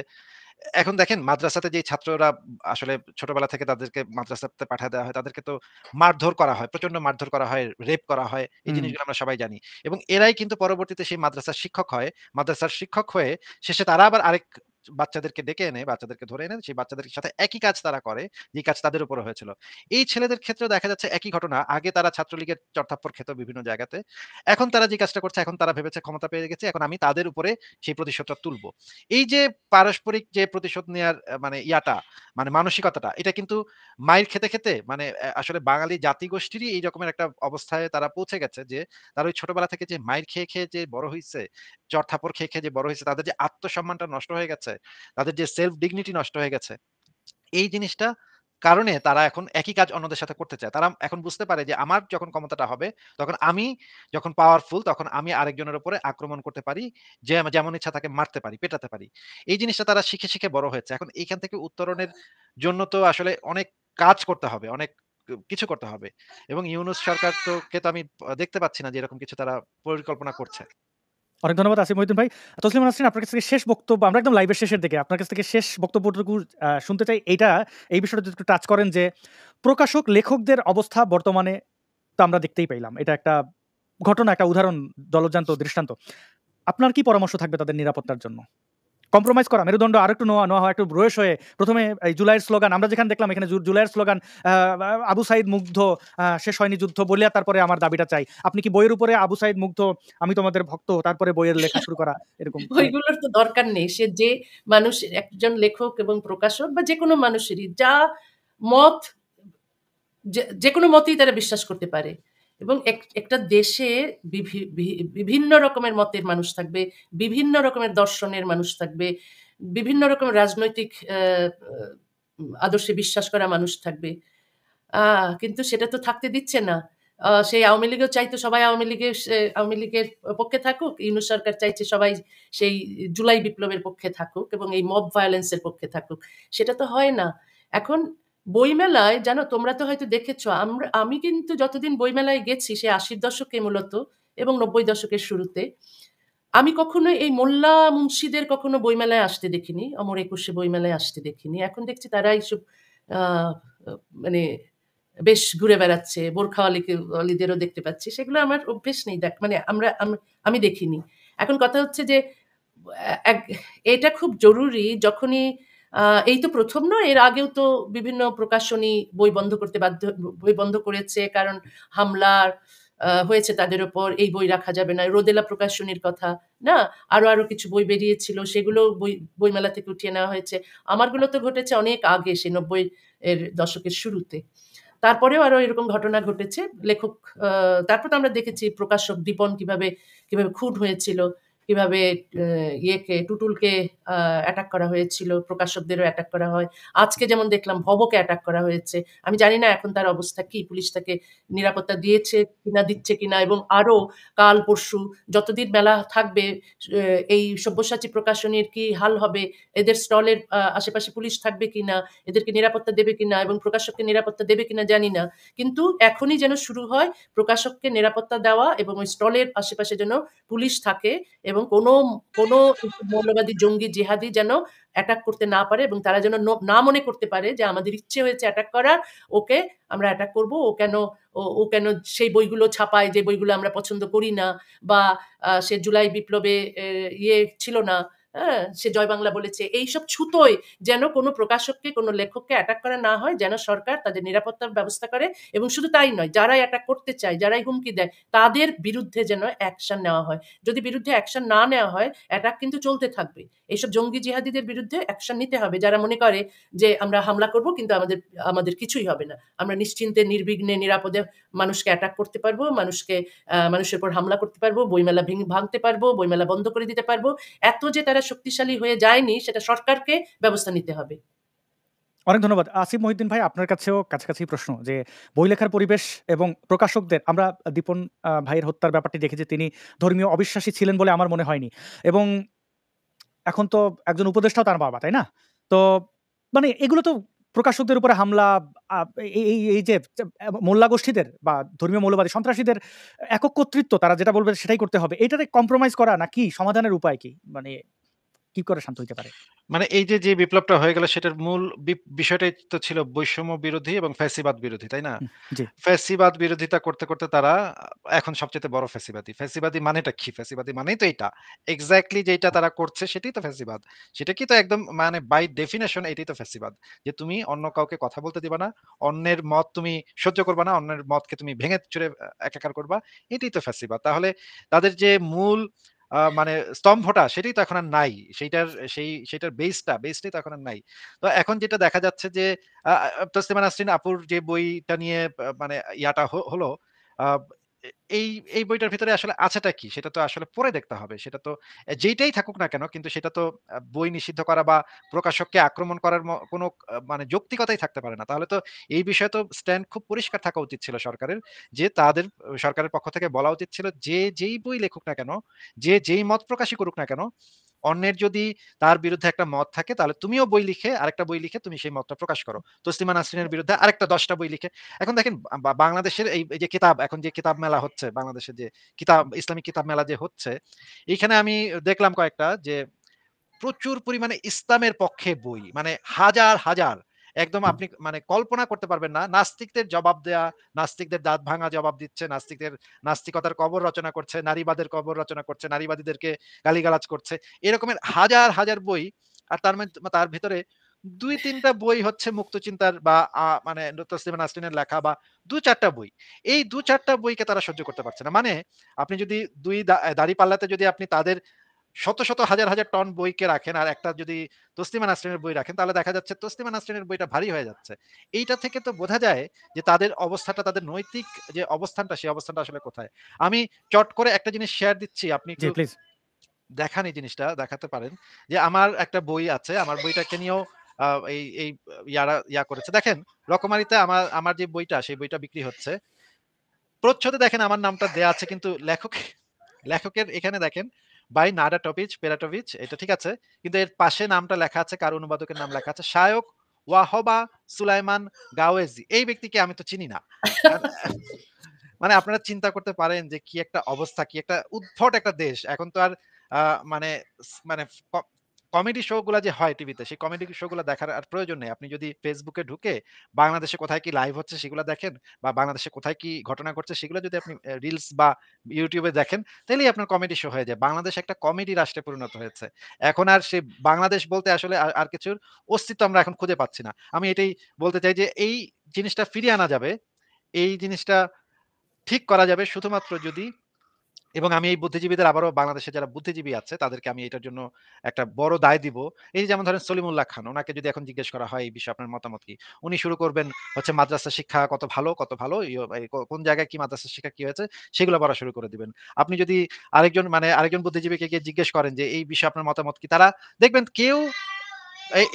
এখন দেখেন মাদ্রাসাতে যে ছাত্ররা আসলে ছোটবেলা থেকে তাদেরকে মাদ্রাসাতে পাঠায় দেওয়া হয়, তাদেরকে তো মারধর করা হয়, প্রচন্ড মারধর করা হয়, রেপ করা হয়। এই হুম। জিনিসগুলো আমরা সবাই জানি। এবং এরাই কিন্তু পরবর্তীতে সেই মাদ্রাসার শিক্ষক হয়। মাদ্রাসার শিক্ষক হয়ে শেষে তারা আবার আরেক বাচ্চাদেরকে ডেকে এনে, বাচ্চাদেরকে ধরে এনে সেই বাচ্চাদের সাথে একই কাজ তারা করে, যে কাজ তাদের উপরে হয়েছিল। এই ছেলেদের ক্ষেত্রেও দেখা যাচ্ছে একই ঘটনা। আগে তারা ছাত্রলীগের চড়-থাপ্পড় খেত বিভিন্ন জায়গাতে। এখন তারা যে কাজটা করছে, এখন তারা ভেবেছে ক্ষমতা পেয়ে গেছে। এখন আমি তাদের উপরে সেই প্রতিশোধটা তুলব। এই যে পারস্পরিক যে প্রতিশোধ নেয়ার মানে মানে মানসিকতাটা, এটা কিন্তু মাইর খেতে, খেতে মানে আসলে বাঙালি জাতিগোষ্ঠীরই এই রকমের একটা অবস্থায় তারা পৌঁছে গেছে যে, তারা ওই ছোটবেলা থেকে যে মাইর খেয়ে, খেয়ে যে বড় হইছে, চড়-থাপ্পড় খেয়ে, খেয়ে যে বড় হইছে, তাদের যে আত্মসম্মানটা নষ্ট হয়ে গেছে, তাদের যে সেলফ ডিগনিটি নষ্ট হয়ে গেছে। এই জিনিসটা কারণে তারা এখন একই কাজ অন্যদের সাথে করতে চায়। তারা এখন বুঝতে পারে যে আমার যখন ক্ষমতাটা হবে, তখন আমি যখন পাওয়ারফুল, তখন আমি আরেকজনের উপরে আক্রমণ করতে পারি। যেমন ইচ্ছা তাকে মারতে পারি, পেটাতে পারি। এই জিনিসটা তারা শিখে, শিখে বড় হয়েছে। এখন এইখান থেকে উত্তরণের জন্য তো আসলে অনেক কাজ করতে হবে, অনেক কিছু করতে হবে। এবং ইউনূস সরকার কে তো আমি দেখতে পাচ্ছি না যে এরকম কিছু তারা পরিকল্পনা করছে। অনেক ধন্যবাদ আসিফ মহিউদ্দিন ভাই। তসলিমা নাসরিন, আপনার কাছ থেকে শেষ বক্তব্য, আমরা একদম লাইভের শেষের দিকে। আপনার কাছ থেকে শেষ বক্তব্যটুকু শুনতে চাই। এই বিষয়টা যদি একটু টাচ করেন যে, প্রকাশক লেখকদের অবস্থা বর্তমানে তো আমরা দেখতেই পাইলাম। এটা একটা ঘটনা, একটা উদাহরণ, জলজ্যান্ত দৃষ্টান্ত। আপনার কি পরামর্শ থাকবে তাদের নিরাপত্তার জন্য? কম্প্রোমাইজ করা, মেরুদণ্ড আরেকটু নেওয়া হয়, একটু বয়স হয়ে ১ম এ এই জুলাইয়ের স্লোগান আমরা যেখানে দেখলাম, এখানে জুলাইয়ের স্লোগান আ আবু সাঈদ মুগ্ধ, শেষ হয়নি যুদ্ধ বলিয়া তারপরে আমার দাবিটা চাই। আপনি কি বইয়ের উপরে আবু সাঈদ মুগ্ধ, আমি তোমাদের ভক্ত, তারপরে বইয়ের লেখা শুরু করা, এরকম মানে ওইগুলোর তো দরকার নেই। সে যে মানুষ, একজন লেখক এবং প্রকাশক বা যেকোনো মানুষেরই যা মত, যেকোনো মতেই তারা বিশ্বাস করতে পারে। এবং একটা দেশে বিভিন্ন রকমের মতের মানুষ থাকবে, বিভিন্ন রকমের দর্শনের মানুষ থাকবে, বিভিন্ন রকমের রাজনৈতিক আদর্শে বিশ্বাস করা মানুষ থাকবে। কিন্তু সেটা তো থাকতে দিচ্ছে না। সেই আওয়ামী লীগও চাইতো সবাই আওয়ামী লীগের পক্ষে থাকুক। ইউনূস সরকার চাইছে সবাই সেই জুলাই বিপ্লবের পক্ষে থাকুক এবং এই মব ভায়োলেন্স এর পক্ষে থাকুক। সেটা তো হয় না। এখন বইমেলায়, জানো, তোমরা তো হয়তো দেখেছো, আমি কিন্তু যতদিন বইমেলায় গেছি, সে ৮০ দশকে মূলত এবং ৯০ দশকের শুরুতে, আমি কখনো এই মোল্লা মুন্সিদের কখনো বইমেলায় আসতে দেখিনি, অমর একুশে বইমেলায় আসতে দেখিনি। এখন দেখছি তারা এইসব মানে বেশ ঘুরে বেড়াচ্ছে, বোরখাওয়ালিদেরও দেখতে পাচ্ছি। সেগুলো আমার অভ্যেস নেই, মানে আমি দেখিনি। এখন কথা হচ্ছে যে এটা খুব জরুরি। যখনই এই তো প্রথম নয়, এর আগেও তো বিভিন্ন প্রকাশনী বই বন্ধ করেছে, কারণ হামলার হয়েছে তাদের ওপর। এই বই রাখা যাবে না, রোদেলা প্রকাশনীর কথা না, আরো কিছু বই বেরিয়েছিল, সেগুলো বইমেলা থেকে উঠিয়ে নেওয়া হয়েছে। আমারগুলো তো ঘটেছে অনেক আগে, সে ৯০ এর দশকের শুরুতে। তারপরেও আরো এরকম ঘটনা ঘটেছে। লেখক, তারপর তো আমরা দেখেছি প্রকাশক দীপন কিভাবে খুন হয়েছিল, কিভাবে টুটুলকে অ্যাটাক করা হয়েছিল, প্রকাশকদেরও অ্যাটাক করা হয়। আজকে যেমন দেখলাম ভবকে অ্যাটাক করা হয়েছে। আমি জানি না এখন তার অবস্থা কি, পুলিশ তাকে নিরাপত্তা দিয়েছে কিনা, দিচ্ছে কিনা, এবং আরো কাল পরশু যতদিন মেলা থাকবে এই সব্যসাচী প্রকাশনীর কি হাল হবে, এদের স্টলের আশেপাশে পুলিশ থাকবে কিনা, এদেরকে নিরাপত্তা দেবে কিনা এবং প্রকাশককে নিরাপত্তা দেবে কিনা জানি না। কিন্তু এখনই যেন শুরু হয় প্রকাশককে নিরাপত্তা দেওয়া এবং ওই স্টলের আশেপাশে যেন পুলিশ থাকে এবং কোনো মৌলবাদী, জঙ্গি, জিহাদি যেন অ্যাটাক করতে না পারে, এবং তারা যেন না মনে করতে পারে যে আমাদের ইচ্ছে হয়েছে অ্যাটাক করার, ওকে আমরা অ্যাটাক করব, ও কেন সেই বইগুলো ছাপায় যে বইগুলো আমরা পছন্দ করি না, বা সে জুলাই বিপ্লবে ছিল না, সে জয় বাংলা বলেছে। এইসব ছুতোয় যেন কোনো প্রকাশককে, কোনো লেখককে অ্যাটাক করা না হয়, যেন সরকার তাদের নিরাপত্তার ব্যবস্থা করে। এবং শুধু তাই নয়, যারাই অ্যাটাক করতে চায়, যারাই হুমকি দেয়, তাদের বিরুদ্ধে যেন অ্যাকশন নেওয়া হয়। যদি বিরুদ্ধে অ্যাকশন না নেওয়া হয়, অ্যাটাক কিন্তু চলতে থাকবে। এইসব জঙ্গি জিহাদিদের বিরুদ্ধে অ্যাকশন নিতে হবে, যারা মনে করে যে আমরা হামলা করব কিন্তু আমাদের কিছুই হবে না, আমরা নিশ্চিন্তে, নির্বিঘ্নে, নিরাপদে মানুষকে অ্যাটাক করতে পারবো, মানুষের উপর হামলা করতে পারবো, বইমেলা ভাঙতে পারবো, বইমেলা বন্ধ করে দিতে পারবো। এত যে তারা শক্তিশালী হয়ে যায়নি, সেটা সরকারকে ব্যবস্থা নিতে হবে। অনেক ধন্যবাদ। আসিফ মহিউদ্দিন ভাই, আপনার কাছেও কাছাকাছি প্রশ্ন যে, বই লেখার পরিবেশ এবং প্রকাশকদের, আমরা দীপন ভাইয়ের হত্যার ব্যাপারটি দেখি যে তিনি ধর্মীয় অবিশ্বাসী ছিলেন বলে আমার মনে হয়নি, এবং এখন তো একজন উপদেষ্টাও তার বাবা, তাই না? তো মানে এগুলো তো প্রকাশকদের উপরে হামলা, এই যে মোল্লা গোষ্ঠীদের বা ধর্মীয় মৌলবাদী সন্ত্রাসীদের একক কর্তৃত্ব, তারা যেটা বলবে সেটাই করতে হবে। এটাতে কম্প্রোমাইজ করা নাকি সমাধানের উপায় কি? মানে কি করে শান্ত হইতে পারে? মানে এই যে বিপ্লবটা হয়ে গেল সেটার মূল বিষয়টাই তো ছিল বৈষম্য বিরোধী এবং ফ্যাসিবাদ বিরোধী, তাই না? জি। ফ্যাসিবাদ বিরোধিতা করতে, করতে তারা এখন সবচাইতে বড় ফ্যাসিবাদী। ফ্যাসিবাদী মানেটা কি? ফ্যাসিবাদী মানেই তো এইটা। এক্সাক্টলি যেইটা তারা করছে সেটাই তো ফ্যাসিবাদ। সেটা কি তো একদম মানে বাই ডেফিনিশন এটাই তো ফ্যাসিবাদ। যে তুমি অন্য কাউকে কথা বলতে দিবা না, অন্যের মত তুমি সহ্য করবা না, অন্যের মতকে তুমি ভেঙে চুরে একাকার করবা। এটাই তো ফ্যাসিবাদ। তাহলে তাদের যে মূল মানে স্তম্ভটা সেটাই তো এখন আর নাই। সেটার বেসটাই তো এখন আর নাই। তো এখন যেটা দেখা যাচ্ছে যে আ আ তসলিমা নাসরিন আপুর যে বইটা নিয়ে মানে ইয়াটা হলো আ এ এই এই বইটার ভিতরে আসলে আছেটা কি? সেটা তো আসলে পড়ে দেখতে হবে। সেটা তো যেইটাই থাকুক না কেন কিন্তু সেটা তো বই নিষিদ্ধ করা বা প্রকাশককে আক্রমণ করার কোনো মানে যৌক্তিকতাই থাকতে পারে না। তাহলে তো এই বিষয়ে তো স্ট্যান্ড খুব পরিষ্কার থাকা উচিত ছিল সরকারের। যে তাদের সরকারের পক্ষ থেকে বলা উচিত ছিল যে যেই বই লেখুক না কেন, যে যেই মত প্রকাশই করুক না কেন, অন্যের যদি তার বিরুদ্ধে একটা মত থাকে তাহলে তুমিও বই লিখে আরেকটা বই লিখে তুমি সেই মতটা প্রকাশ করো। তসলিমা নাসরিনের বিরুদ্ধে আরেকটা ১০ টা বই লিখে। এখন দেখেন বাংলাদেশের এই যে কিতাব এখন যে কিতাব মেলা হচ্ছে, বাংলাদেশের যে ইসলামিক কিতাব মেলা যে হচ্ছে, এইখানে আমি দেখলাম কয়েকটা যে প্রচুর পরিমাণে ইসলামের পক্ষে বই। মানে হাজার একদম আপনি মানে কল্পনা করতে পারবেন না। নাস্তিকদের জবাব দেয়া, নাস্তিকদের দাঁত ভাঙা জবাব দিচ্ছে, নাস্তিকতার কবর রচনা করছে, নারীবাদের কবর রচনা করছে, নারীবাদীদেরকে গালিগালাজ করছে। এরকমের হাজার বই। আর তার ভেতরে ২-৩ টা বই হচ্ছে মুক্তচিন্তার বা মানে তসলিমা নাসরিনের লেখা বা ২-৪ টা বই। এই ২-৪ টা বইকে তারা সহ্য করতে পারছে না। মানে আপনি যদি ২ দাঁড়িপাল্লাতে যদি আপনি তাদের শত হাজার টন বইকে রাখেন আর একটা যদি তসলিমা নাসরিনের বই রাখেন তাহলে দেখা যাচ্ছে তসলিমা নাসরিনের বইটা ভারী হয়ে যাচ্ছে। এইটা থেকে তো বোঝা যায় যে তাদের অবস্থাটা, তাদের নৈতিক যে অবস্থানটা সেই অবস্থানটা আসলে কোথায়। আমি চট করে একটা জিনিস শেয়ার দিচ্ছি, আপনি জি, একটু প্লিজ। দেখান এই জিনিসটা দেখাতে পারেন। যে আমার একটা বই আছে, আমার বইটাকে নিয়েও আ এই এই ইয়া করেছে। দেখেন রকমারিতে আমার যে বইটা সেই বইটা বিক্রি হচ্ছে। প্রচ্ছদে দেখেন আমার নামটা দেয়া আছে কিন্তু লেখকের এখানে দেখেন বাই নাডা টপিচ পেরাটোভিচ, এটা ঠিক আছে। কিন্তু এর পাশে নামটা লেখা আছে, কার অনুবাদকের নাম লেখা আছে শায়খ ওয়াহবা সুলাইমান গাওয়েজি। এই ব্যক্তিকে আমি তো চিনি না। আ মানে আপনারা চিন্তা করতে পারেন যে কি একটা অবস্থা, কি একটা উদ্ভট একটা দেশ। এখন তো আর আ মানে মানে কমেডি শো গুলা যে হয় টিভিতে, সেই কমেডি শো গুলা দেখার আর প্রয়োজন নেই। আপনি যদি Facebook এ ঢুকে বাংলাদেশে কোথায় কি লাইভ হচ্ছে সেগুলা দেখেন বা বাংলাদেশে কোথায় কি ঘটনা ঘটছে সেগুলো যদি আপনি রিলস বা YouTube এ দেখেন, তাইলেই আপনার কমেডি শো হয়ে যায়। বাংলাদেশ একটা কমেডি রাষ্ট্রে পরিণত হয়েছে। এখন আর সেই বাংলাদেশ বলতে আসলে আর কিছুর অস্তিত্ব আমরা এখন খুঁজে পাচ্ছি না। আমি এটাই বলতে চাই যে এই জিনিসটা ফিরিয়ে আনা যাবে। এই জিনিসটা ঠিক করা যাবে শুধুমাত্র যদি, এবং আমি এই বুদ্ধিজীবীদের আবারও বাংলাদেশে যারা বুদ্ধিজীবী আছে তাদেরকে আমি এটার জন্য একটা বড় দায় দিব। এই যে যেমন ধরেন সলিমুল্লাহ খান, উনাকে যদি এখন জিজ্ঞেস করা হয় এই বিষয়ে আপনার মতামত কি? উনি শুরু করবেন হচ্ছে মাদ্রাসা শিক্ষা কত ভালো কোন জায়গায় কি মাদ্রাসা শিক্ষা কি হয়েছে সেগুলো পড়া শুরু করে দিবেন। আপনি যদি আরেকজন বুদ্ধিজীবীকে গিয়ে জিজ্ঞেস করেন যে এই বিষয়ে আপনার মতামত কি? তারা দেখবেন কেউ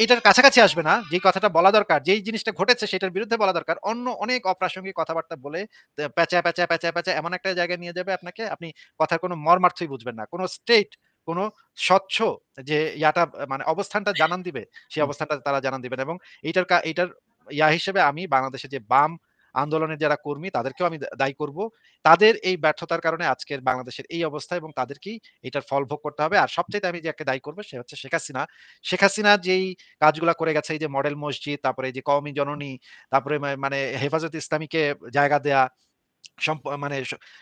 এটার কাছাকাছি আসবে না। যেই কথাটা বলা দরকার, যেই জিনিসটা ঘটেছে সেটার বিরুদ্ধে বলা দরকার। অন্য অনেক অপ্রাসঙ্গিক কথাবার্তা বলে পেঁচায় এমন একটা জায়গায় নিয়ে যাবে আপনাকে, আপনি কথার কোনো মর্মার্থই বুঝবেন না। কোনো কোনো স্বচ্ছ যে মানে অবস্থানটা জানান দিবে, সেই হুম। অবস্থানটা তারা জানান দিবেন এবং এইটার হিসেবে আমি বাংলাদেশে যে বাম আন্দোলনের যারা কর্মী তাদেরকেও আমি দায়ী করব। তাদের এই ব্যর্থতার কারণে আজকের বাংলাদেশের এই অবস্থা এবং তাদেরকেই এটার ফল ভোগ করতে হবে। আর সবচাইতে আমি যাকে দায়ী করব সে হচ্ছে শেখ হাসিনা। শেখ হাসিনা যেই কাজগুলা করে গেছে, এই যে মডেল মসজিদ, তারপরে এই যে কওমি জননী, তারপরে মানে হেফাজতে ইসলামীকে জায়গা দেয়া, মানে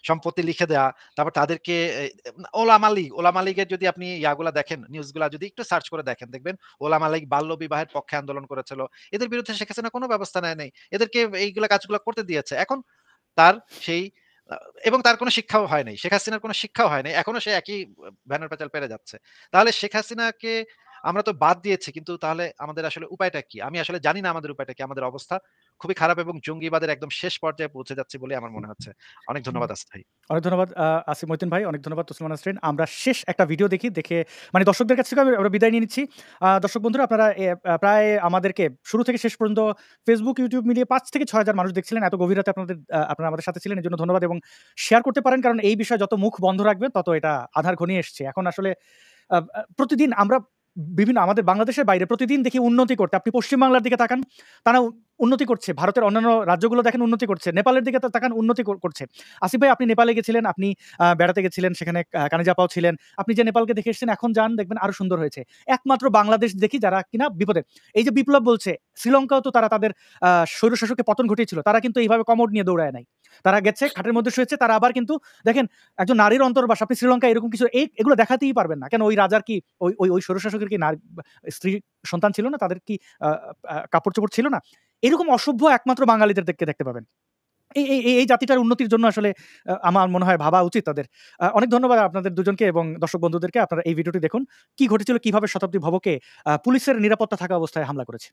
সম্পত্তি লিখে দেয়া, তারপর তাদেরকে ওলামা লীগের যদি আপনি ইয়াগুলা দেখেন, নিউজগুলা যদি একটু সার্চ করে দেখেন, দেখবেন ওলামা লীগ বাল্য বিবাহের পক্ষে আন্দোলন করেছিল। এদের বিরুদ্ধে শেখ হাসিনা কোনো ব্যবস্থা নেয় নাই। এদেরকে এইগুলা কাজগুলা করতে দিয়েছে। এখন তার সেই আ এবং তার কোনো শিক্ষাও হয় নাই। শেখ হাসিনার কোনো শিক্ষাও হয় নাই। এখনো সে একই ব্যানার প্যাচাল পেরে যাচ্ছে। তাহলে শেখ হাসিনাকে আমরা তো বাদ দিয়েছি, কিন্তু তাহলে আমাদের আসলে উপায়টা কি? আমি আসলে জানি না আমাদের উপায়টা কি। আমাদের অবস্থা খুবই খারাপ এবং জঙ্গিবাদের একদম শেষ পর্যায়ে পৌঁছে যাচ্ছি বলে আমার মনে হচ্ছে। অনেক ধন্যবাদ আসিফ ভাই। অনেক ধন্যবাদ আসিফ মহিউদ্দিন ভাই, অনেক ধন্যবাদ তসলিমা নাসরিন। আমরা শেষ একটা ভিডিও দেখে মানে দর্শকদের কাছ থেকে আমরা বিদায় নিয়ে নিচ্ছি। দর্শক বন্ধুরা, আপনারা প্রায় আমাদেরকে শুরু থেকে শেষ পর্যন্ত Facebook, YouTube মিলিয়ে ৫ থেকে ৬ হাজার মানুষ দেখছিলেন। এত গভীর রাতে আপনারা আমাদের সাথে ছিলেন, এজন্য ধন্যবাদ এবং শেয়ার করতে পারেন, কারণ এই বিষয়ে যত মুখ বন্ধ রাখবেন তত এটা আঁধার ঘনিয়ে এসছে। এখন আসলে প্রতিদিন আমরা বিভিন্ন আমাদের বাংলাদেশের বাইরে প্রতিদিন দেখি উন্নতি করতে। আপনি পশ্চিমবাংলার দিকে তাকান, তারা উন্নতি করছে। ভারতের অন্যান্য রাজ্যগুলো দেখেন উন্নতি করছে। নেপালের দিকে তাকান উন্নতি করছে। আসিফ ভাই আপনি নেপালে গেছিলেন, আপনি বেড়াতে গেছিলেন, সেখানে কানিজাপাও ছিলেন। আপনি যে নেপালকে দেখে এসেছেন এখন যান দেখবেন আরো সুন্দর হয়েছে। একমাত্র বাংলাদেশ দেখি যারা কিনা বিপদে। এই যে বিপ্লব বলছে, শ্রীলঙ্কাও তো তারা তাদের স্বৈরশাসককে পতন ঘটিয়েছিল। তারা কিন্তু এইভাবে কমোড নিয়ে দৌড়ায় নাই। তারা গেছে খাটের মধ্যে শুয়েছে, তারা আবার কিন্তু দেখেন একজন নারীর অন্তর্বাস, আপনি শ্রীলঙ্কায় এরকম কিছু এগুলো দেখাতেই পারবেন না। কেন ওই রাজার কি ওই স্বৈরশাসকের কি স্ত্রী সন্তান ছিল না? তাদের কি কাপড়-চোপড় ছিল না? এরকম অসভ্য একমাত্র বাঙালিদের দেখতে পাবেন। এই জাতিটার উন্নতির জন্য আসলে আমার মনে হয় ভাবা উচিত তাদের। অনেক ধন্যবাদ আপনাদের দুজনকে এবং দর্শক বন্ধুদেরকে। আপনারা এই ভিডিওটি দেখুন। কি ঘটেছিল, কিভাবে শতাব্দী ভবকে পুলিশের নিরাপত্তা থাকা অবস্থায় হামলা করেছে।